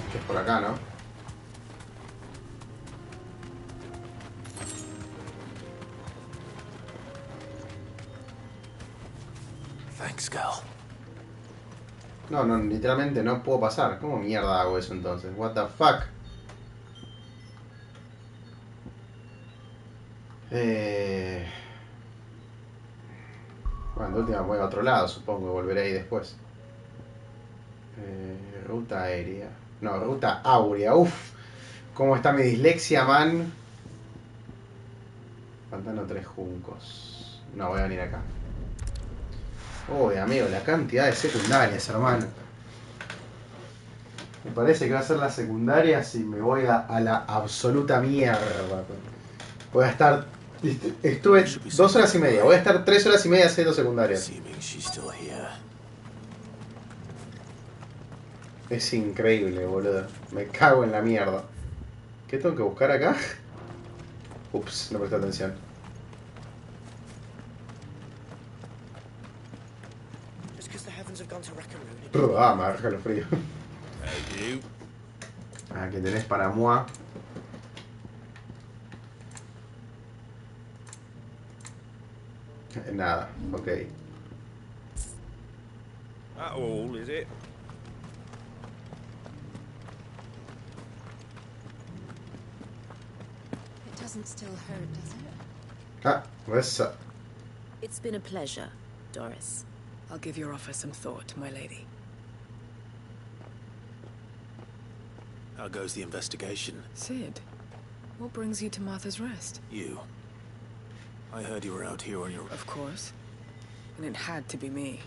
Que es por acá, ¿no? Thanks, girl. No, literalmente no puedo pasar. ¿Cómo mierda hago eso entonces? What the fuck? Bueno, de última voy a otro lado, supongo, volveré ahí después. Ruta aérea. No, ruta áurea. Uf, cómo está mi dislexia, man. Pantano 3 juncos. No, voy a venir acá. Uy, amigo, la cantidad de secundarias, hermano. Me parece que va a ser la secundaria si me voy a la absoluta mierda. Voy a estar... Estuve 2 horas y media. Voy a estar 3 horas y media haciendo secundarias. Es increíble, boludo. Me cago en la mierda. ¿Qué tengo que buscar acá? Ups, no presté atención. Ah, me agarra los fríos. Aquí tenés para moi. Nada, ok. That all, is it? It doesn't still hurt, does it? Ah, what's up? It's been a pleasure, Doris. I'll give your offer some thought, my lady. How goes the investigation? Sid, what brings you to Martha's Rest? You. I heard you were out here on your... Of course. And it had to be me.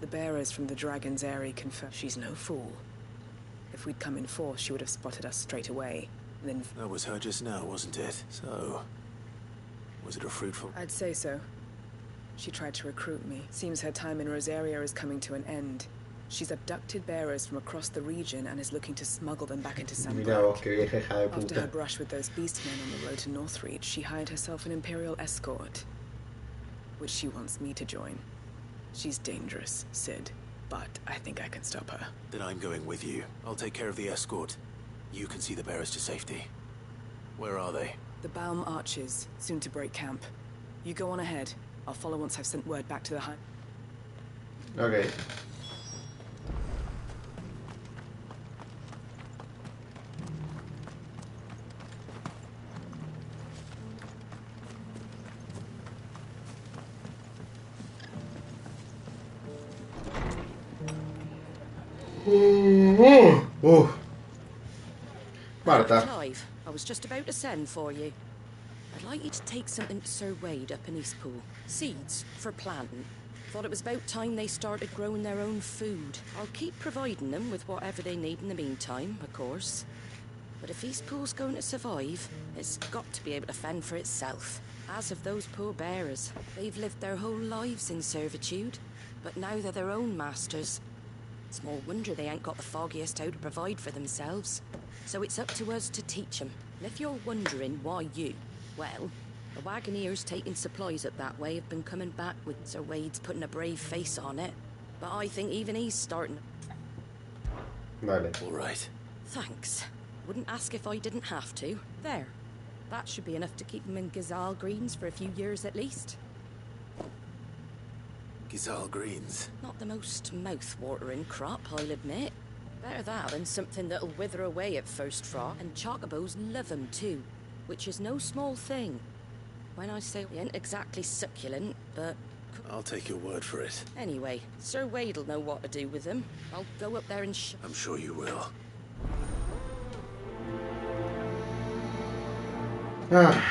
The bearers from the Dragon's Eyrie confirm she's no fool. If we'd come in force, she would have spotted us straight away. And then... That was her just now, wasn't it? So... was it a fruitful... I'd say so. She tried to recruit me. Seems her time in Rosaria is coming to an end. She's abducted bearers from across the region and is looking to smuggle them back into San Miralo, qué vieja hija de After puta. her brush with those beastmen on the road to Northreach, she hired herself an Imperial escort, which she wants me to join. She's dangerous, Sid, but I think I can stop her. Then I'm going with you. I'll take care of the escort. You can see the bearers to safety. Where are they? The Baum Archers, soon to break camp. You go on ahead. I'll follow once I've sent word back to the high... Okay. Marta. Clive, I was just about to send for you. I'd like you to take something to Sir Wade up in Eastpool. Seeds for planting. Thought it was about time they started growing their own food. I'll keep providing them with whatever they need in the meantime, of course. But if Eastpool's going to survive, it's got to be able to fend for itself. As of those poor bearers, they've lived their whole lives in servitude, but now they're their own masters. Small wonder they ain't got the foggiest how to provide for themselves. So it's up to us to teach them. And if you're wondering why you, well, the wagoneers taking supplies up that way have been coming back with Sir Wade's putting a brave face on it. But I think even he's starting... Vale. All right. Thanks. Wouldn't ask if I didn't have to. There. That should be enough to keep them in Gazal greens for a few years at least. Gazal greens. Not the most mouth-watering crop, I'll admit. Better that than something that'll wither away at first frost. And chocobos love 'em too, which is no small thing. When I say they ain't exactly succulent, but... I'll take your word for it. Anyway, Sir Wade'll know what to do with them. I'll go up there and I'm sure you will. Oh.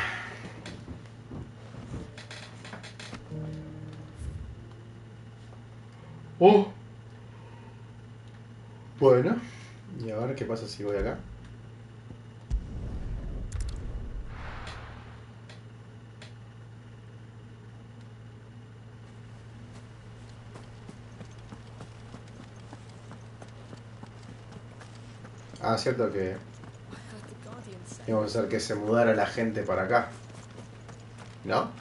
Bueno, y ahora qué pasa si voy acá. Ah, cierto que íbamos a hacer que se mudara la gente para acá. ¿No?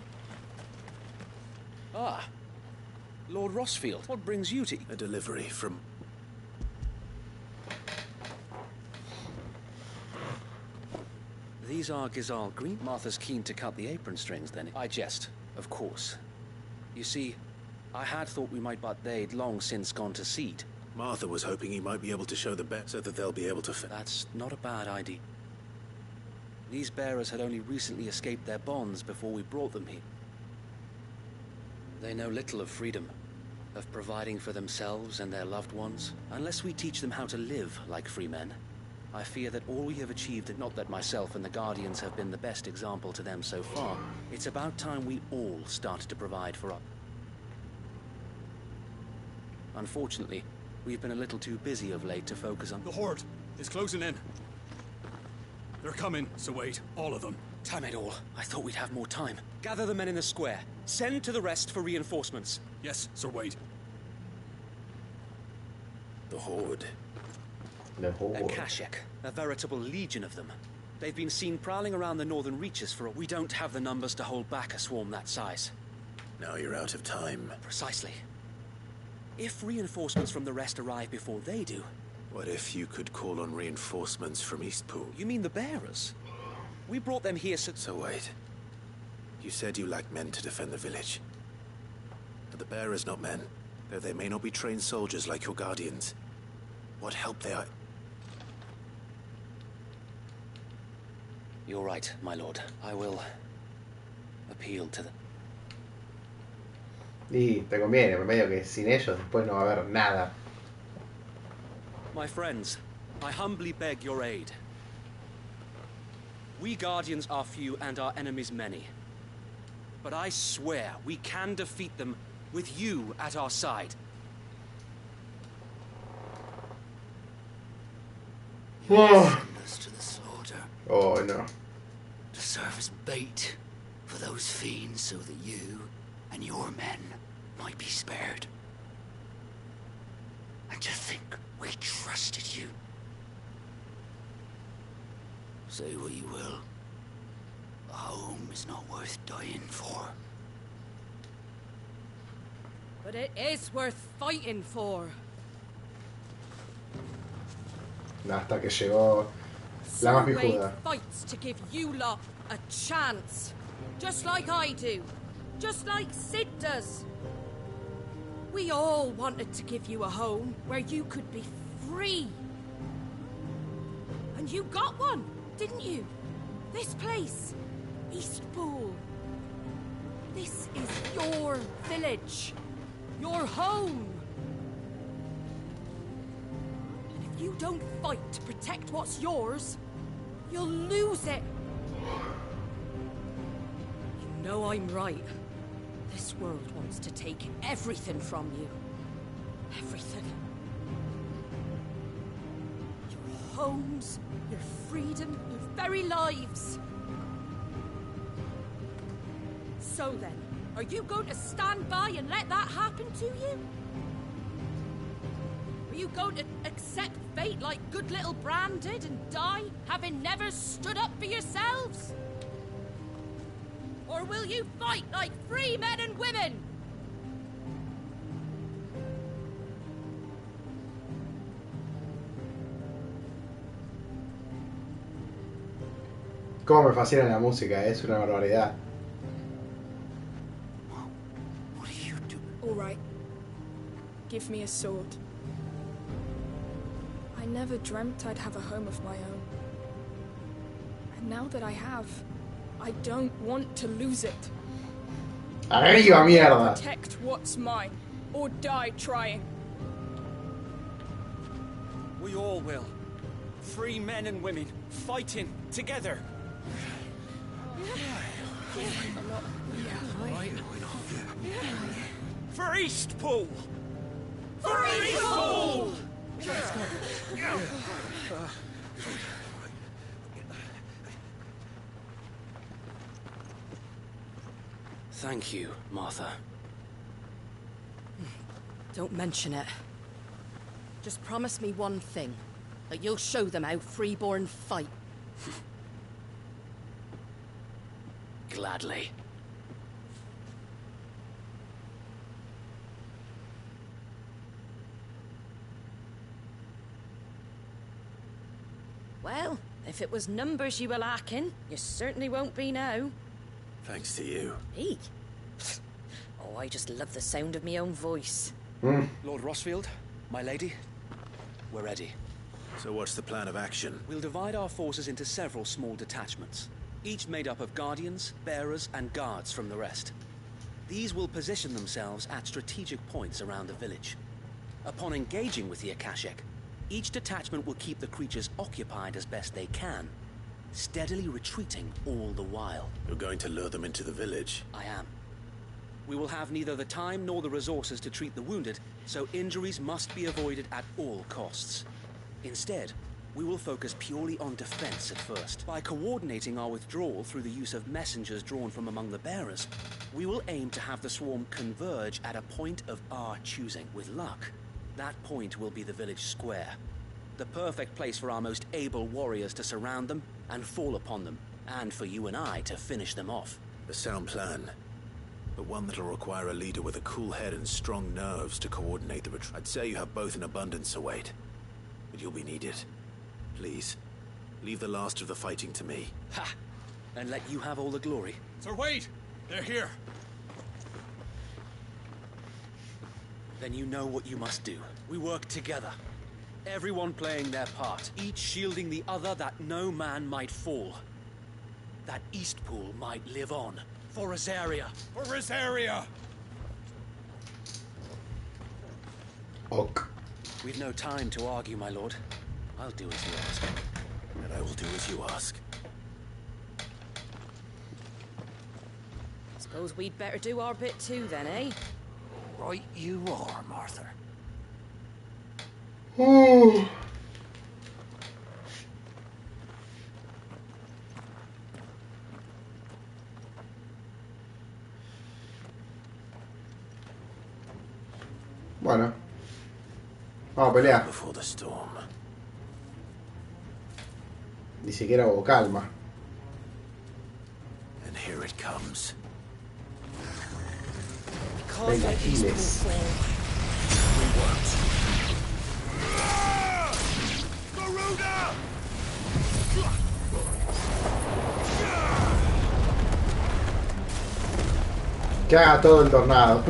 Ah, Lord Rossfield, what brings you to... A delivery from... These are Gazal green. Martha's keen to cut the apron strings, then. I jest, of course. You see, I had thought we might, but they'd long since gone to seed. Martha was hoping he might be able to show the bet so that they'll be able to... That's not a bad idea. These bearers had only recently escaped their bonds before we brought them here. They know little of freedom, of providing for themselves and their loved ones. Unless we teach them how to live like free men, I fear that all we have achieved, and not that myself and the Guardians have been the best example to them so far, it's about time we all started to provide for our... Unfortunately, we've been a little too busy of late to focus on... The Horde is closing in. They're coming, so wait, all of them. Time it all. I thought we'd have more time. Gather the men in the square. Send to the rest for reinforcements. Yes, Sir Wade. The Horde. The Horde. A Kashek, a veritable legion of them. They've been seen prowling around the northern reaches for a... We don't have the numbers to hold back a swarm that size. Now you're out of time. Precisely. If reinforcements from the rest arrive before they do... What if you could call on reinforcements from Eastpool? You mean the bearers? We brought them here So wait. You said you lacked men to defend the village. Are the bearers not men? Though they may not be trained soldiers like your Guardians. What help they are... You're right, my lord. I will... appeal to them. Y te conviene, por medio que sin ellos después no va a haber nada. My friends, I humbly beg your aid. We Guardians are few and our enemies many. But I swear we can defeat them with you at our side. Us to the slaughter. Oh, no. To serve as bait for those fiends so that you and your men might be spared. And to think we trusted you. Say what you will. A home is not worth dying for. But it is worth fighting for. Hasta que llegó la más Wade pijuda. fights to give you lot a chance. Just like I do. Just like Sid does. We all wanted to give you a home where you could be free. And you got one, didn't you? This place, Eastpool. This is your village. Your home. And if you don't fight to protect what's yours, you'll lose it. You know I'm right. This world wants to take everything from you. Everything. Your homes, your freedom, your very lives. So then, are you going to stand by and let that happen to you? Are you going to accept fate like good little Bran did and die, having never stood up for yourselves? Or will you fight like free men and women? Cómo me fascina la música, es una barbaridad. All right. Give me a sword. I never dreamt I'd have a home of my own. And now that I have, I don't want to lose it. Arriba, mierda. Protect what's mine, or die trying. We all will. Free men and women, fighting together. For Eastpool! For Eastpool! Thank you, Martha. Don't mention it. Just promise me one thing. That you'll show them how freeborn fight. Gladly. Well, if it was numbers you were lacking, you certainly won't be now. Thanks to you. Me? Oh, I just love the sound of my own voice. Lord Rossfield, my lady, we're ready. So what's the plan of action? We'll divide our forces into several small detachments, each made up of guardians, bearers, and guards from the rest. These will position themselves at strategic points around the village. Upon engaging with the Akashic, each detachment will keep the creatures occupied as best they can, steadily retreating all the while. You're going to lure them into the village? I am. We will have neither the time nor the resources to treat the wounded, so injuries must be avoided at all costs. Instead, we will focus purely on defense at first. By coordinating our withdrawal through the use of messengers drawn from among the bearers, we will aim to have the swarm converge at a point of our choosing. With luck, that point will be the village square. The perfect place for our most able warriors to surround them and fall upon them, and for you and I to finish them off. A sound plan, but one that'll require a leader with a cool head and strong nerves to coordinate the retreat. I'd say you have both in abundance, Wade, but you'll be needed. Please, leave the last of the fighting to me. Ha! And let you have all the glory. Sir Wade! They're here! Then you know what you must do. We work together. Everyone playing their part, each shielding the other that no man might fall. That Eastpool might live on. For Rosaria! For Rosaria! Ok. We've no time to argue, my lord. I'll do as you ask. And I will do as you ask. Suppose we'd better do our bit too then, eh? Right you are, Martha. Bueno. Vamos a pelear. Before the storm. Ni siquiera hubo calma. And here it comes. Venga, Aquiles. Que haga todo el tornado.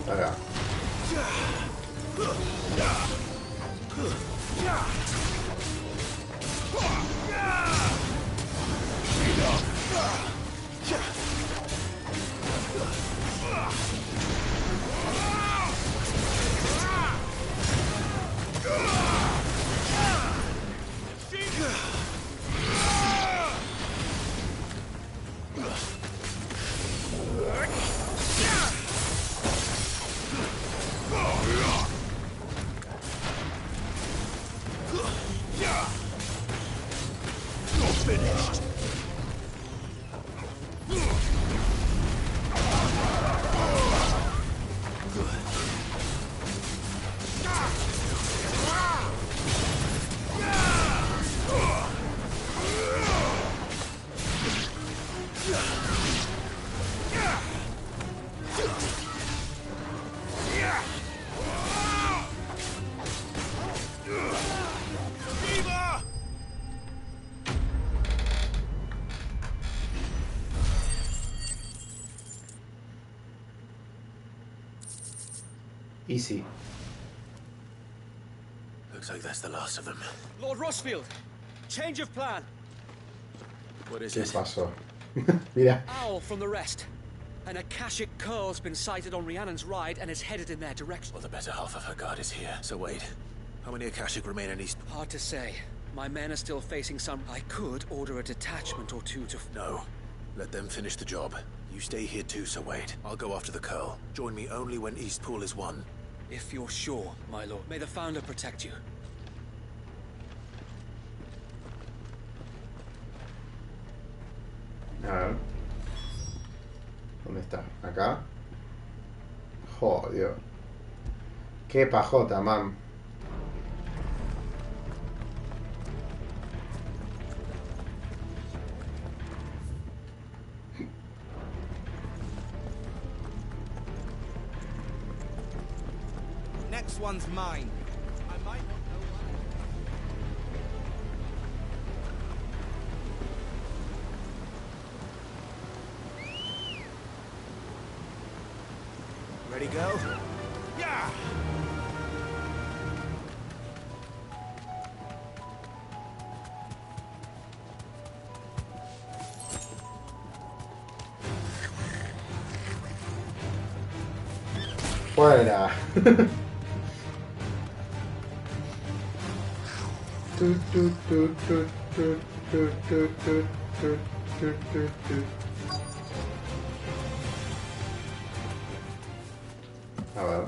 Acá. Easy. Looks like that's the last of them. Lord Rossfield, change of plan. What is ¿Qué it? pasó? Mira. Owl from the rest. An Akashic curl's been sighted on Rhiannon's ride and is headed in their direction. Well, the better half of her guard is here. So wait, how many Akashic remain in East? Hard to say. My men are still facing some... I could order a detachment or two to... No. Let them finish the job. You stay here too, Sir Wade. I'll go after the curl. Join me only when Eastpool is won. If you're sure, my lord. May the Founder protect you. A ver. ¿Dónde está? ¿Acá? Joder. Qué pajota, man. Next one's mine. I might not know why. Ready, go? Yeah! Fuera. A ver.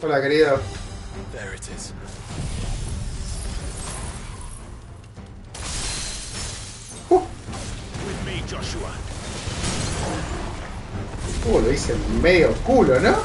Hola, querido. There it is. With me, Joshua. Lo hice medio culo, ¿no?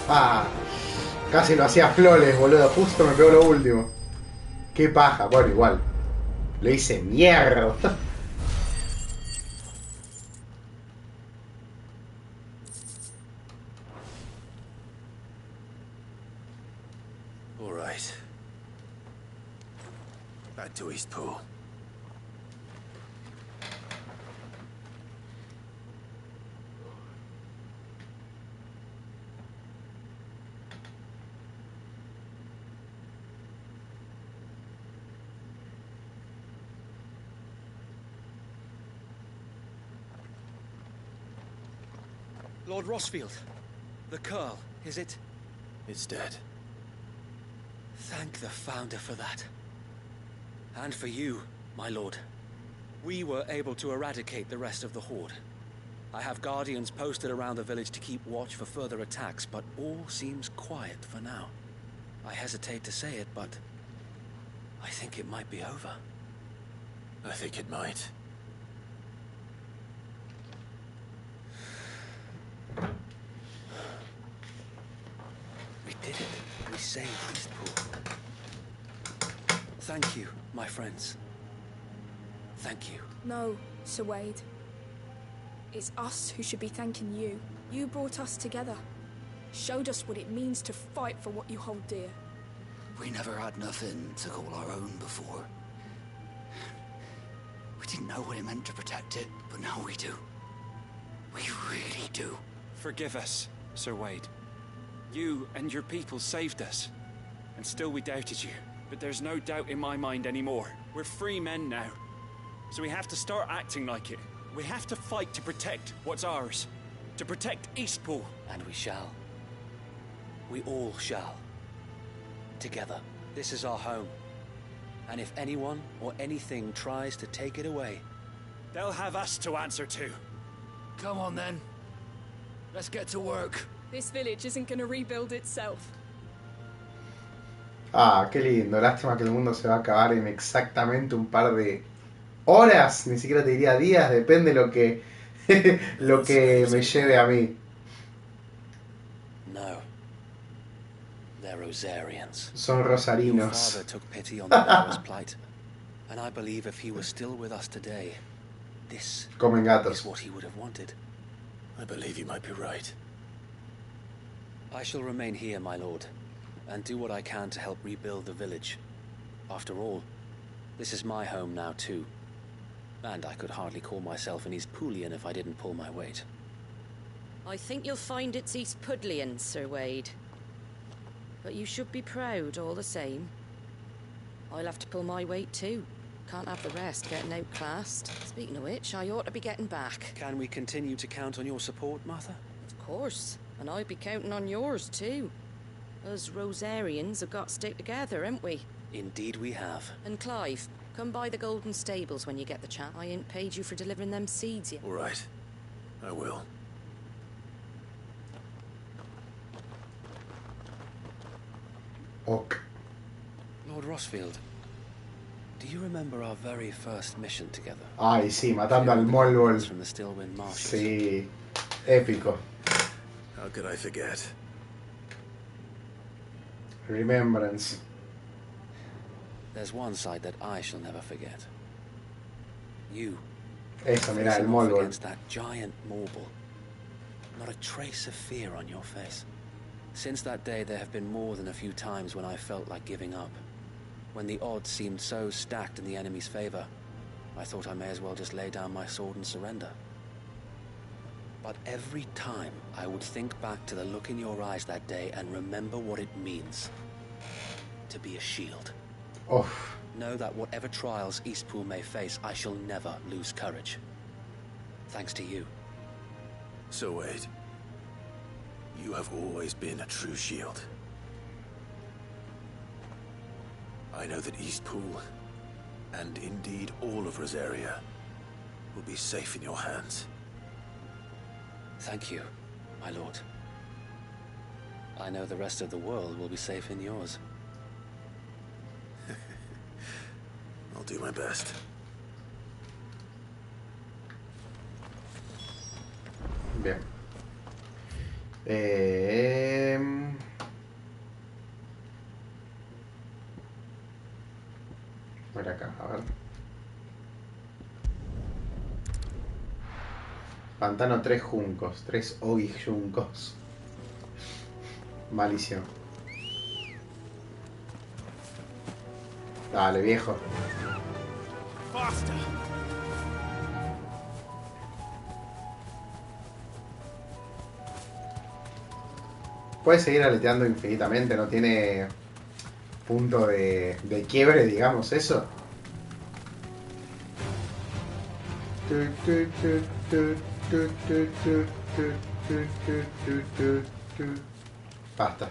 Ah, casi lo hacía flores, boludo. Justo me pegó lo último. Qué paja. Bueno, igual. Lo hice mierda. All right. Back to Eastpool. Lord Rosfield, the Curl, is it? It's dead. Thank the Founder for that. And for you, my lord. We were able to eradicate the rest of the Horde. I have guardians posted around the village to keep watch for further attacks, but all seems quiet for now. I hesitate to say it, but I think it might be over. I think it might. We did it. We saved Eastpool. Thank you, my friends. Thank you. No, Sir Wade. It's us who should be thanking you. You brought us together. Showed us what it means to fight for what you hold dear. We never had nothing to call our own before. We didn't know what it meant to protect it, but now we do. We really do. Forgive us, Sir Wade. You and your people saved us. And still we doubted you. But there's no doubt in my mind anymore. We're free men now. So we have to start acting like it. We have to fight to protect what's ours. To protect Eastpool. And we shall. We all shall. Together. This is our home. And if anyone or anything tries to take it away, they'll have us to answer to. Come on then. Let's get to work. This village isn't gonna rebuild itself. Ah, qué lindo. Lástima que el mundo se va a acabar en exactamente un par de horas. Ni siquiera te diría días. Depende lo que lo que me lleve a mí. No. They're Rosarians. Son Your rosarinos. father took pity on the bearer's plight. And I believe if he was still with us today, this Comen gatos. is what he would have wanted. I believe you might be right. I shall remain here, my lord, and do what I can to help rebuild the village. After all, this is my home now too. And I could hardly call myself an Eastpoolian if I didn't pull my weight. I think you'll find it's Eastpudlian, Sir Wade. But you should be proud all the same. I'll have to pull my weight too. Can't have the rest getting outclassed. Speaking of which, I ought to be getting back. Can we continue to count on your support, Martha? Of course. And I'd be counting on yours too. Us Rosarians have got to stick together, haven't we? Indeed we have. And Clive, come by the Golden Stables when you get the chance. I ain't paid you for delivering them seeds yet. All right. I will. Ok. Lord Rossfield, do you remember our very first mission together? Ay, sí, matando al Molbol. From the Stillwind Marshes. Sí, épico. How could I forget? Remembrance. There's one side that I shall never forget. You. Eso, mirá, el facing off Molbol. against that giant Morble. Not a trace of fear on your face. Since that day, there have been more than a few times when I felt like giving up. When the odds seemed so stacked in the enemy's favor, I thought I may as well just lay down my sword and surrender. But every time, I would think back to the look in your eyes that day and remember what it means to be a shield. Oh. Know that whatever trials Eastpool may face, I shall never lose courage. Thanks to you. So Wade, you have always been a true shield. I know that Eastpool, and indeed all of Rosaria, will be safe in your hands. Thank you, my lord. I know the rest of the world will be safe in yours. I'll do my best. Bien. Por acá, a ver. Pantano 3 juncos, 3 Ogi juncos. Malísimo. Dale, viejo. Faster. Puede seguir aleteando infinitamente, no tiene punto de quiebre, digamos, eso. Basta.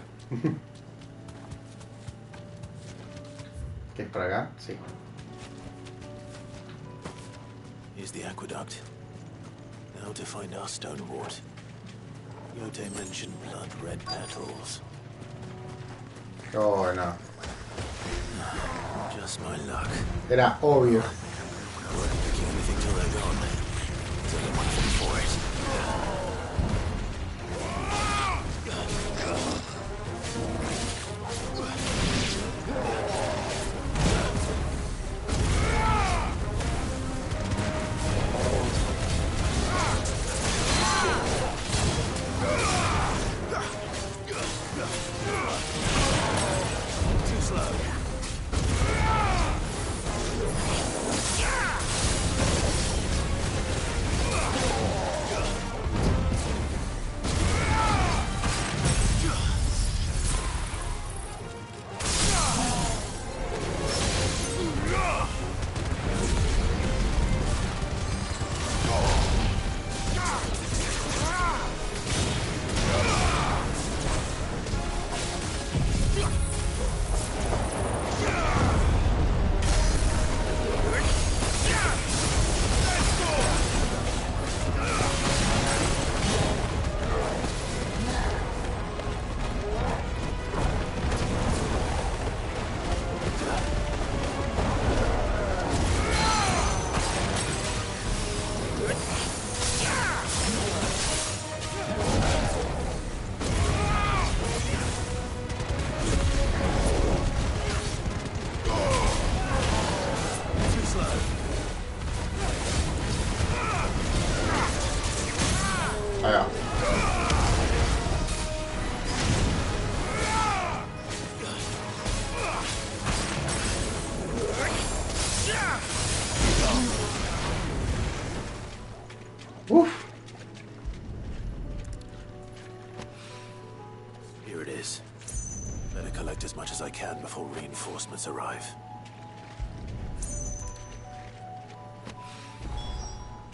¿Qué es para acá? Sí. Here's the aqueduct. Now to find our stone wart. Yote mentioned blood-red petals. Oh, no. Just my luck. Era obvio. I won't be picking anything till they're gone. There's only one thing for it. Here it is. Better collect as much as I can before reinforcements arrive.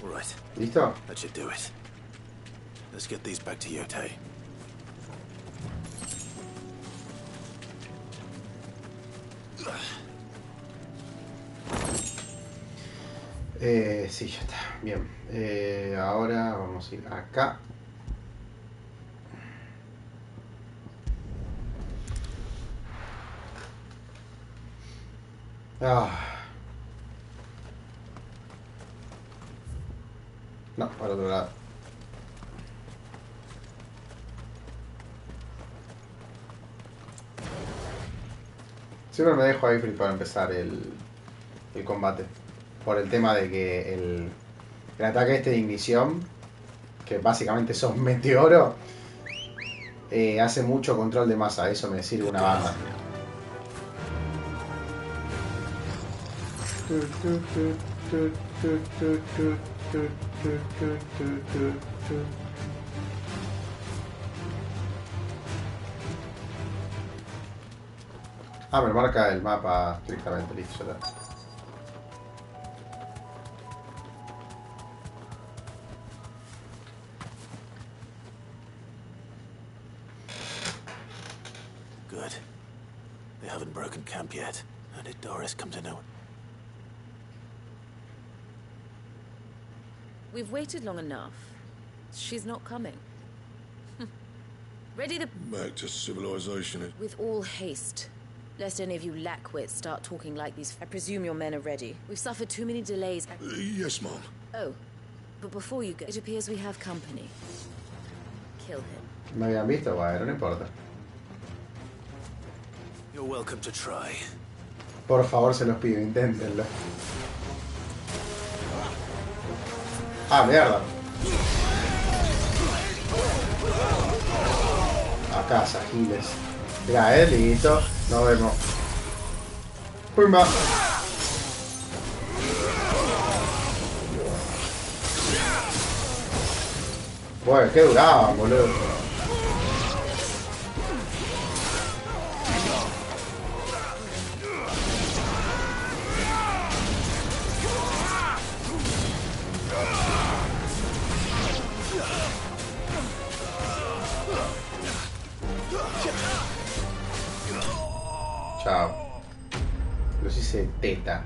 All right. ¿Listo? That should do it. Let's get these back to Yote. Sí, ya está. Bien. Ahora vamos a ir acá. No, para otro lado. Siempre me dejo ahí free para empezar el combate. Por el tema de que el ataque este de ignición, que básicamente son meteoro, hace mucho control de masa. Eso me sirve una banda. Me marca el mapa estrictamente, listo. Ya está. Good. They haven't broken camp yet. How did Doris come to know? We've waited long enough. She's not coming. Ready to... Back to civilization. With all haste. Lest any of you lackwits start talking like these. I presume your men are ready. We've suffered too many delays. Yes, Mom. Oh, but before you go, it appears we have company. Kill him. Me habían visto, bueno, no importa. You're welcome to try. Por favor, se los pido, inténtenlo. Mierda. A casa, giles. Mira, listo. Nos vemos. Pumba. Bueno, qué duraban, boludo. Chao. Los hice teta.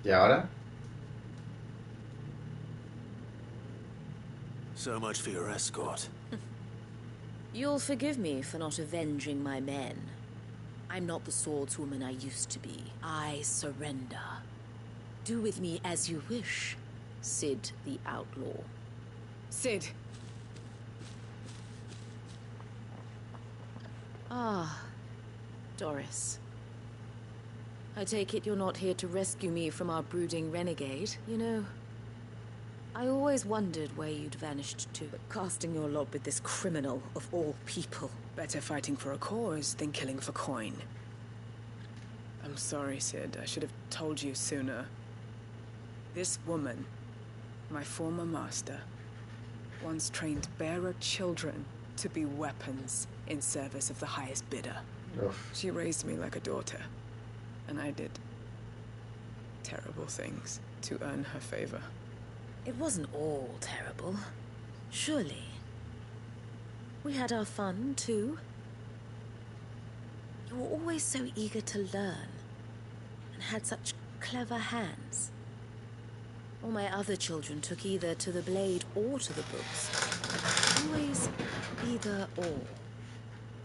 ¿Y ahora? So much for your escort. You'll forgive me for not avenging my men. I'm not the swordswoman I used to be. I surrender. Do with me as you wish, Sid the Outlaw. Sid. Doris. I take it you're not here to rescue me from our brooding renegade. You know, I always wondered where you'd vanished to. But casting your lot with this criminal of all people. Better fighting for a cause than killing for coin. I'm sorry, Sid. I should have told you sooner. This woman, my former master, once trained bearer children to be weapons in service of the highest bidder. Oof. She raised me like a daughter, and I did terrible things to earn her favor. It wasn't all terrible, surely. We had our fun, too. You were always so eager to learn, and had such clever hands. All my other children took either to the blade or to the books. Always either or.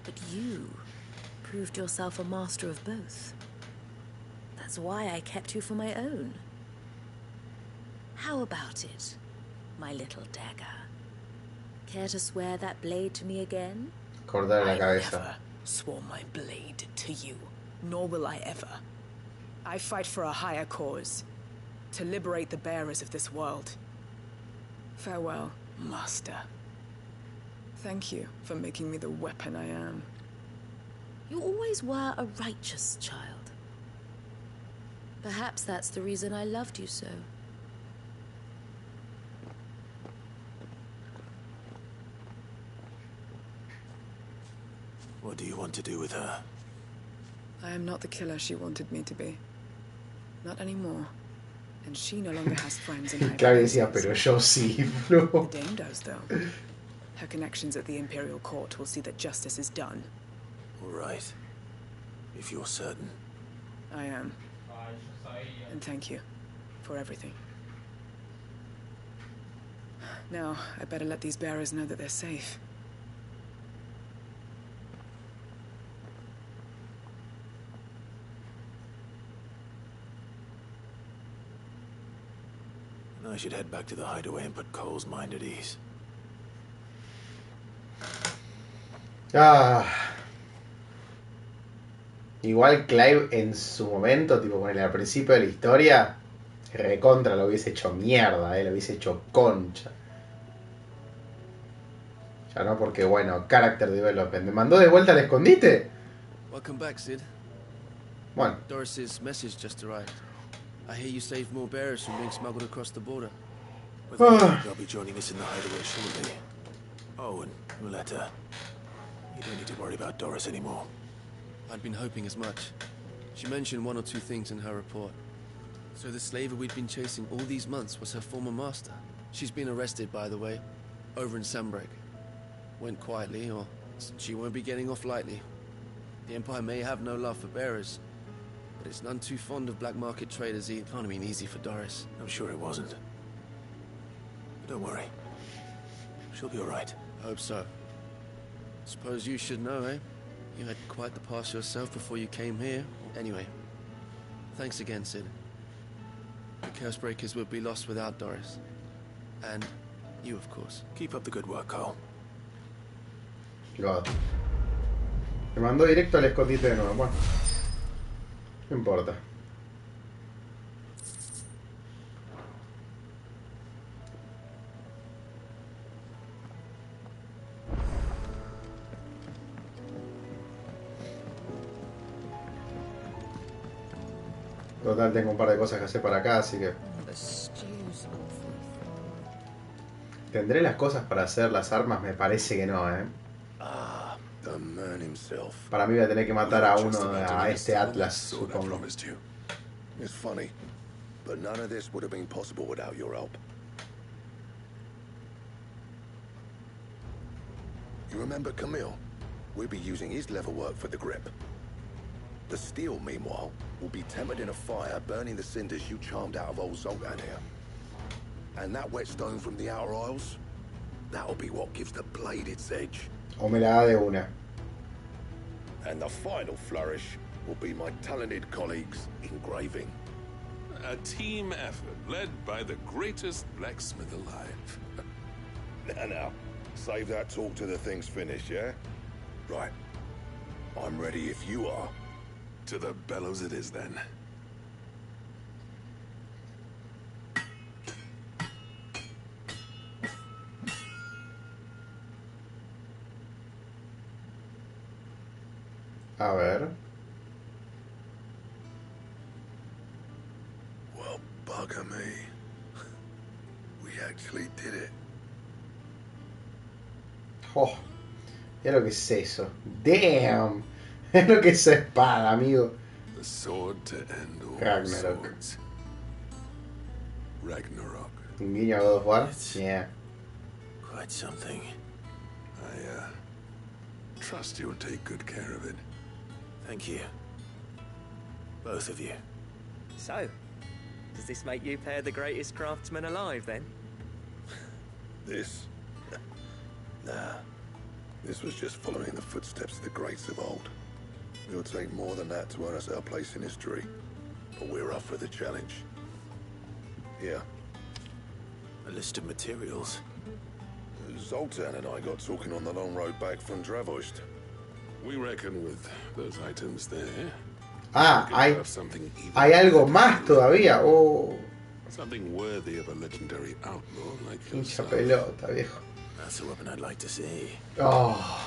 But you proved yourself a master of both. That's why I kept you for my own. How about it, my little dagger? Care to swear that blade to me again? Cortar la I cabeza. never swore my blade to you, nor will I ever. I fight for a higher cause, to liberate the bearers of this world. Farewell, Master. Thank you for making me the weapon I am. You always were a righteous child. Perhaps that's the reason I loved you so. What do you want to do with her? I am not the killer she wanted me to be. Not anymore. And she no longer has friends in high Claro, decía, pero yo sí, bro. The Dame does, though. Her connections at the Imperial Court will see that justice is done. All right. If you're certain. I am. And thank you for everything. Now, I better let these bearers know that they're safe. I should head back to the hideaway and put Cole's mind at ease. Ah. Igual Clive en su momento, tipo ponele al principio de la historia, recontra lo hubiese hecho mierda, lo hubiese hecho concha. Ya no, porque bueno, character development. ¿Me mandó de vuelta al escondite? Welcome back, Sid. Bueno. Doris's message just arrived. I hear you saved more bearers from being smuggled across the border. They'll be joining us in the hideaway shortly. Oh, and Muleta. You don't need to worry about Doris anymore. I'd been hoping as much. She mentioned one or two things in her report. So the slaver we'd been chasing all these months was her former master. She's been arrested, by the way, over in Sunbreak. Went quietly, or she won't be getting off lightly. The Empire may have no love for bearers, but it's none too fond of black market traders either. Can't have been easy for Doris. I'm sure it wasn't. But don't worry. She'll be all right. I hope so. Suppose you should know, eh? You had quite the past yourself before you came here. Anyway, thanks again, Sid. The Cursebreakers would be lost without Doris. And you, of course. Keep up the good work, Cole. God. Me mandó directo al escondite de nuevo. Bueno, no importa. Total, tengo un par de cosas que hacer para acá, así que... ¿Tendré las cosas para hacer las armas? Me parece que no, The man himself. Para mí voy a tener que matar a uno, a este Atlas, supongo. It's funny, but none of this would have been possible without your help. You remember Camille? We'll be using his leather work for the grip. The steel, meanwhile, will be tempered in a fire, burning the cinders you charmed out of old Zoltan here. And that whetstone from the Outer Isles, that'll be what gives the blade its edge. O me la da de una. And the final flourish will be my talented colleagues engraving. A team effort led by the greatest blacksmith alive. Now, save that talk till the thing's finished, yeah? Right. I'm ready if you are. To the bellows it is, then. A ver. Well, bugger me. We actually did it. Oh, es lo que es eso. Damn. Es lo que es esa espada, amigo. The sword to end all Ragnarok. swords. Ragnarok. Un guiño a God of War. Yeah. Quite something. I trust you'll take good care of it. Thank you. Both of you. So, does this make you pair the greatest craftsman alive, then? This? Nah. This was just following the footsteps of the greats of old. It'll take more than that to earn us our place in history. But we're up for the challenge. Here. A list of materials. Zoltan and I got talking on the long road back from Dravoist. We reckon with those items there. Ah, hay algo más todavía. Oh. Something worthy of a legendary outlaw like Hincha yourself. pelota, viejo. That's a weapon I'd like to see. Oh.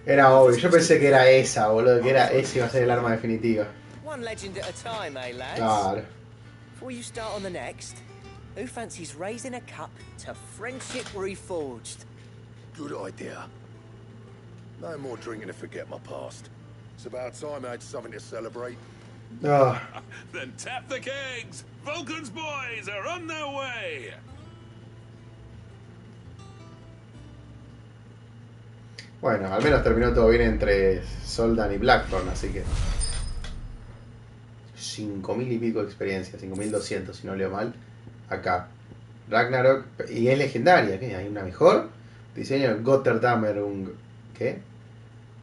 Era obvio. Yo pensé que era esa, boludo. Que era ese iba a ser el arma definitiva. One legend at a time, eh, lads? Claro. Before you start on the next, who fancies raising a cup to friendship reforged? Good idea. No more drinking to forget my past. It's about time I had something to celebrate. Oh. Then tap the kegs! Vulcan's boys are on their way! Bueno, al menos terminó todo bien entre Soldan y Blackthorn, así que 5.000 y pico de experiencia, 5.200 si no leo mal. Acá Ragnarok, y es legendaria, ¿qué? ¿Hay una mejor? Diseño Gotterdammerung. ¿Qué?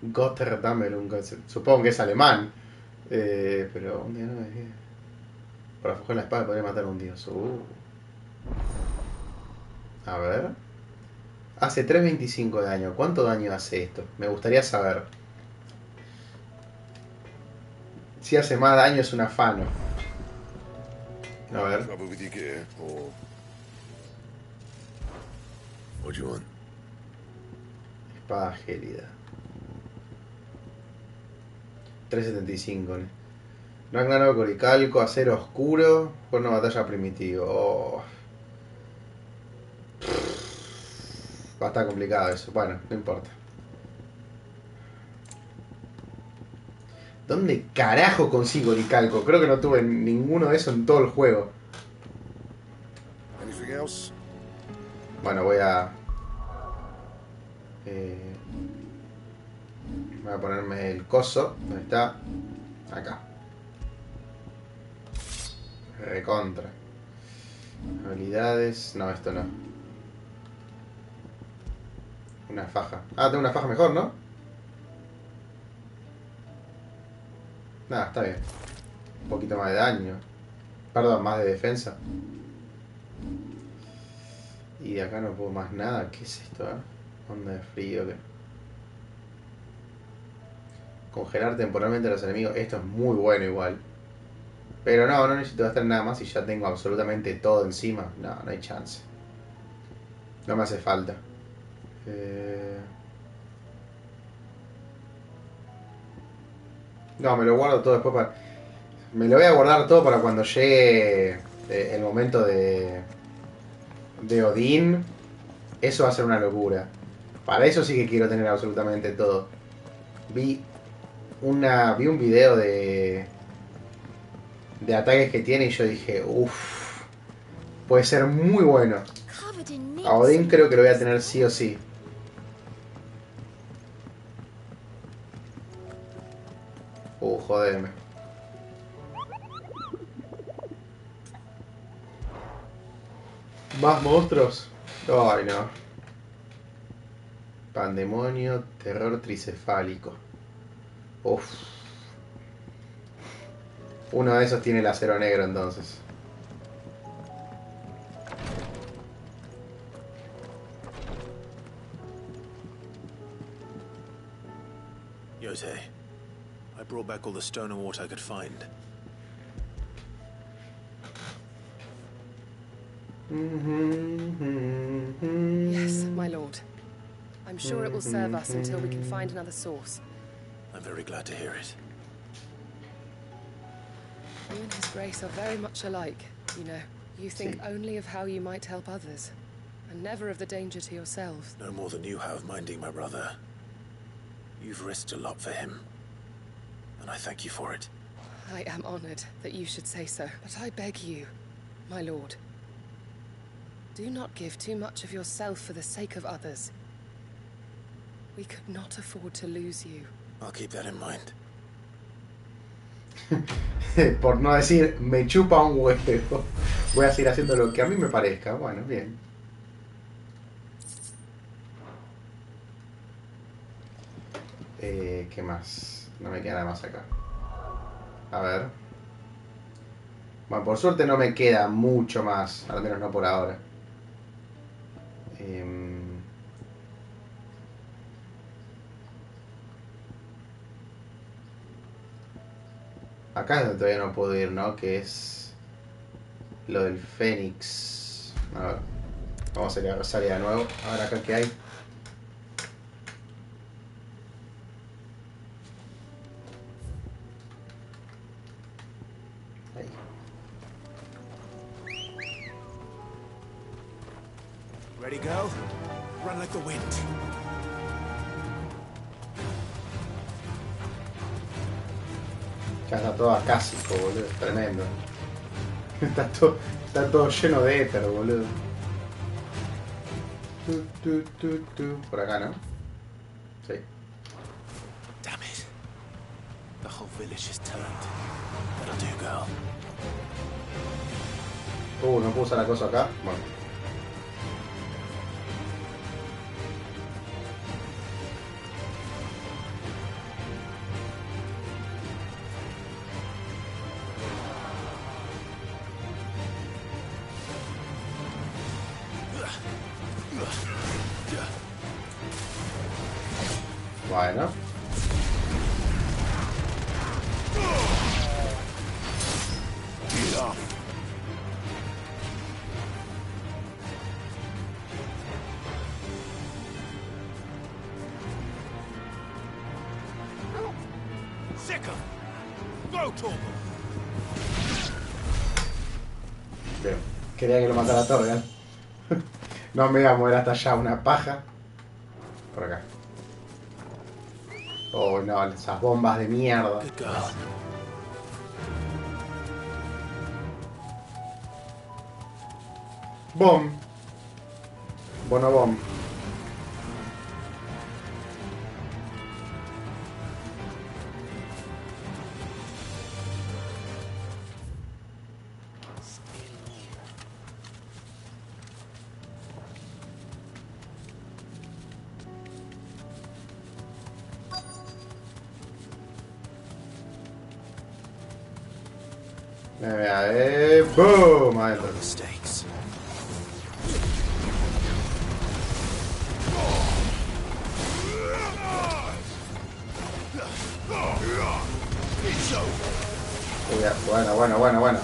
Gotterdammerung, supongo que es alemán. Pero un día no es que... Por aflojar la espada podría matar a un dios. A ver. Hace 3.25 de daño. ¿Cuánto daño hace esto? Me gustaría saber. Si hace más daño es un afano. A ver. Espada gélida. 3.75. Ragnarok, Oricalco, acero oscuro. Horno de batalla primitivo. Oh. Va a estar complicado eso. Bueno, no importa. ¿Dónde carajo consigo Oricalco? Creo que no tuve ninguno de esos en todo el juego. Bueno, voy a... voy a ponerme el coso. ¿Dónde está? Acá. Recontra. Habilidades. No, esto no. Una faja. Ah, tengo una faja mejor, ¿no? Nada, está bien. Un poquito más de daño. Perdón, más de defensa. Y de acá no puedo más nada. ¿Qué es esto, Onda de frío, ¿qué? Congelar temporalmente a los enemigos. Esto es muy bueno igual. Pero no necesito gastar nada más y ya tengo absolutamente todo encima. No hay chance. No me hace falta. No, me lo guardo todo después para... Me lo voy a guardar todo para cuando llegue el momento de Odín. Eso va a ser una locura. Para eso sí que quiero tener absolutamente todo. Vi un video de ataques que tiene y yo dije, uff, puede ser muy bueno. A Odín creo que lo voy a tener sí o sí. Jodeme. ¿Más monstruos? Ay, no. Pandemonio, terror tricefálico. Uff. Uno de esos tiene el acero negro entonces. Yose, I brought back all the stone and water I could find. Yes, my lord. I'm sure it will serve us until we can find another source. I'm very glad to hear it. You and His Grace are very much alike, you know. You think only of how you might help others, and never of the danger to yourselves. No more than you have minding my brother. You've risked a lot for him, and I thank you for it. I am honored that you should say so, but I beg you, my lord, do not give too much of yourself for the sake of others. We could not afford to lose you. I'll keep that in mind. Por no decir, me chupa un huevo. Voy a seguir haciendo lo que a mí me parezca. Bueno, bien. ¿Qué más? No me queda nada más acá. A ver. Bueno, por suerte no me queda mucho más. Al menos no por ahora. Acá es donde todavía no puedo ir, ¿no? Que es lo del Fénix. A ver. Vamos a ir a Rosaria de nuevo. A ver acá qué hay. Ahí. Ready, go? Run like the wind. Ya está todo acásico, boludo. Es tremendo. Está todo lleno de éter, boludo. Por acá, ¿no? Sí. Damn it. The whole village is turned. That'll do, girl. No puedo usar la cosa acá. Bueno. Bueno. Bien. Quería que lo matara Torgal. No me iba a mover hasta allá, una paja. Por acá. Oh no, esas bombas de mierda. Bomb. Bono bomb. Boom, adentro. Bueno.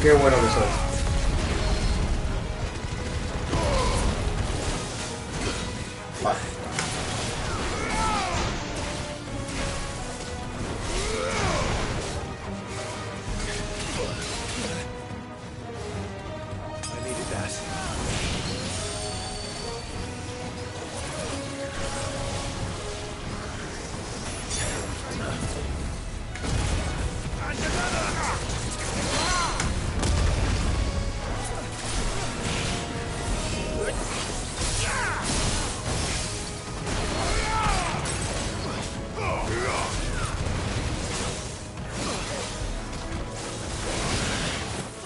Qué bueno que soy. Vale. I needed that.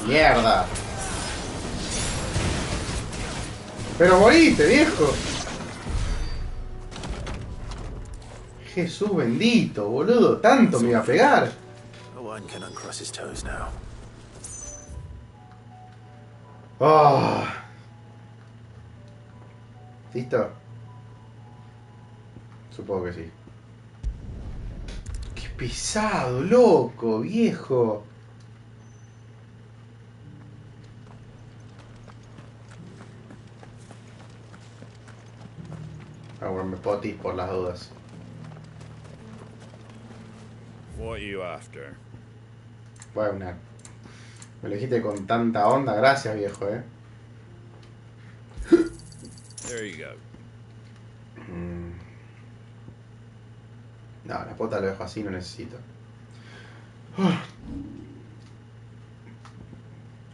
Mierda. Pero moriste, viejo. Jesús bendito, boludo. Tanto me iba a pegar. One can uncross his toes now. Oh. ¿Listo? Supongo que sí. Qué pesado, loco, viejo. Ahora me potis por las dudas. What are you after? Bueno, me lo dijiste con tanta onda, gracias viejo, There you go. No, la pota lo dejo así, no necesito.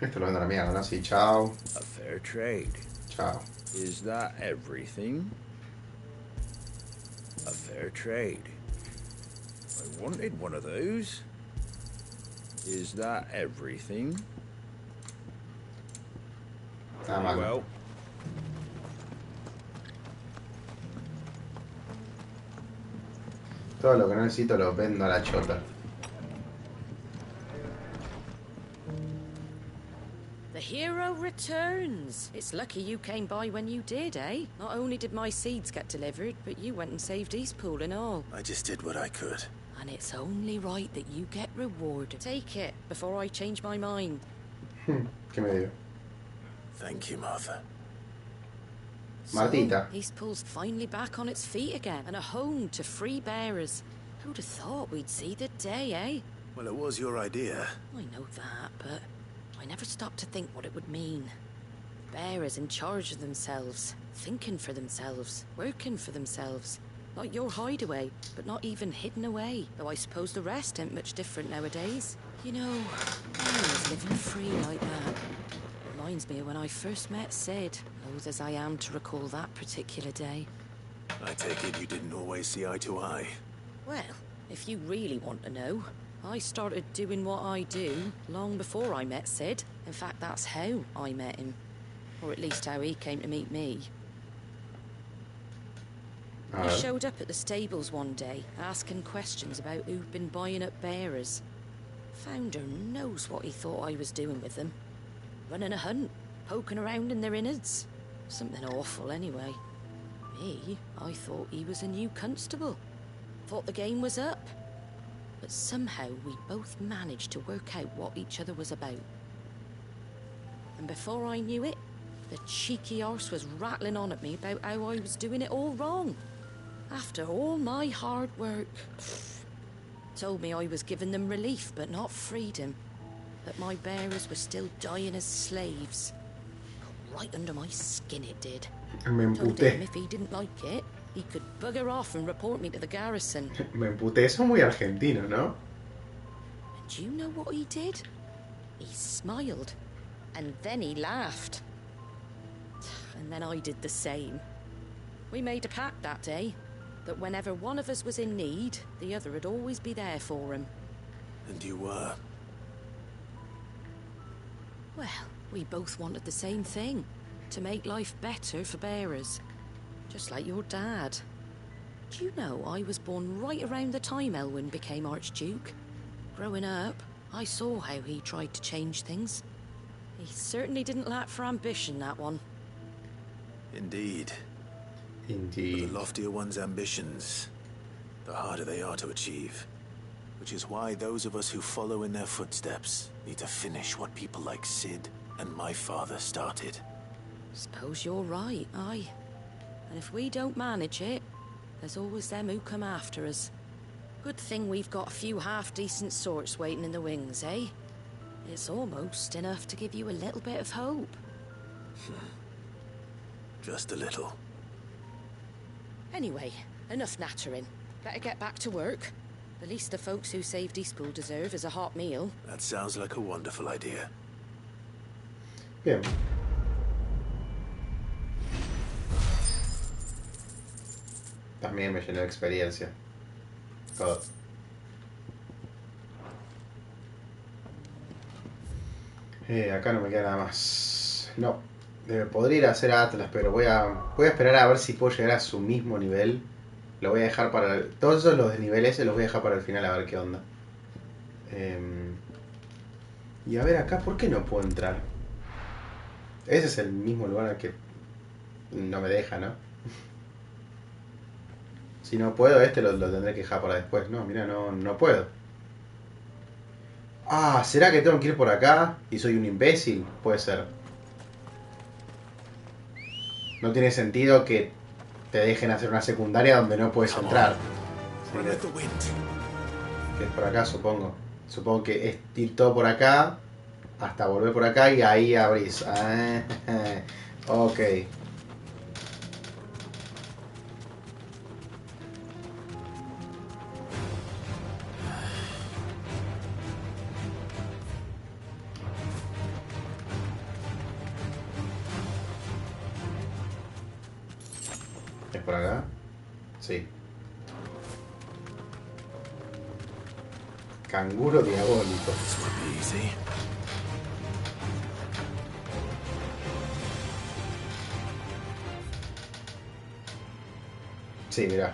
Esto lo vendo a la mierda, ¿no? Sí, chao. A fair trade. Chao. Is that everything? A fair trade. I wanted one of those. Is that everything? Nada más. Well. Todo lo que no necesito lo vendo a la chota. hero returns. It's lucky you came by when you did, eh? Not only did my seeds get delivered, but you went and saved Eastpool and all. I just did what I could. And it's only right that you get rewarded. Take it before I change my mind. ¿Qué me dio? Thank you, Martha. Martita. So, Eastpool's finally back on its feet again, and a home to free bearers. Who'd have thought we'd see the day, eh? Well, it was your idea. I know that, but I never stopped to think what it would mean. Bearers in charge of themselves, thinking for themselves, working for themselves. Like your hideaway, but not even hidden away. Though I suppose the rest ain't much different nowadays. You know, I was living free like that. Reminds me of when I first met Sid, loath as I am to recall that particular day. I take it you didn't always see eye to eye. Well, if you really want to know, I started doing what I do long before I met Sid. In fact, that's how I met him. Or at least how he came to meet me. He showed up at the stables one day, asking questions about who'd been buying up bearers. Founder knows what he thought I was doing with them. Running a hunt, poking around in their innards. Something awful anyway. Me, I thought he was a new constable. Thought the game was up. But somehow we both managed to work out what each other was about. And before I knew it, the cheeky arse was rattling on at me about how I was doing it all wrong. After all my hard work. Told me I was giving them relief, but not freedom. That my bearers were still dying as slaves. Got right under my skin it did. Told him if he didn't like it, he could bugger off and report me to the garrison. Me emputé, eso es muy argentino, ¿no? And you know what he did? He smiled. And then he laughed. And then I did the same. We made a pact that day, that whenever one of us was in need, the other would always be there for him. And you were? Well, we both wanted the same thing. To make life better for bearers. Just like your dad. Do you know I was born right around the time Elwyn became Archduke? Growing up, I saw how he tried to change things. He certainly didn't lack for ambition, that one. Indeed. Indeed. But the loftier one's ambitions, the harder they are to achieve. Which is why those of us who follow in their footsteps need to finish what people like Sid and my father started. Suppose you're right, aye. And if we don't manage it, there's always them who come after us. Good thing we've got a few half-decent sorts waiting in the wings, eh? It's almost enough to give you a little bit of hope. Just a little. Anyway, enough nattering. Better get back to work. The least the folks who saved Eastpool deserve is a hot meal. That sounds like a wonderful idea. Bien. También me llenó de experiencia. Todo. Acá no me queda nada más. No. Podría ir a hacer Atlas, pero voy a esperar a ver si puedo llegar a su mismo nivel. Lo voy a dejar para... Todos esos los de nivel S los voy a dejar para el final a ver qué onda. Y a ver acá, ¿por qué no puedo entrar? Ese es el mismo lugar al que no me deja, ¿no? Si no puedo, este lo tendré que dejar para después. No, mira, no puedo. Ah, ¿será que tengo que ir por acá? ¿Y soy un imbécil? Puede ser. No tiene sentido que te dejen hacer una secundaria donde no puedes entrar. Sí, que es por acá, supongo. Supongo que es ir todo por acá hasta volver por acá y ahí abrís. Ah, ok. ¿Es por acá? Sí. Canguro diabólico. Sí, mira.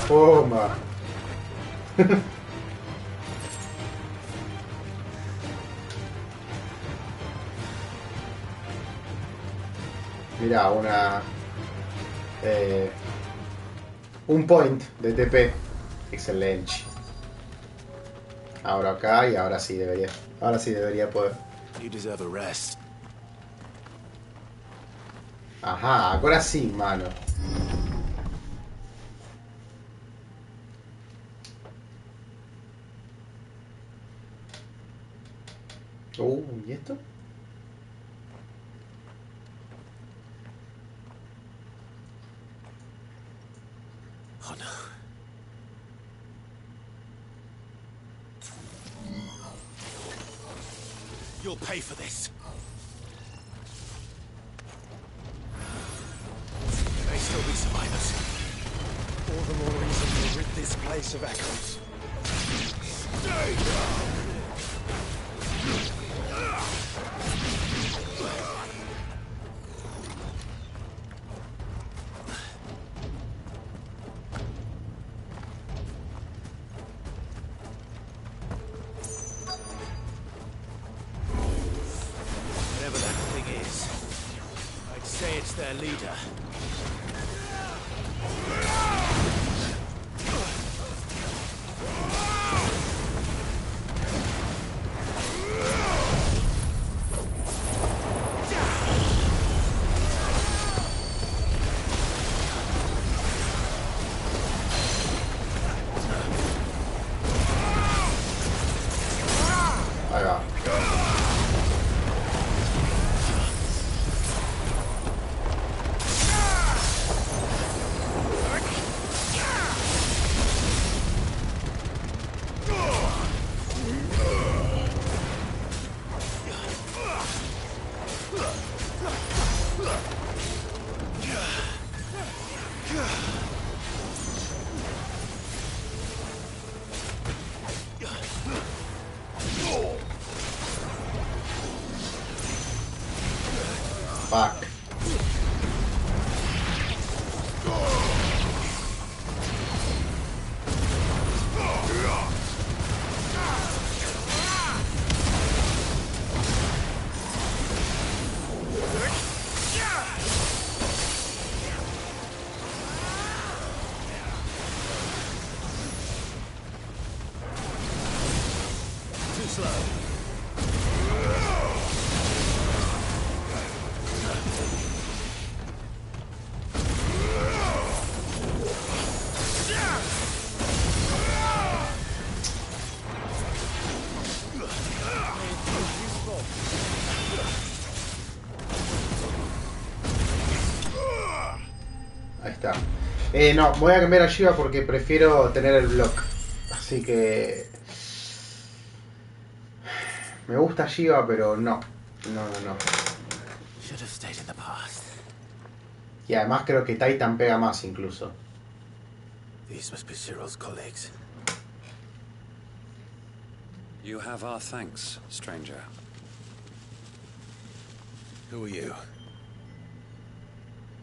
Toma. Mira, un point de TP. Excelente. Ahora acá y ahora sí debería. Ahora sí debería poder. You deserve a rest. Ajá, ahora sí, mano. ¿Y esto? Oh no. You'll pay for this. There may still be survivors. All the more reason to rid this place of echoes. Stay down! Whatever that thing is, I'd say it's their leader. Ahí va. Fuck. Too slow. Ahí está. No, voy a cambiar a Shiva porque prefiero tener el block. Así que... Me gusta Shiva, pero no. No. Should have stayed in the past. Y además creo que Titan pega más incluso. These must be Cyril's colleagues. You have our thanks, stranger. Who are you?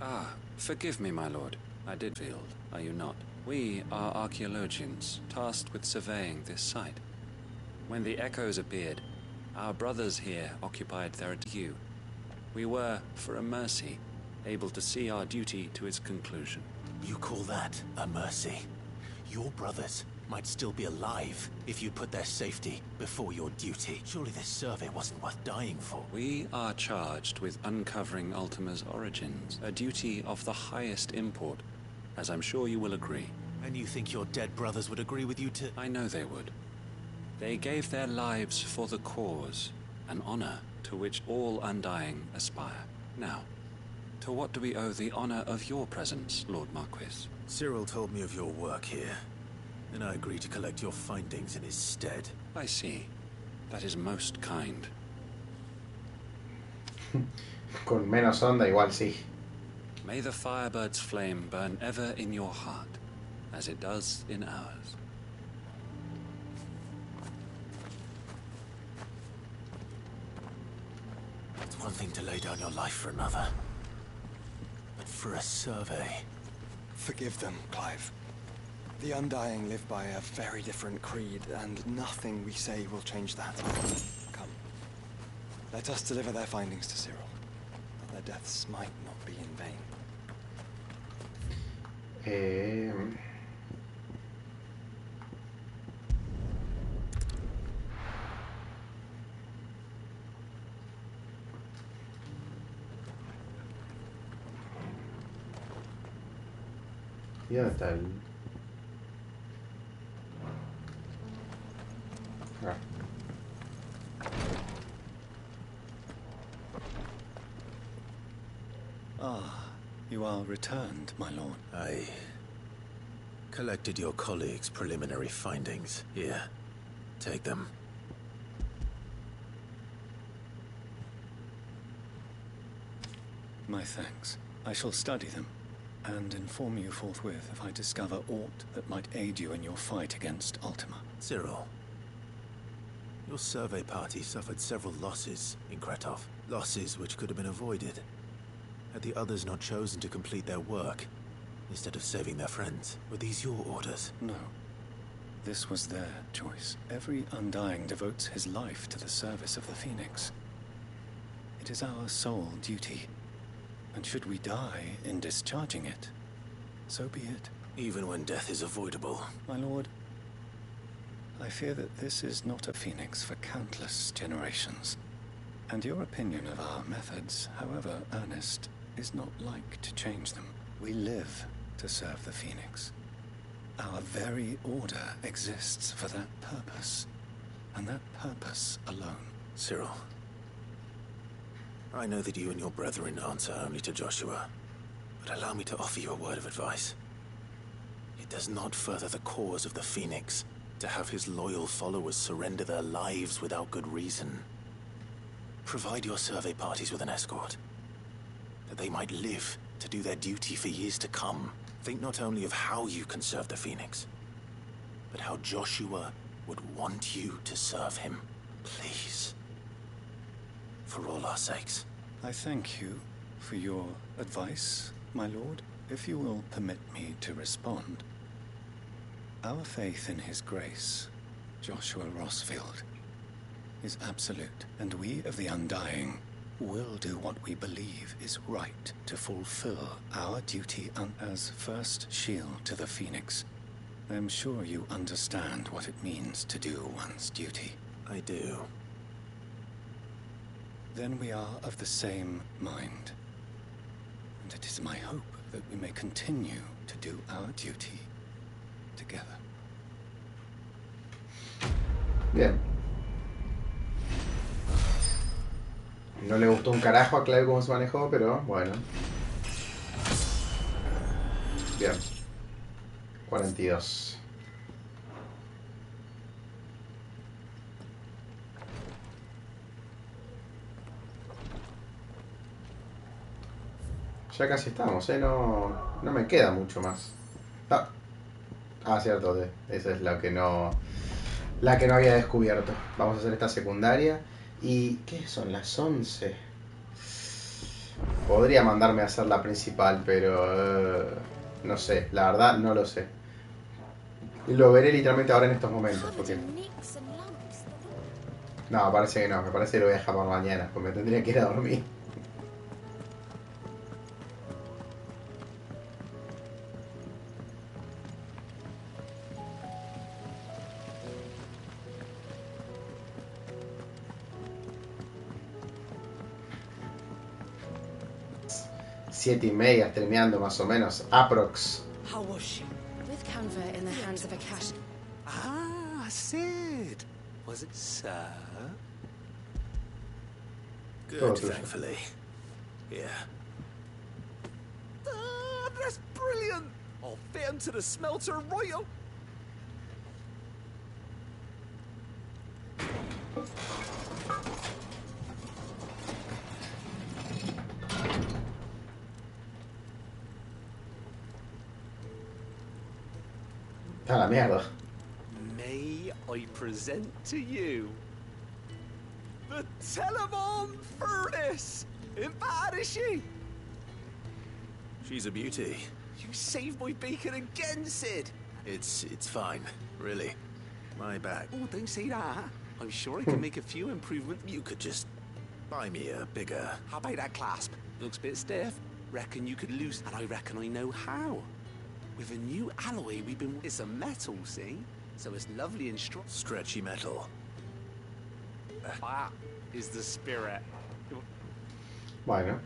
Ah, forgive me, my lord. I did field, are you not? We are archaeologians, tasked with surveying this site. When the echoes appeared, our brothers here occupied their due. We were, for a mercy, able to see our duty to its conclusion. You call that a mercy? Your brothers might still be alive if you put their safety before your duty. Surely this survey wasn't worth dying for. We are charged with uncovering Ultima's origins, a duty of the highest import, as I'm sure you will agree. And you think your dead brothers would agree with you to... I know they would. They gave their lives for the cause, an honor to which all Undying aspire. Now, to what do we owe the honor of your presence, Lord Marquis? Cyril told me of your work here, and I agreed to collect your findings in his stead. I see. That is most kind. Con menos onda igual sí. May the Firebird's flame burn ever in your heart, as it does in ours. It's one thing to lay down your life for another, but for a survey... Forgive them, Clive. The Undying live by a very different creed, and nothing we say will change that. Come. Let us deliver their findings to Cyril, that their deaths might not be in vain. ¿Y dónde está el...? Ah. Ah, you are returned, my lord. I collected your colleagues' preliminary findings. Here, take them. My thanks. I shall study them, and inform you forthwith if I discover aught that might aid you in your fight against Ultima. Cyril, your survey party suffered several losses in Kretov. Losses which could have been avoided, had the others not chosen to complete their work, instead of saving their friends. Were these your orders? No. This was their choice. Every Undying devotes his life to the service of the Phoenix. It is our sole duty. And should we die in discharging it, so be it. Even when death is avoidable. My lord, I fear that this is not a Phoenix for countless generations. And your opinion of our methods, however earnest, is not like to change them. We live to serve the Phoenix. Our very order exists for that purpose, and that purpose alone. Cyril, I know that you and your brethren answer only to Joshua, but allow me to offer you a word of advice. It does not further the cause of the Phoenix to have his loyal followers surrender their lives without good reason. Provide your survey parties with an escort, that they might live to do their duty for years to come. Think not only of how you can serve the Phoenix, but how Joshua would want you to serve him. Please. For all our sakes. I thank you for your advice, my lord. If you will permit me to respond. Our faith in his grace, Joshua Rossfield, is absolute, and we of the Undying will do what we believe is right to fulfill our duty as first shield to the Phoenix. I am sure you understand what it means to do one's duty. I do. Then we are of the same mind. And it is my hope that we may continue to do our duty together. Bien. No le gustó un carajo a Clive cómo se manejó, pero bueno. Bien. 42. Ya casi estamos, no me queda mucho más. Cierto, esa es la que no había descubierto. Vamos a hacer esta secundaria. ¿Y qué son las 11? Podría mandarme a hacer la principal, pero no sé, la verdad no lo sé. Lo veré literalmente ahora en estos momentos, porque... No, parece que no, me parece que lo voy a dejar para mañana, porque me tendría que ir a dormir. Siete y media, streameando más o menos, aprox. How was she? With Canva in the hands of a cash. Ah, Sid. Was it Sir? Good, thankfully. Yeah. Ah, that's brilliant! I'll fit him to the smelter royal. A la mierda. May I present to you the Telemon Furnace? Ain't bad, is she? She's a beauty. You saved my beacon again, Sid. It's fine, really. My bag. Oh, don't say that. I'm sure I can make a few improvements. You could just buy me a bigger... How about that clasp? Looks a bit stiff. Reckon you could loosen, and I reckon I know how. With a new alloy we've been... It's a metal, see? So it's lovely and strong. Stretchy metal. That is the spirit. Bueno,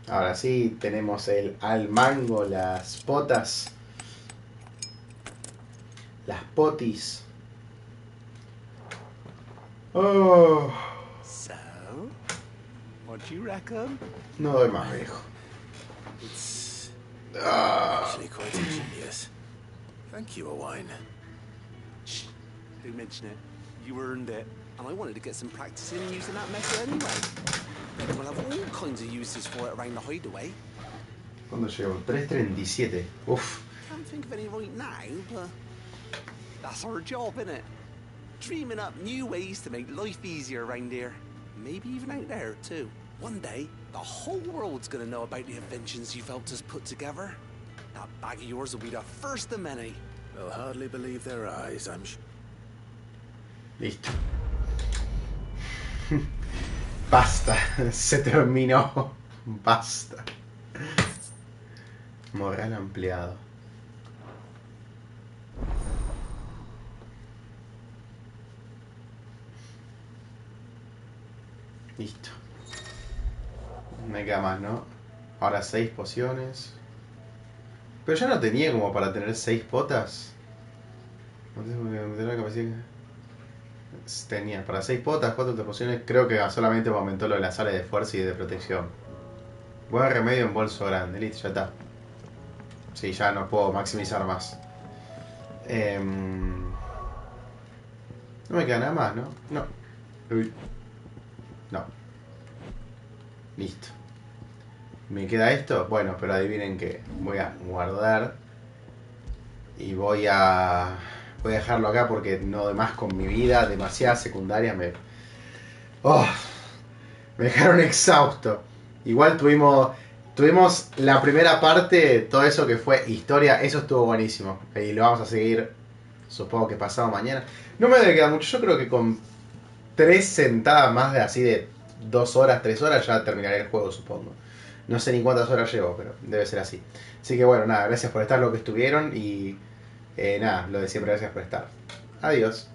ahora sí tenemos el al mango, las potas, las potis. Oh. So, what do you reckon? No doy más, viejo. It's actually quite ingenious. Thank you, Odín. Shh, don't mention it. You earned it. And I wanted to get some practice in using that method anyway. Then we'll have all kinds of uses for it around the hideaway. ¿Cuándo llegó? 3:37. Uf. Can't think of any right now, but that's our job, innit? Dreaming up new ways to make life easier around here. Maybe even out there, too. One day, the whole world's gonna know about the inventions you've helped us put together. That bag of yours will be the first of many. They'll hardly believe their eyes, I'm sure. Listo. Basta. Se terminó. Basta. Moral ampliado. Listo. Me queda más, ¿no? Ahora 6 pociones. Pero ya no tenía como para tener 6 potas. No tengo que meter la capacidad. Tenía para 6 potas, 4 pociones. Creo que solamente me aumentó lo de las áreas de fuerza y de protección. Buen remedio en bolso grande. Listo, ya está. Sí, ya no puedo maximizar más. No me queda nada más, ¿no? No. Uy. No. Listo. ¿Me queda esto? Bueno, pero adivinen que voy a guardar. Y voy a dejarlo acá porque no doy más con mi vida. Demasiadas secundarias me dejaron exhausto. Igual tuvimos la primera parte, todo eso que fue historia. Eso estuvo buenísimo. Y lo vamos a seguir, supongo que pasado mañana. No me debe quedar mucho. Yo creo que con 3 sentadas más de así de 2 horas, 3 horas ya terminaré el juego, supongo. No sé ni cuántas horas llevo, pero debe ser así. Así que bueno, nada, gracias por estar lo que estuvieron y nada, lo de siempre, gracias por estar. Adiós.